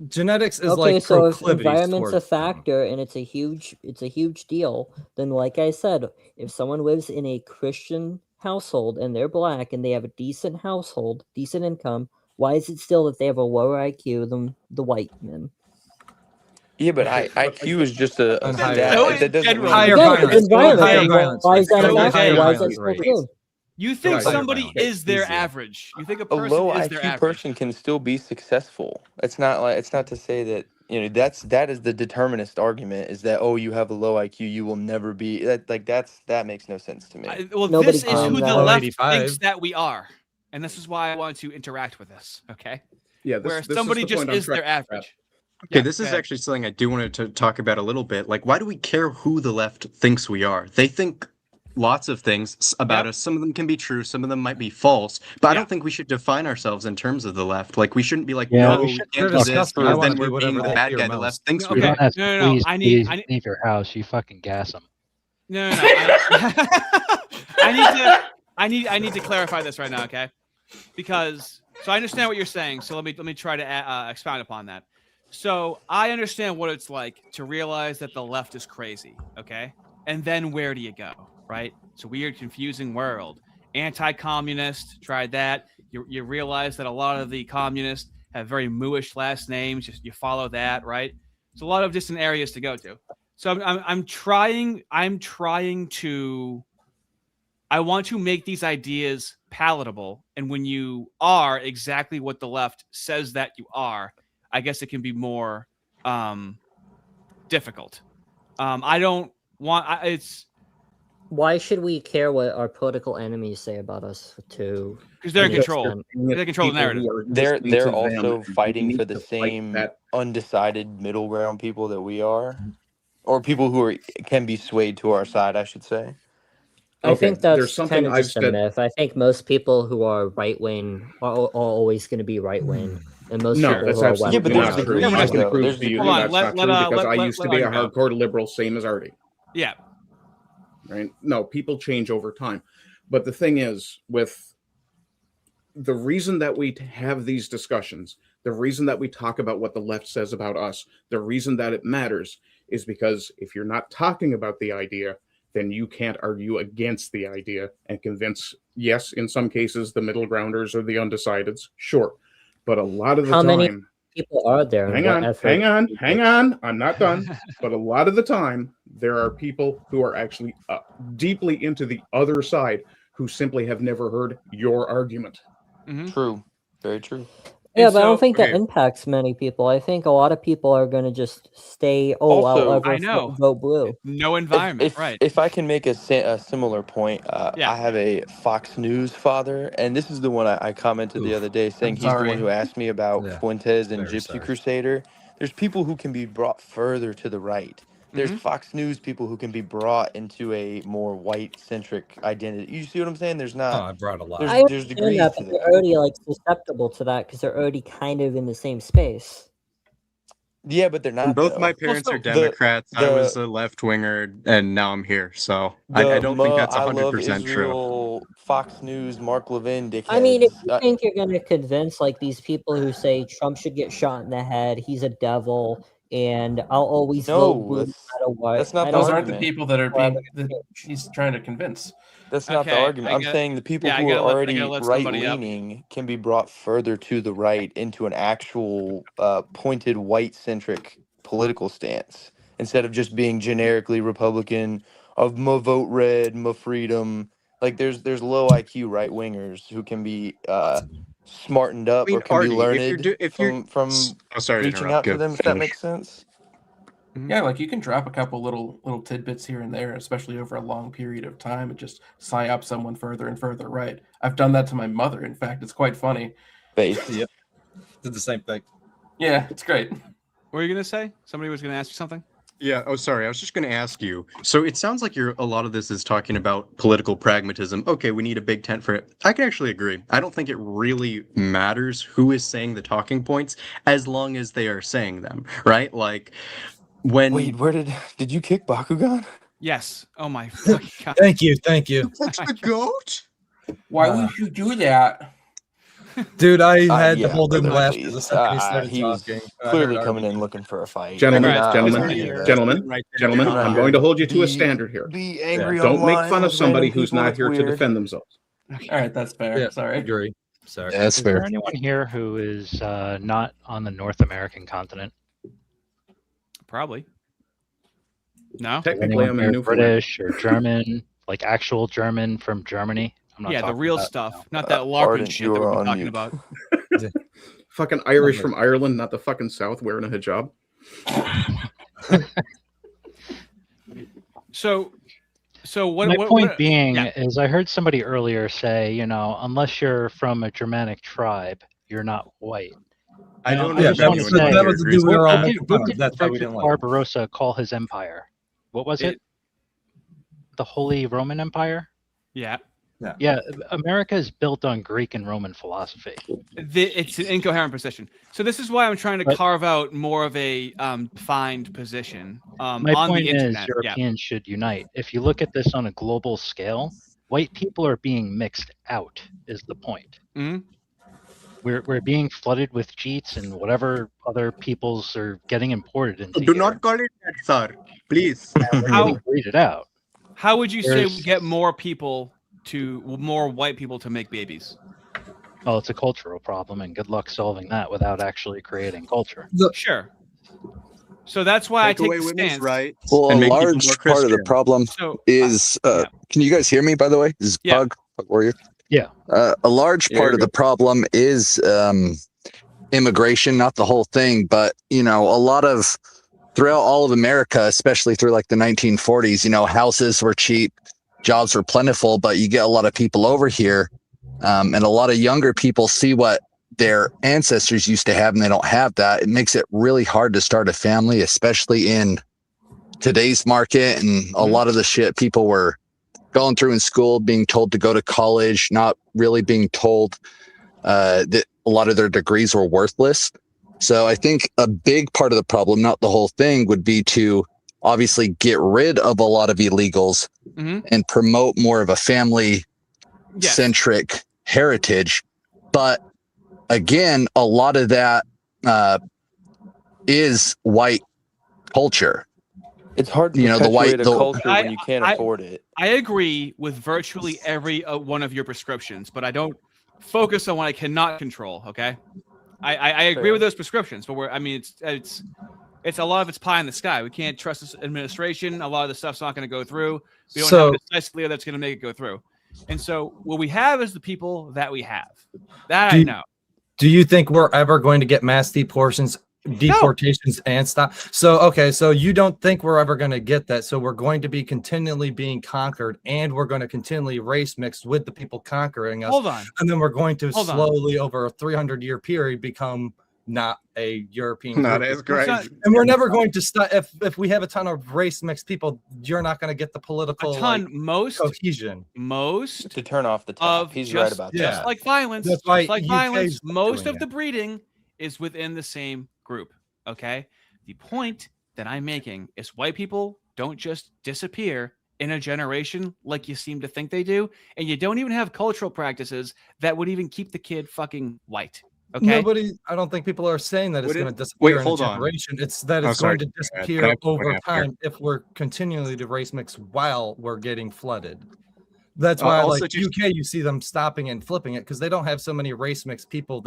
Genetics is Okay, like so if proclivities environment's a towards- factor and it's a huge deal, then like I said, if someone lives in a Christian household and they're black and they have a decent household, decent income, why is it still that they have a lower IQ than the white men? Yeah, but IQ is just a stat. That doesn't mean Higher violence. Why is that a factor? Why is that still true? You think somebody is their average. You think a a person low is their IQ average. person can still be successful. It's not to say that that is the determinist argument is that you have a low IQ, you will never be that makes no sense to me. This is who the left thinks that we are, and this is why I want to interact with this. Okay. Yeah. Where somebody just is their average. Okay, this is actually something I do want to talk about a little bit. Like, why do we care who the left thinks we are? They think lots of things about us. Some of them can be true, some of them might be false. But I don't think we should define ourselves in terms of the left. Like, we shouldn't be like, no, we can't do this, because then we're being the bad guy the left thinks we are. No. I need leave your house. You fucking gas them. No. I need to clarify this right now, okay? Because I understand what you're saying. So let me try to expound upon that. So I understand what it's like to realize that the left is crazy, okay? And then where do you go, right? It's a weird, confusing world. Anti-communist, tried that. You realize that a lot of the communists have very mooish last names. Just you follow that, right? It's a lot of distant areas to go to. So I'm trying to. I want to make these ideas palatable, and when you are exactly what the left says that you are, I guess it can be more difficult. I don't want it's. Why should we care what our political enemies say about us? Because they're in control. They control the narrative. They're also fighting for the same undecided middle ground people that we are, or people who can be swayed to our side, I should say. I think that's kind of just a myth. I think most people who are right wing are always going to be right wing, and most people who are left wing. Not true. I can prove to you that's not true because I used to be a hardcore liberal, same as Ardy. Yeah. Right? No, people change over time. But the thing is, with the reason that we have these discussions, the reason that we talk about what the left says about us, the reason that it matters is because if you're not talking about the idea, then you can't argue against the idea and convince, yes, in some cases, the middle grounders or the undecideds, sure. But a lot of the time... How many people are there? Hang on. I'm not done. But a lot of the time, there are people who are actually deeply into the other side who simply have never heard your argument. Mm-hmm. True. Very true. Yeah, but I don't think that impacts many people. I think a lot of people are going to just stay, I'll vote blue. No environment, right. If I can make a similar point, I have a Fox News father, and this is the one I commented the other day, saying he's the one who asked me about Fuentes and Gypsy Crusader. There's people who can be brought further to the right. There's Fox News people who can be brought into a more white-centric identity. You see what I'm saying? There's not... I brought a lot. There's degrees that, to but that. they're already susceptible to that because they're already kind of in the same space. Yeah, but they're not. Both my parents are Democrats. I was a left winger, and now I'm here. So I don't think that's 100% true. Fox News, Mark Levin, dickheads. I mean, if you think you're going to convince these people who say Trump should get shot in the head, he's a devil, and I'll always vote blue no matter what. That's not those aren't the people that are being that he's trying to convince. That's not the argument. I'm saying the people who are already right-leaning can be brought further to the right into an actual pointed white-centric political stance instead of just being generically Republican of "ma vote red, ma freedom." Like there's low IQ right-wingers who can be smartened up or can be learned from reaching out to them. If that makes sense. Yeah, like you can drop a couple little tidbits here and there, especially over a long period of time, and just psyop someone further and further right. I've done that to my mother. In fact, it's quite funny. Base. Yep. Did the same thing. Yeah, it's great. What were you gonna say? Somebody was gonna ask you something. Yeah. Oh, sorry. I was just going to ask you. So it sounds like a lot of this is talking about political pragmatism. Okay, we need a big tent for it. I can actually agree. I don't think it really matters who is saying the talking points as long as they are saying them, right? Like when. Wait, where did you kick Bakugan? Yes. Oh my fucking god. Thank you. You kicked the goat? Why would you do that? Dude, I had yeah, to hold in brother, laugh please. the second he started He was talking. clearly coming in looking for a fight. Gentlemen, Gentlemen, gentlemen, I'm going to hold you to a standard here. Be angry Don't make online fun of with somebody random who's people, not it's here to weird. defend themselves. All right, that's fair. Yeah, Sorry. agree. Sorry. Yeah, that's fair. Is there anyone here who is not on the North American continent? Probably. No. Technically, I'm in Newfoundland. British or German, like actual German from Germany. I'm not Yeah, the talking real about, stuff, not that LARPing Arden, shit you that are we've been on talking mute. about. Fucking Irish from Ireland, not the fucking South, wearing a hijab. So what? My what, point what, being yeah. is, I heard somebody earlier say, unless you're from a Germanic tribe, you're not white. I don't I just know. want to say, that was the dude we were all what making fun did of. That's why we Frederick didn't like it. Barbarossa call his empire? What was it? The Holy Roman Empire? Yeah. Yeah, America is built on Greek and Roman philosophy. It's an incoherent position. So this is why I'm trying to carve out more of a defined position My on point the is, internet. Europeans should unite. If you look at this on a global scale, white people are being mixed out, is the point. Mhm. We're being flooded with cheats and whatever other peoples are getting imported into Do here. not call it that, sir. Please. And we're getting breeded out. How would you say There's- we get more white people to make babies? Well, it's a cultural problem, and good luck solving that without actually creating culture. Sure. So that's why Take I away take the women's stance. rights. Well, a and make people large more part of the Christian. problem is, can you guys hear me, by the way? This is Pug Warrior. Yeah. A large part of the problem is immigration, not the whole thing, but, a lot of, throughout all of America, especially through like the 1940s, houses were cheap, jobs were plentiful, but you get a lot of people over here, and a lot of younger people see what their ancestors used to have and they don't have that. It makes it really hard to start a family, especially in today's market. And a lot of the shit people were going through in school, being told to go to college, not really being told that a lot of their degrees were worthless. So I think a big part of the problem, not the whole thing, would be to obviously get rid of a lot of illegals and promote more of a family centric heritage. But again, a lot of that is white culture. It's hard to the white perpetuate a culture when you can't afford it. I agree with virtually every one of your prescriptions, but I don't focus on what I cannot control. Okay, I agree with those prescriptions, but it's a lot of it's pie in the sky. We can't trust this administration. A lot of the stuff's not going to go through. We don't have a decisive leader that's going to make it go through. And so what we have is the people that we have. That I know. Do you think we're ever going to get mass deportations and stuff? So, okay, so you don't think we're ever going to get that. So we're going to be continually being conquered, and we're going to continually race mixed with the people conquering us. Hold on. And then we're going to Hold on. slowly, over a 300-year period, become not a European Not group. as great. And we're never going to stop. If we have a ton of race mixed people, you're not going to get the political cohesion. To turn off the top. He's right about that. Just like violence. That's why Just like UK violence. is Most doing of the breeding is within the same group. Okay. The point that I'm making is white people don't just disappear in a generation like you seem to think they do, and you don't even have cultural practices that would even keep the kid fucking white. Okay. I don't think people are saying that it's Would it- going to disappear Wait, in a hold on. generation. It's that Oh, it's sorry. going to Can I disappear point over out here? time if we're continually to race mix while we're getting flooded. That's Uh, why, also like just- UK, you see them stopping and flipping it because they don't have so many race mixed people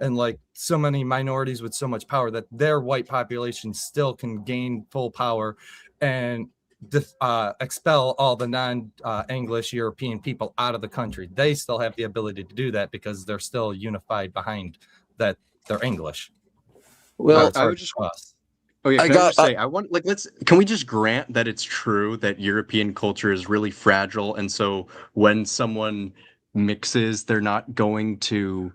and like so many minorities with so much power that their white population still can gain full power and expel all the non-English European people out of the country. They still have the ability to do that because they're still unified behind that they're English. Well, It's I hard would to just trust. Oh yeah, I can I got- just say I want can we just grant that it's true that European culture is really fragile, and so when someone mixes, they're not going to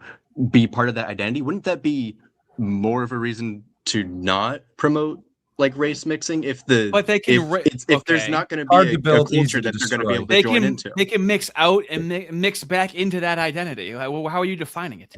be part of that identity? Wouldn't that be more of a reason to not promote like race mixing if But they can if there's not going to be a culture that they're going to be able to join into. They can mix out and mix back into that identity. Like, well, how are you defining it?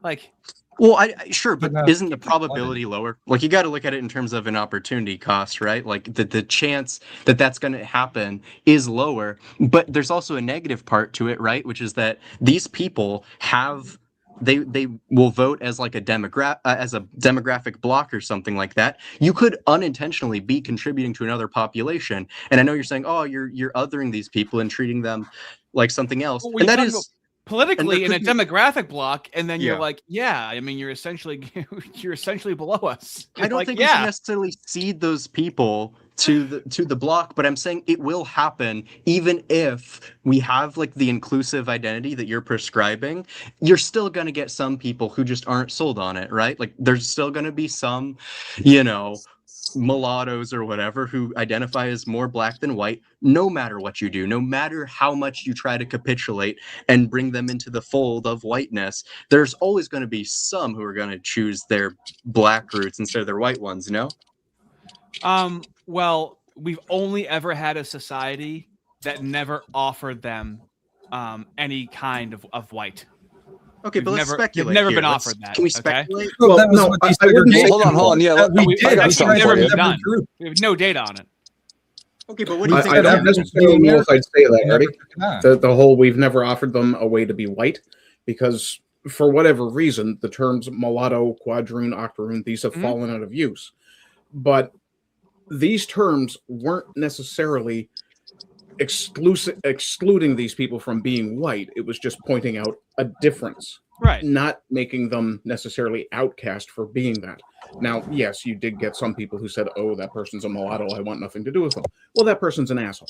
Like, well, sure, but isn't the probability lower? Like, you got to look at it in terms of an opportunity cost, right? Like the chance that that's going to happen is lower, but there's also a negative part to it, right? Which is that these people have they will vote as like a demographic block or something like that. You could unintentionally be contributing to another population, and I know you're saying, oh, you're othering these people and treating them like something else, well, and that is politically in a demographic block, and then you're like, yeah, I mean, you're essentially below us. I don't think we should necessarily cede those people to the block, but I'm saying it will happen even if we have like the inclusive identity that you're prescribing. You're still going to get some people who just aren't sold on it, right? Like there's still going to be some, mulattoes or whatever who identify as more black than white, no matter what you do, no matter how much you try to capitulate and bring them into the fold of whiteness. There's always going to be some who are going to choose their black roots instead of their white ones, Well, we've only ever had a society that never offered them any kind of white. Okay, but let's speculate. We've never here. been offered that. Can we okay? speculate? Well, Well, no, I wouldn't say hold on. Yeah, we did. I got Never been something done. We have no data on it. Okay, but what do you think? I don't necessarily know if I'd say that, Ardy. The whole we've never offered them a way to be white, because for whatever reason, the terms mulatto, quadroon, octoroon, these have fallen out of use. But these terms weren't necessarily excluding these people from being white. It was just pointing out a difference, right? Not making them necessarily outcast for being that. Now, yes, you did get some people who said, "Oh, that person's a mulatto. I want nothing to do with them." Well, that person's an asshole,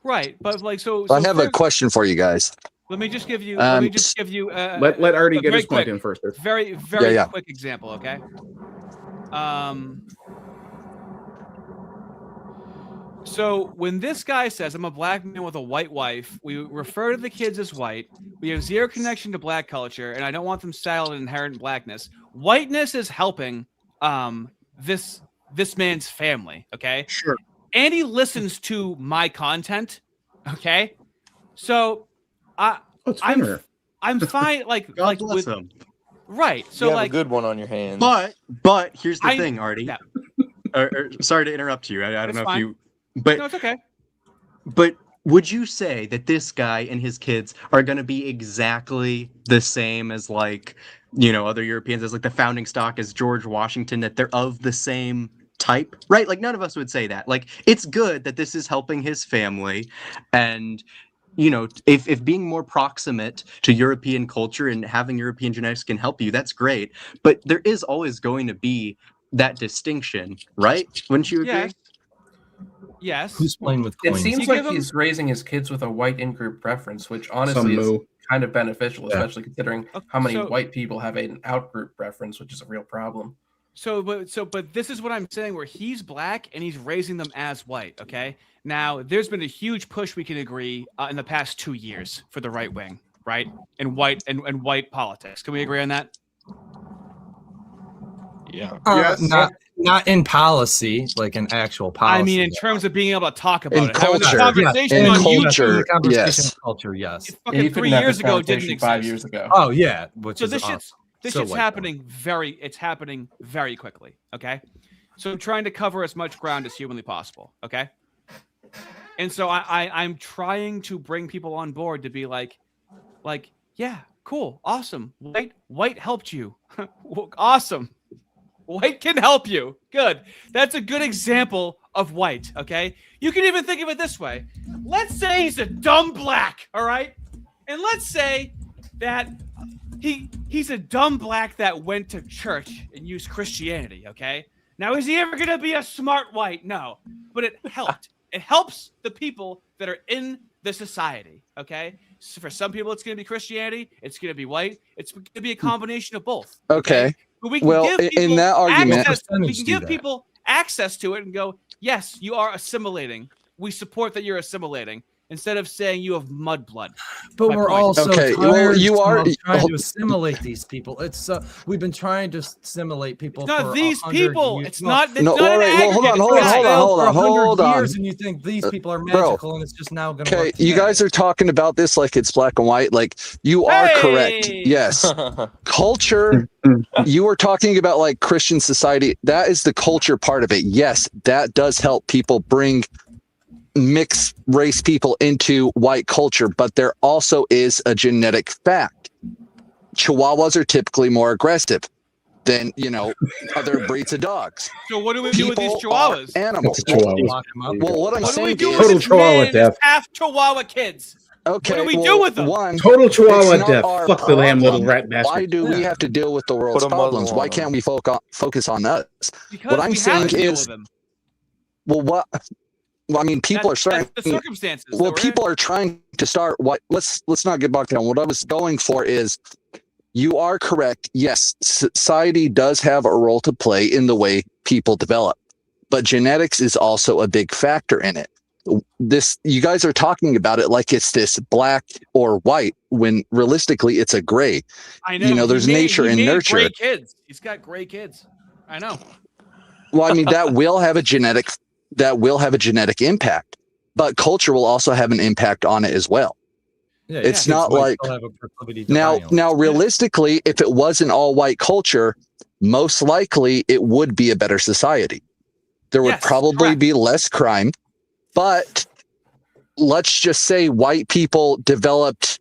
right? But like, so I have a question for you guys. Let me just give you. let Ardy get his point in first. Very quick example, okay? So when this guy says, I'm a black man with a white wife, we refer to the kids as white. We have zero connection to black culture, and I don't want them saddled in inherent blackness. Whiteness is helping this man's family, okay? Sure. And he listens to my content, okay? So I'm fine, like God like bless with him. Right. So you have like a good one on your hands. But here's the thing, Ardy. Yeah. Sorry to interrupt you. I don't It's know fine. if you. But no, it's okay. But would you say that this guy and his kids are going to be exactly the same as like, other Europeans, as like the founding stock as George Washington, that they're of the same type, right? Like none of us would say that. Like it's good that this is helping his family, and if being more proximate to European culture and having European genetics can help you, that's great. But there is always going to be that distinction, right? Wouldn't you agree? Yes. Who's playing with It coins? seems like he's raising his kids with a white in-group preference, which honestly is kind of beneficial, especially considering how many white people have an out-group preference, which is a real problem. But this is what I'm saying, where he's black and he's raising them as white. Okay. Now, there's been a huge push, we can agree, in the past 2 years for the right wing, right, and white politics. Can we agree on that? Yeah. Not in policy, like in actual policy. I mean, in terms of being able to talk about in it. culture, conversation on culture, YouTube. yes. Culture, yes. It fucking 3 years ago didn't exist. 5 years ago. Oh yeah, which so is this shit's white happening very quickly. Okay, so I'm trying to cover as much ground as humanly possible. Okay, and so I'm trying to bring people on board to be like, yeah, cool, awesome. White helped you. Awesome. White can help you. Good. That's a good example of white, okay? You can even think of it this way. Let's say he's a dumb black, all right? And let's say that he's a dumb black that went to church and used Christianity, okay? Now, is he ever going to be a smart white? No. But it helped. It helps the people that are in the society, okay? So for some people, it's going to be Christianity. It's going to be white. It's going to be a combination of both. Okay. But we can Well, give people in that argument, we can give people access to it and go, yes, you are assimilating. We support that you're assimilating. instead of saying you have mudblood. But My we're point. also Okay, tired well, you are- of trying to assimilate these people. It's we've been trying to assimilate people It's not for these 100 people. years. It's not. It's No, not all an right, well, hold aggregate. on, It's hold on, not- hold on, hold on, for 100 hold on. years, and you think these people are Bro. magical, and it's just now going to Okay, work. you guys are talking about this like it's black and white. Like, you are correct. Hey! Yes. Culture, you were talking about like Christian society. That is the culture part of it. Yes, that does help people bring mixed race people into white culture, but there also is a genetic fact. Chihuahuas are typically more aggressive than, other breeds of dogs. So what do we do with these People are chihuahuas? animals. Well, what I'm What do we saying do is with this man and his half chihuahua kids? Okay, What do we well, do with them? One, Total chihuahua it's not death. our Fuck the damn little problem. rat bastard. Why do we have to deal with the world's Put a muzzle problems? on Why them. can't we focus on us? Because What I'm we saying have to deal is, with them. well, I mean, people That's are starting. the circumstances. Well, that we're people in. are trying to start. Let's not get bogged down. What I was going for is, you are correct. Yes, society does have a role to play in the way people develop, but genetics is also a big factor in it. You guys are talking about it like it's this black or white, when realistically it's a gray. I know. There's nature and nurture. Gray kids. He's got gray kids. I know. Well, I mean, that will have a genetic impact, but culture will also have an impact on it as well. Yeah, it's kids not might like still have a proclivity to now violence. realistically, if it was an all white culture, most likely it would be a better society. There would probably be less crime, but let's just say white people developed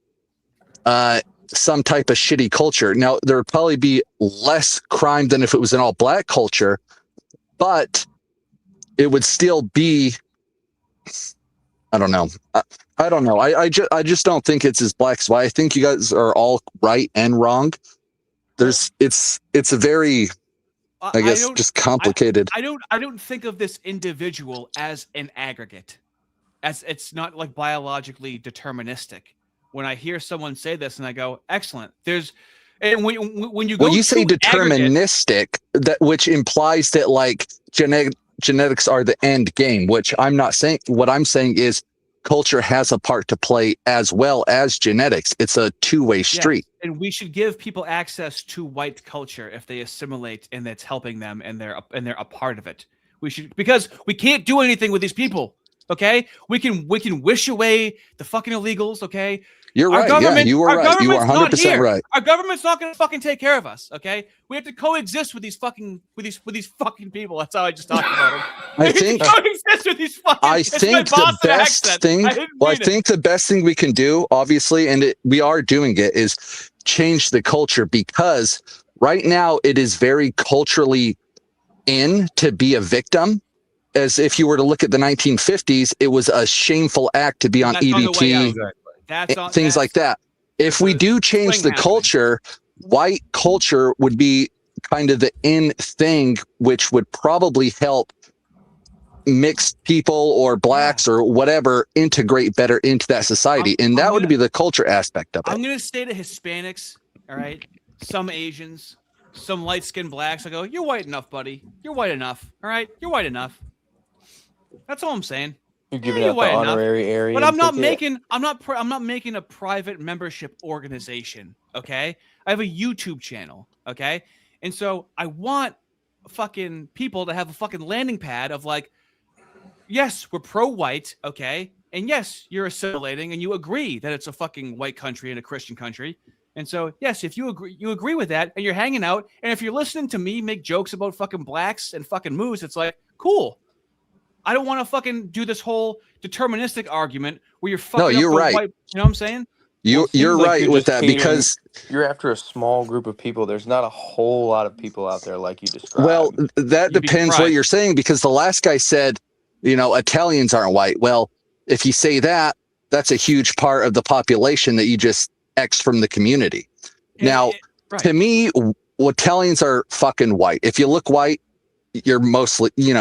some type of shitty culture. Now, there would probably be less crime than if it was an all black culture, but it would still be, I don't know. I don't know. I just don't think it's as black as white. I think you guys are all right and wrong. It's a very, I guess, just complicated. I don't think of this individual as an aggregate, as it's not like biologically deterministic. When I hear someone say this, and I go, "Excellent." And when you go, well, you say deterministic, which implies that like genetics are the end game, which I'm not saying. What I'm saying is culture has a part to play as well as genetics. It's a two-way street. Yes, and we should give people access to white culture if they assimilate and that's helping them and they're a part of it. We should, because we can't do anything with these people. Okay, we can wish away the fucking illegals. Okay, you're right. Yeah, you are right. You are 100% right. Our government's not going to fucking take care of us. Okay, we have to coexist with these fucking people. That's how I just talked about them. I think coexist with these fucking. I think the best thing. I think the best thing we can do, obviously, and we are doing it, is change the culture, because right now it is very culturally in to be a victim. As if you were to look at the 1950s, it was a shameful act to be on EBT, things like that. If we do change the culture, white culture would be kind of the in thing, which would probably help mixed people or blacks or whatever integrate better into that society. And that would be the culture aspect of it. I'm going to say to Hispanics, all right, some Asians, some light-skinned blacks, I go, "You're white enough, buddy. You're white enough. All right, you're white enough." That's all I'm saying. You're giving out the honorary area. But I'm not making a private membership organization. Okay, I have a YouTube channel. Okay, and so I want fucking people to have a fucking landing pad of like, yes, we're pro-white. Okay, and yes, you're assimilating and you agree that it's a fucking white country and a Christian country. And so, yes, if you agree with that, and you're hanging out, and if you're listening to me make jokes about fucking blacks and fucking moose, it's like, cool. I don't want to fucking do this whole deterministic argument where you're fucking. No, you're right. White, you know what I'm saying? You're right with that, because you're after a small group of people. There's not a whole lot of people out there like you described. Well, that depends what you're saying, because the last guy said, Italians aren't white. Well, if you say that, that's a huge part of the population that you just X from the community. Now, to me, Italians are fucking white. If you look white, you're mostly, you're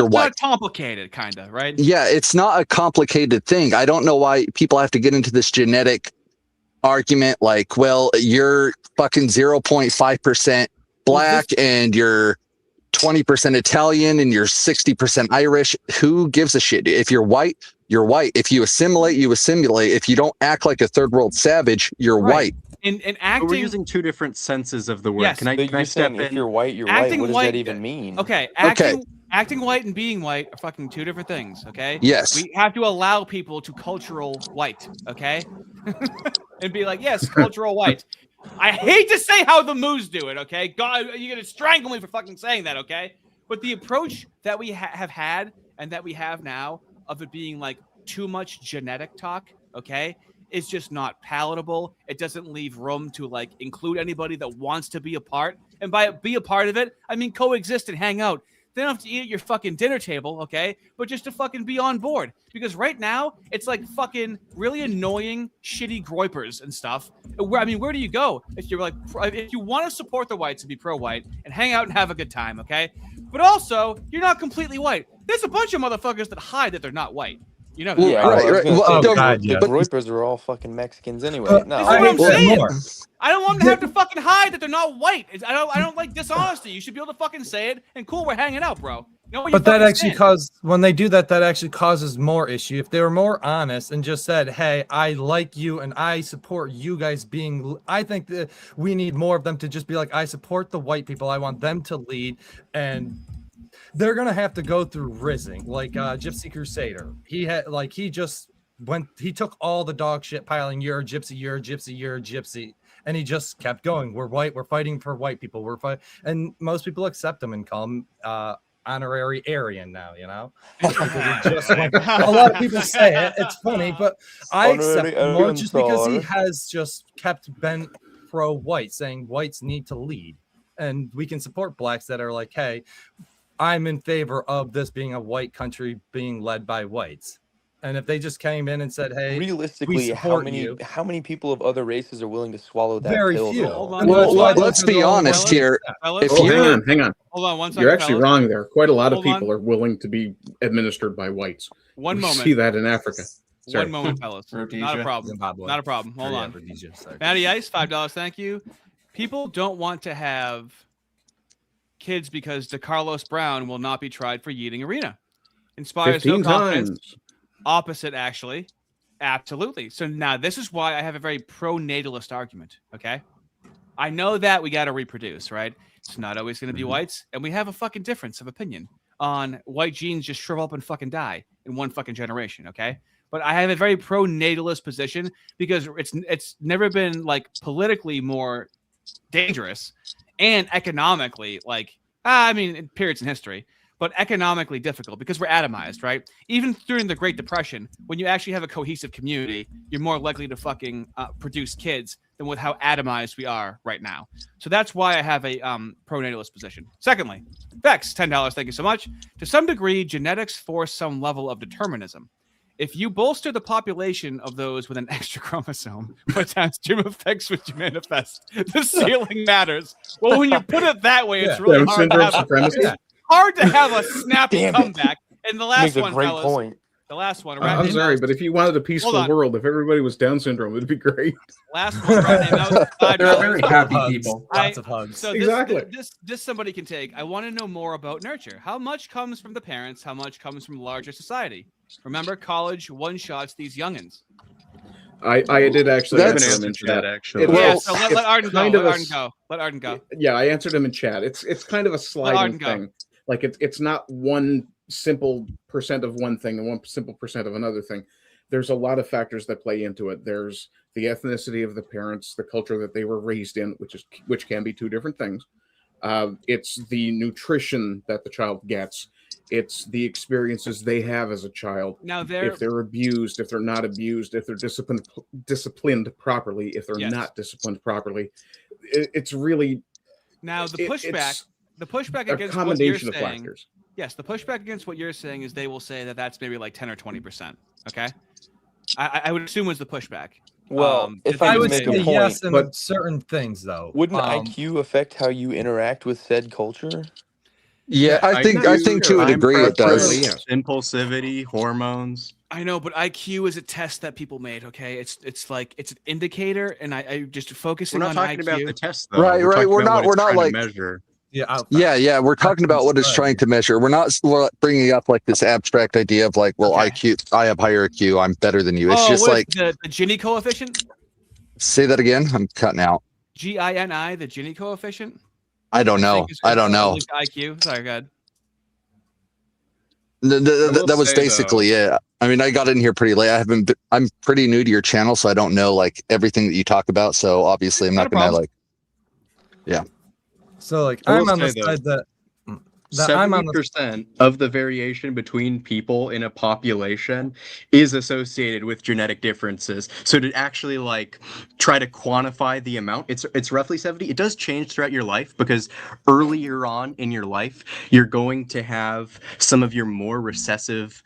white. It's not complicated, kind of, right? Yeah, it's not a complicated thing. I don't know why people have to get into this genetic argument like, well, you're fucking 0.5% black and you're 20% Italian and you're 60% Irish. Who gives a shit? If you're white, you're white. If you assimilate, you assimilate. If you don't act like a third world savage, you're white. In But acting, we're using two different senses of the word. Yes, Can I You're step saying in? if you're white, you're acting white. What does white, that even mean? Okay, acting white and being white are fucking two different things. Okay. Yes. We have to allow people to cultural white. Okay. And be like, yes, cultural white. I hate to say how the Moos do it. Okay, God, you're gonna strangle me for fucking saying that. Okay, but the approach that we have had and that we have now of it being like too much genetic talk. Okay. Is just not palatable. It doesn't leave room to like include anybody that wants to be a part. And by be a part of it, I mean coexist and hang out. They don't have to eat at your fucking dinner table, okay? But just to fucking be on board. Because right now, it's like fucking really annoying, shitty groypers and stuff. Where do you go? If you're like, if you want to support the whites and be pro-white and hang out and have a good time, okay? But also, you're not completely white. There's a bunch of motherfuckers that hide that they're not white. You know that. Yeah, right. The groypers are all fucking Mexicans anyway. No, This is what I'm saying. I don't want them to have to fucking hide that they're not white. I don't like dishonesty. You should be able to fucking say it. And cool, we're hanging out, bro. You know what But that actually when they do that, that actually causes more issue. If they were more honest and just said, hey, I like you and I support you guys being, I think that we need more of them to just be like, I support the white people. I want them to lead. And they're going to have to go through rizzing like Gypsy Crusader. He took all the dog shit piling. You're a gypsy, you're a gypsy, you're a gypsy. And he just kept going. We're white. We're fighting for white people. And most people accept him and call him honorary Aryan now, you know? A lot of people say it. It's funny, but I accept him more just because he has just been pro-white, saying whites need to lead. And we can support blacks that are like, hey, I'm in favor of this being a white country being led by whites. And if they just came in and said, hey, realistically, how many people of other races are willing to swallow that Very pill? few. Well, let's be honest here. Hang on. Hold on one second. You're actually fellas. wrong there. Quite a lot of Hold on. people are willing to be administered by whites. One We moment. see that in Africa. Sorry. One moment, fellas. Not a problem. Zimbabwe. Not a problem. Hold Yeah, on. Rhodesia, sorry. Matty Ice, $5. Thank you. People don't want to have kids because DeCarlos Brown will not be tried for yeeting arena. Inspires no 15 confidence. times. Opposite, actually. Absolutely. So now this is why I have a very pro-natalist argument, okay? I know that we got to reproduce, right? It's not always going to be whites, and we have a fucking difference of opinion on white genes just shrivel up and fucking die in one fucking generation, okay? But I have a very pro-natalist position because it's never been like politically more dangerous and economically in periods in history, but economically difficult because we're atomized, right? Even during the Great Depression, when you actually have a cohesive community, you're more likely to fucking produce kids than with how atomized we are right now. So that's why I have a pro-natalist position. Secondly, Vex, $10, thank you so much. To some degree, genetics force some level of determinism. If you bolster the population of those with an extra chromosome, what downstream effects would you manifest? The ceiling matters. Well, when you put it that way, it's really hard to have a snappy comeback. And the last one, great fellas, point. the last one. I'm sorry, but if you wanted a peaceful world, if everybody was Down syndrome, it'd be great. Last one, that was $5. They're very happy people. Lots of hugs. So this somebody can take. I want to know more about nurture. How much comes from the parents? How much comes from larger society? Remember, college one-shots these youngins. I did actually answer him in chat. Actually, So let Arden go. Let Arden go. Yeah, I answered him in chat. It's kind of a sliding thing. Like it's not one simple percent of one thing and 1 simple percent of another thing. There's a lot of factors that play into it. There's the ethnicity of the parents, the culture that they were raised in, which can be two different things. It's the nutrition that the child gets. It's the experiences they have as a child. Now, if they're abused, if they're not abused, if they're disciplined properly, if they're not disciplined properly, it's really now the pushback. The pushback against what you're saying. Yes, the pushback against what you're saying is they will say that that's maybe like 10 or 20%. Okay, I would assume was the pushback. Well, if I I would make say a point, yes in certain things, though. Wouldn't IQ affect how you interact with said culture? Yeah, I think to a degree it does. Impulsivity, hormones. I know, but IQ is a test that people made. Okay, it's an indicator, and I just focusing on IQ. We're not talking about the test, though. Right. We're not like measure. Yeah. We're talking about what it's trying to measure. We're not bringing up like this abstract idea of like, well, IQ, I have higher IQ, I'm better than you. It's just like the Gini coefficient. Say that again. I'm cutting out. GINI, the Gini coefficient. I don't know. I don't know. IQ. Sorry, go ahead. That was basically it. I mean, I got in here pretty late. I'm pretty new to your channel, so I don't know like everything that you talk about. So obviously, I'm not gonna like. Yeah. So like, I'm on the side that 70% of the variation between people in a population is associated with genetic differences. So to actually like try to quantify the amount, it's roughly 70. It does change throughout your life because earlier on in your life, you're going to have some of your more recessive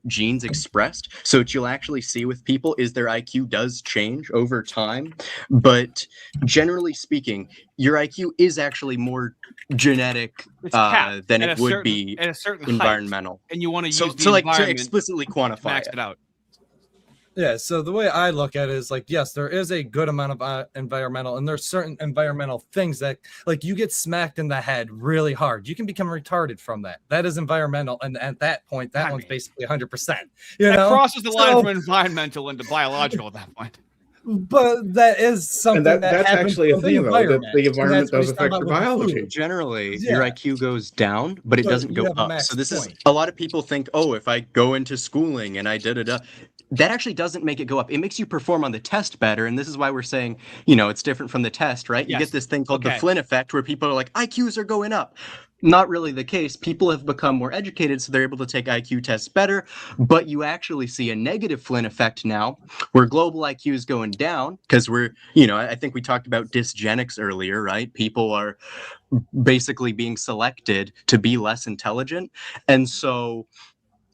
genes expressed. So what you'll actually see with people is their IQ does change over time. But generally speaking, your IQ is actually more genetic than it would be at a certain environmental. Height, and you want to use so like to explicitly quantify max it out. Yeah, so the way I look at it is like, yes, there is a good amount of environmental, and there's certain environmental things that, like, you get smacked in the head really hard, you can become retarded from that. That is environmental, and at that point, that one's basically 100%. That crosses the line from environmental into biological at that point. But that is something that's actually a thing, though, that the environment does affect your biology. Generally, your IQ goes down, but it doesn't go up. So this is, a lot of people think, oh, if I go into schooling and I da-da-da, that actually doesn't make it go up. It makes you perform on the test better, and this is why we're saying, it's different from the test, right? You get this thing called the Flynn effect, where people are like, IQs are going up. Not really the case. People have become more educated, so they're able to take IQ tests better, but you actually see a negative Flynn effect now, where global IQ is going down, because we're, I think we talked about dysgenics earlier, right? People are basically being selected to be less intelligent, and so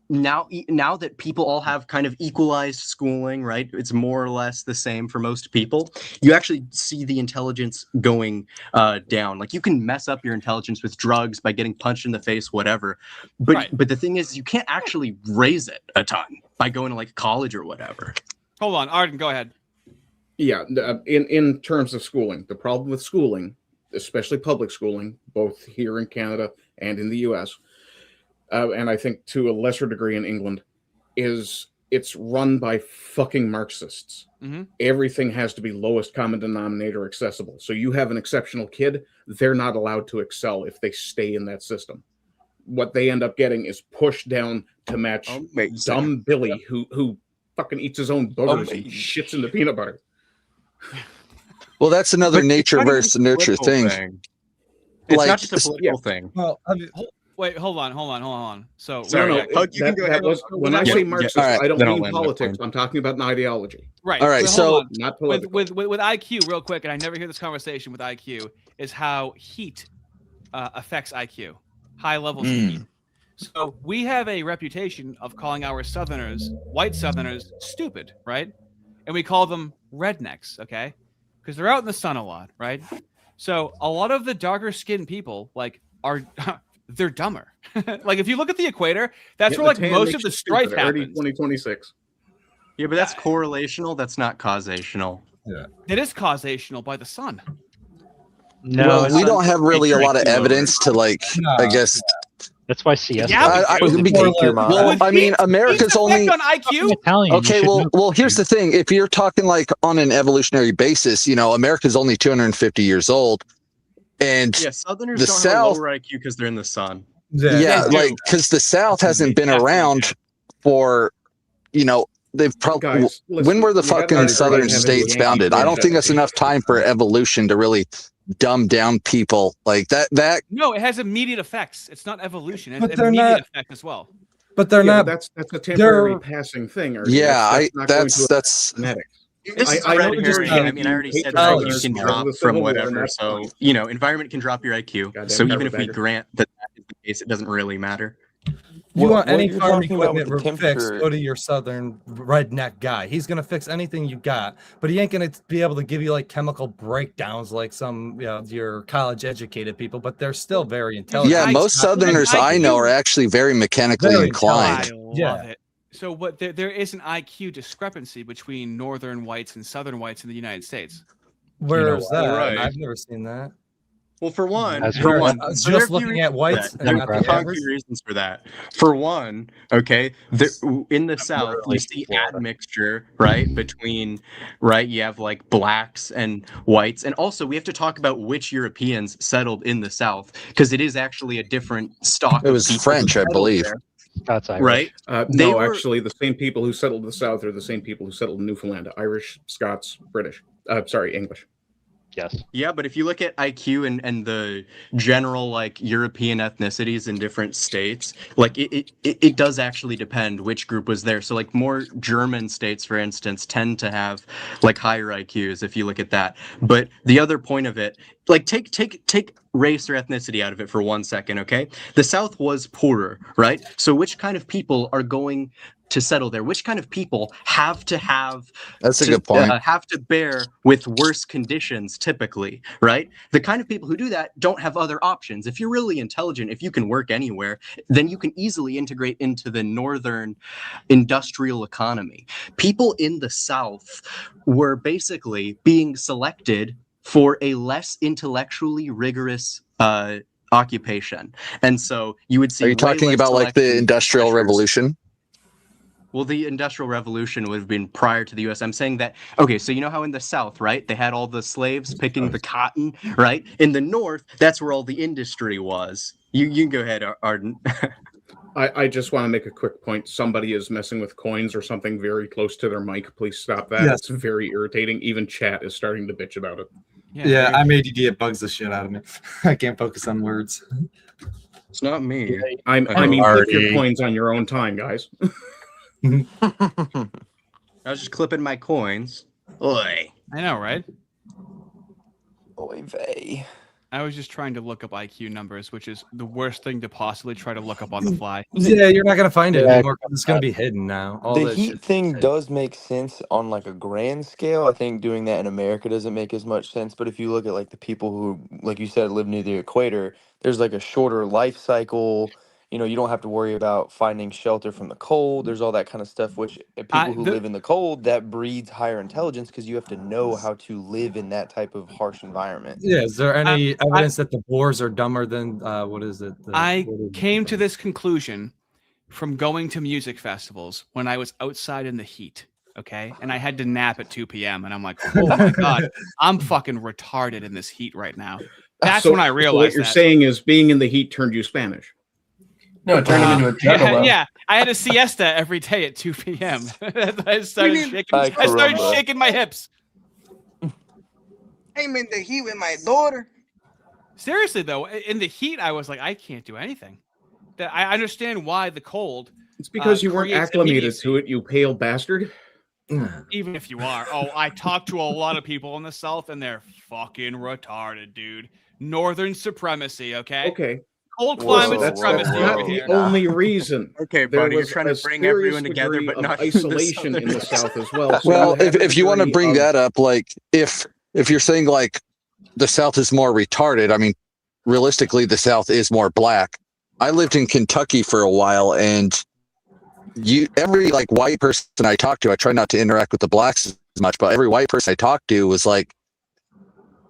now that people all have kind of equalized schooling, right? It's more or less the same for most people. You actually see the intelligence going down. Like, you can mess up your intelligence with drugs by getting punched in the face, whatever. But the thing is, you can't actually raise it a ton by going to like college or whatever. Hold on, Arden, go ahead. Yeah, in terms of schooling, the problem with schooling, especially public schooling, both here in Canada and in the U.S., and I think to a lesser degree in England, is it's run by fucking Marxists. Mm-hmm. Everything has to be lowest common denominator accessible. So you have an exceptional kid, they're not allowed to excel if they stay in that system. What they end up getting is pushed down to match dumb Billy who fucking eats his own boogers and shits in the peanut butter. Well, that's another nature versus nurture thing. It's like, not just a political thing. Well, wait, hold on. So no, when I say Marxist, I don't mean politics. I'm talking about an ideology. Right. All right. So not political. With IQ, real quick, and I never hear this conversation with IQ, is how heat affects IQ. High levels of heat. So we have a reputation of calling our Southerners, white Southerners, stupid, right? And we call them rednecks, okay? Because they're out in the sun a lot, right? So a lot of the darker skinned people are they're dumber. Like, if you look at the equator, that's where most of the strife happens. 2026. Yeah, but that's correlational. That's not causational. Yeah, it is causational by the sun. No, well, we don't have really a lot of evidence to I guess. That's why CS. I mean, America's only on IQ. Okay, well, here's the thing. If you're talking like on an evolutionary basis, America's only 250 years old, and Southerners the don't South, have lower IQ because they're in the sun. Yeah, because the South hasn't been around for, they've probably. When were the fucking southern states founded? I don't think that's enough time for evolution to really dumb down people like that. No, it has immediate effects. It's not evolution. It has immediate effect as well. But they're not. That's a temporary passing thing. That's genetics. I already said you can drop from whatever. So environment can drop your IQ. So even if we grant that is the case, it doesn't really matter. You want any farm equipment fixed, go to your southern redneck guy. He's going to fix anything you got, but he ain't going to be able to give you like chemical breakdowns like some your college educated people, but they're still very intelligent. Yeah, most southerners I know are actually very mechanically inclined. I love it. So there is an IQ discrepancy between northern whites and southern whites in the United States. Where's that? Right. I've never seen that. Well, for one, I was just looking at whites and not the concrete average. reasons for that. For one, okay, in the South, you see admixture, right, between, right, you have like blacks and whites. And also, we have to talk about which Europeans settled in the South, because it is actually a different stock. It was French, I believe. Scots Irish. Right? No, actually, the same people who settled the South are the same people who settled Newfoundland. Irish, Scots, British. Sorry, English. Yes. Yeah, but if you look at IQ and the general like European ethnicities in different states, like it does actually depend which group was there. So like more German states, for instance, tend to have like higher IQs if you look at that. But the other point of it, like take race or ethnicity out of it for 1 second, okay? The South was poorer, right? So which kind of people are going to settle there? Which kind of people have to have That's a good point. Have to bear with worse conditions typically, right? The kind of people who do that don't have other options. If you're really intelligent, if you can work anywhere, then you can easily integrate into the northern industrial economy. People in the South were basically being selected for a less intellectually rigorous occupation. And so you would see. Are you talking about like the Industrial Revolution? Well, the Industrial Revolution would have been prior to the U.S. I'm saying that, okay, so you know how in the South, right, they had all the slaves picking the cotton, right? In the North, that's where all the industry was. You can go ahead, Arden. I just want to make a quick point. Somebody is messing with coins or something very close to their mic. Please stop that. Yes. It's very irritating. Even chat is starting to bitch about it. Yeah, I'm ADD. It bugs the shit out of me. I can't focus on words. It's not me. I mean, click your coins on your own time, guys. I was just clipping my coins. Oi. I know, right? Oy vey. I was just trying to look up IQ numbers, which is the worst thing to possibly try to look up on the fly. Yeah, you're not gonna find it anymore. It's gonna be hidden now. The heat thing does make sense on like a grand scale. I think doing that in America doesn't make as much sense. But if you look at like the people who, like you said, live near the equator, there's like a shorter life cycle. You know, you don't have to worry about finding shelter from the cold. There's all that kind of stuff, which people who live in the cold, that breeds higher intelligence because you have to know how to live in that type of harsh environment. Yeah, is there any evidence that the Boers are dumber than what is it? I came to this conclusion from going to music festivals when I was outside in the heat, okay? And I had to nap at 2 p.m. And I'm like, oh my God, I'm fucking retarded in this heat right now. That's when I realized what you're saying is being in the heat turned you Spanish. No, it turned him into a juggalo. Yeah, I had a siesta every day at 2 p.m. I started shaking my hips. I'm in the heat with my daughter. Seriously, though, in the heat, I was like, I can't do anything. That I understand why the cold. It's because you weren't acclimated to it, you pale bastard. Even if you are. Oh, I talked to a lot of people in the South, and they're fucking retarded, dude. Northern supremacy, okay? Okay. Cold climate That's supremacy. not the only reason. Okay, There buddy, you're was trying a to bring serious everyone together, degree but of not isolation in the South as well. So Well, you have if you want to degree bring of- that up, like if you're saying like the South is more retarded, I mean, realistically, the South is more black. I lived in Kentucky for a while, and every like white person I talked to, I try not to interact with the blacks as much, but every white person I talked to was like,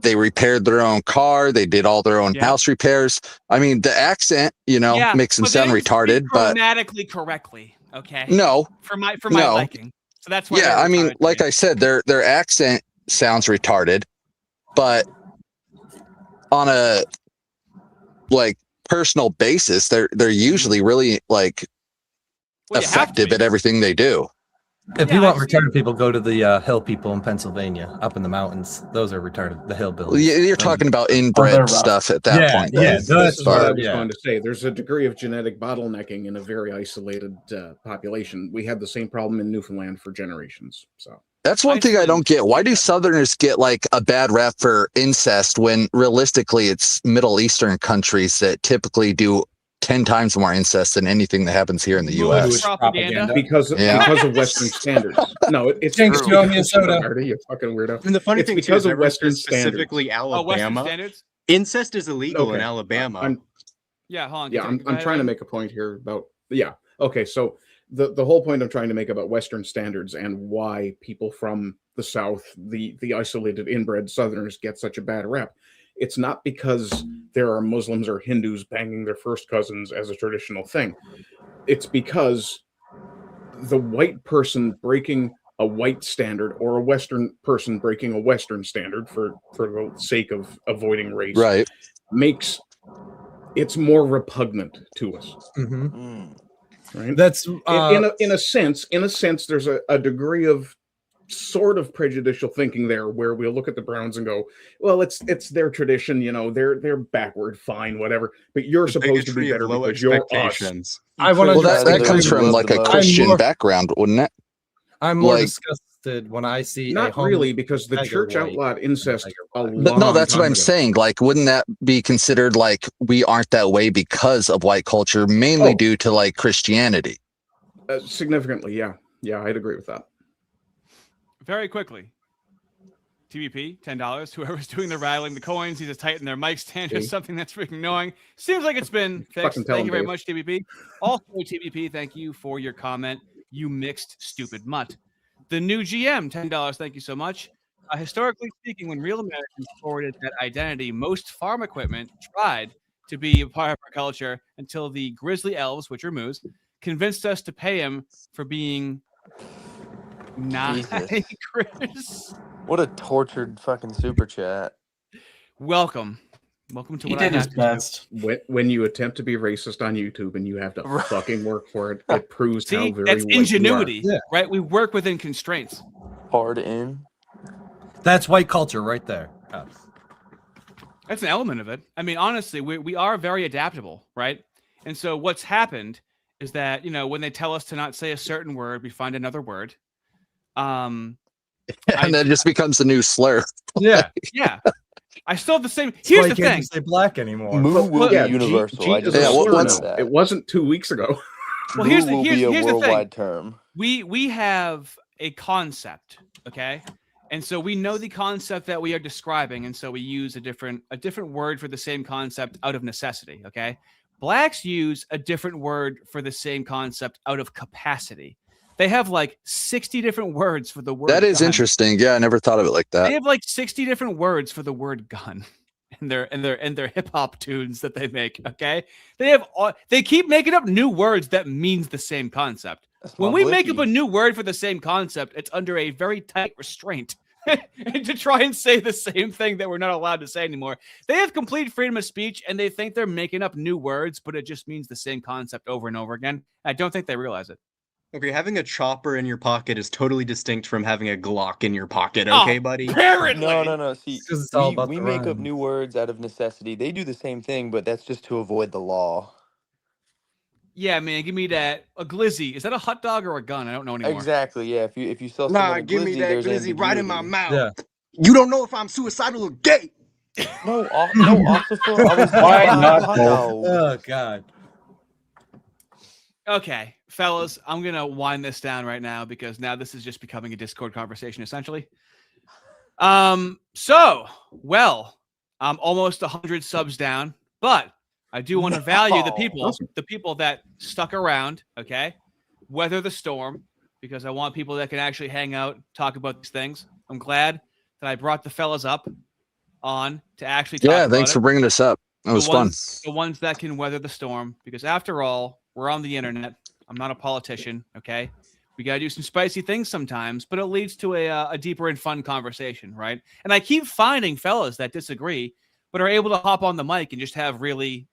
they repaired their own car, they did all their own house repairs. I mean, the accent, makes them sound retarded, but grammatically correctly, okay? No, for my no. liking. So that's why. Yeah, I mean, like I said, their accent sounds retarded, but on a like personal basis, they're usually really like effective at everything they do. If you want retarded people, go to the hill people in Pennsylvania, up in the mountains. Those are retarded. The hillbillies. Well, you're talking about inbred stuff at that point. Yeah, This is what I was going to say. There's a degree of genetic bottlenecking in a very isolated population. We had the same problem in Newfoundland for generations. So That's one thing I don't get. Why do Southerners get like a bad rap for incest when realistically it's Middle Eastern countries that typically do 10 times more incest than anything that happens here in the U.S. propaganda because of Western standards. No, it's Thanks, true. Joe Minnesota. Ardy, you fucking weirdo. And the funny It's thing because too, of Western standards. specifically Alabama. standards? Incest is illegal in Okay. Alabama. Yeah, hold on. Yeah, I'm trying to make a point here about okay, so the whole point I'm trying to make about Western standards and why people from the South, the isolated inbred Southerners get such a bad rap It's not because there are Muslims or Hindus banging their first cousins as a traditional thing. It's because the white person breaking a white standard or a Western person breaking a Western standard for the sake of avoiding race makes it's more repugnant to us. Right? That's in a sense, there's a degree of sort of prejudicial thinking there where we'll look at the Browns and go, well, it's their tradition, they're backward, fine, whatever. But you're supposed to be better because you're us. That comes from like a Christian background, wouldn't it? I'm more disgusted when I see not really because the church outlawed incest a long But no, that's time what I'm ago. saying. Like, wouldn't that be considered like we aren't that way because of white culture, mainly due to like Christianity? Significantly, yeah. I'd agree with that. Very quickly. TVP, $10. Whoever's doing the rattling the coins needs to tighten their mic stand or something that's freaking annoying. Seems like it's been fixed. Thank you very much, TVP. Also, TVP, thank you for your comment. You mixed stupid mutt. The new GM, $10. Thank you so much. Historically speaking, when real Americans forwarded that identity, most farm equipment tried to be a part of our culture until the grizzly elves, which are moose, convinced us to pay him for being nice. Chris. What a tortured fucking super chat. Welcome to He what did I his have to best. When you attempt to be racist on YouTube and you have to fucking work for it, it proves how very that's white ingenuity, you are. right? We work within constraints. Hard in. That's white culture right there. That's an element of it. I mean, honestly, we are very adaptable, right? And so what's happened is that, when they tell us to not say a certain word, we find another word. And that just becomes the new slur. Yeah. Yeah. I still have the same. That's Here's why the you can't thing. just say black anymore. Moo will be universal. G is a slur now. It wasn't 2 weeks ago. Well, Moo here's will be a the thing. worldwide term. We have a concept, okay? And so we know the concept that we are describing, and so we use a different word for the same concept out of necessity, okay? Blacks use a different word for the same concept out of capacity. They have like 60 different words for the word That is gun. interesting. Yeah, I never thought of it like that. They have like 60 different words for the word gun in their hip hop tunes that they make, okay? They keep making up new words that means the same concept. When we make up a new word for the same concept, it's under a very tight restraint. And to try and say the same thing that we're not allowed to say anymore. They have complete freedom of speech and they think they're making up new words, but it just means the same concept over and over again. I don't think they realize it. Okay, having a chopper in your pocket is totally distinct from having a Glock in your pocket, okay, buddy? Apparently. No. See, it's all about we the make up rhyme. new words out of necessity. They do the same thing, but that's just to avoid the law. Yeah, man, give me that. A glizzy. Is that a hot dog or a gun? I don't know anymore. Exactly, yeah. If you sell Nah, someone a give me glizzy, that there's glizzy right in my ambiguity. mouth. You don't know if I'm suicidal or gay. No, Ossifer, I was Why not hot both? dog. Oh God. Okay, fellas, I'm going to wind this down right now because now this is just becoming a Discord conversation, essentially. I'm almost 100 subs down, but I do want to value the people that stuck around, okay? Weather the storm, because I want people that can actually hang out, talk about these things. I'm glad that I brought the fellas up on to actually talk about Thanks it. for bringing us up. That was fun. The ones that can weather the storm, because after all, we're on the internet. I'm not a politician, okay? We got to do some spicy things sometimes, but it leads to a deeper and fun conversation, right? And I keep finding fellas that disagree, but are able to hop on the mic and just have really,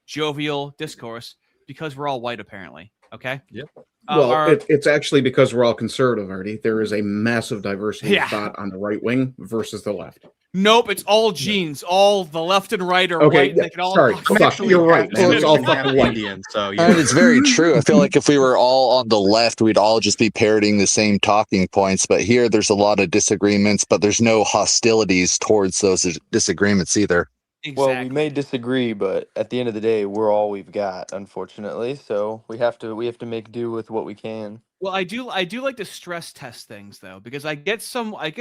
jovial discourse because we're all white, apparently, okay? Yep. Well, it's actually because we're all conservative, Ardy. There is a massive diversity of thought on the right wing versus the left. Nope, it's all genes. All the left and right are Okay, white. yeah, They can all sorry, fuck, you're right, man. It's all fucking white. So And it's very true. I feel like if we were all on the left, we'd all just be parroting the same talking points. But here, there's a lot of disagreements, but there's no hostilities towards those disagreements either. Well, we may disagree, but at the end of the day, we're all we've got, unfortunately. So we have to make do with what we can. Well, I do like to stress test things though, because I get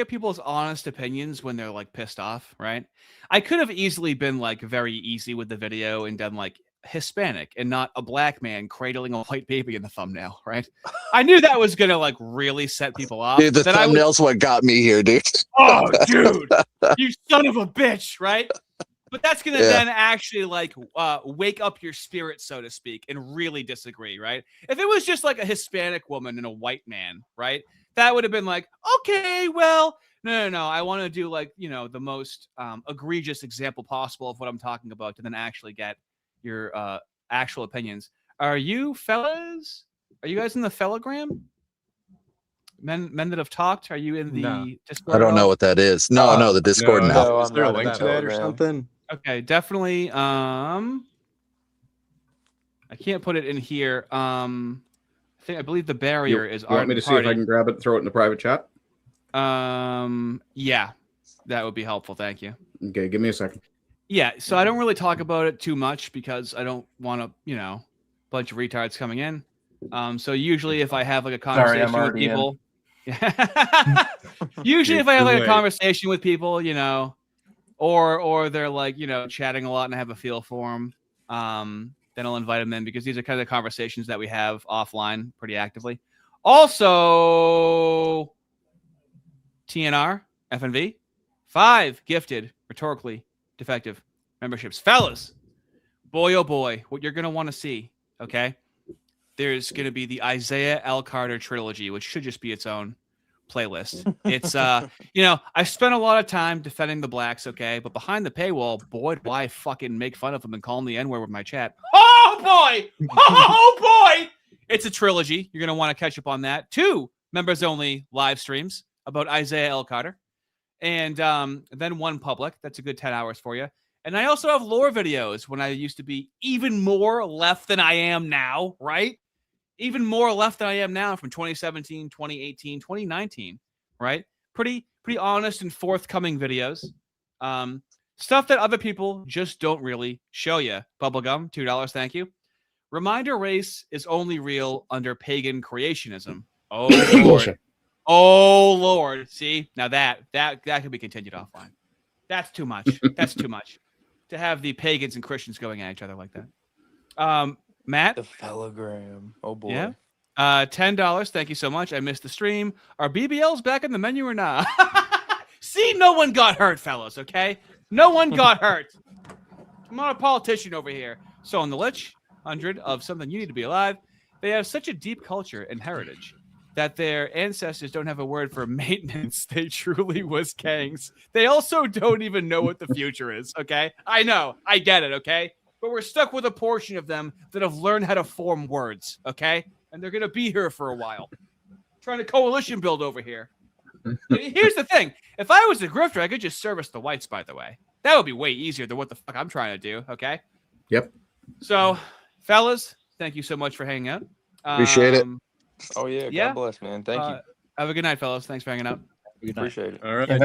people's honest opinions when they're like pissed off, right? I could have easily been like very easy with the video and done like Hispanic and not a black man cradling a white baby in the thumbnail, right? I knew that was gonna like really set people off. Dude, the thumbnail's what got me here, dude. Oh, dude, you son of a bitch, right? But that's going to then actually like wake up your spirit, so to speak, and really disagree, right? If it was just like a Hispanic woman and a white man, right? That would have been like, okay, well, no. I want to do like, the most egregious example possible of what I'm talking about to then actually get your actual opinions. Are you fellas? Are you guys in the fellagram? Men that have talked? Are you in the Discord? I don't know what that is. No, the Discord now. No, Is there a link to that or something? Okay, definitely. I can't put it in here. I believe the barrier is. You want me to see if I can grab it and throw it in the private chat? Yeah, that would be helpful. Thank you. Okay, give me a second. Yeah, so I don't really talk about it too much because I don't want to, bunch of retards coming in. So usually if I have like a conversation with people, usually if I have like a conversation with people, or they're like, chatting a lot and I have a feel for them, then I'll invite them in because these are kind of conversations that we have offline pretty actively. Also, TNR, FNV, 5 gifted, rhetorically defective memberships. Fellas, boy, oh boy, what you're going to want to see, okay? There's going to be the Isaiah L. Carter trilogy, which should just be its own playlist. It's, I spent a lot of time defending the blacks, okay? But behind the paywall, boy, do I fucking make fun of them and call them the N-word with my chat. Oh, boy! Oh, boy! It's a trilogy. You're going to want to catch up on that. 2 members-only live streams about Isaiah L. Carter. And then 1 public. That's a good 10 hours for you. And I also have lore videos when I used to be even more left than I am now, right? Even more left than I am now from 2017, 2018, 2019, right? Pretty honest and forthcoming videos. Stuff that other people just don't really show you. Bubblegum, $2, thank you. Reminder race is only real under pagan creationism. Oh, Lord. Oh, Lord. See, now that could be continued offline. That's too much. That's too much to have the pagans and Christians going at each other like that. Matt? The fellagram. Oh, boy. Yeah. $10. Thank you so much. I missed the stream. Are BBLs back in the menu or not? See, no one got hurt, fellas, okay? No one got hurt. I'm not a politician over here. So on the Lich, 100 of Something You Need to Be Alive, they have such a deep culture and heritage that their ancestors don't have a word for maintenance. They truly was kangs. They also don't even know what the future is, okay? I know. I get it, okay? But we're stuck with a portion of them that have learned how to form words, okay? And they're going to be here for a while. Trying to coalition build over here. Here's the thing. If I was a grifter, I could just service the whites, by the way. That would be way easier than what the fuck I'm trying to do, okay? Yep. So, fellas, thank you so much for hanging out. Appreciate it. Oh, yeah. God bless, man. Thank you. Have a good night, fellas. Thanks for hanging out. Appreciate it. All right.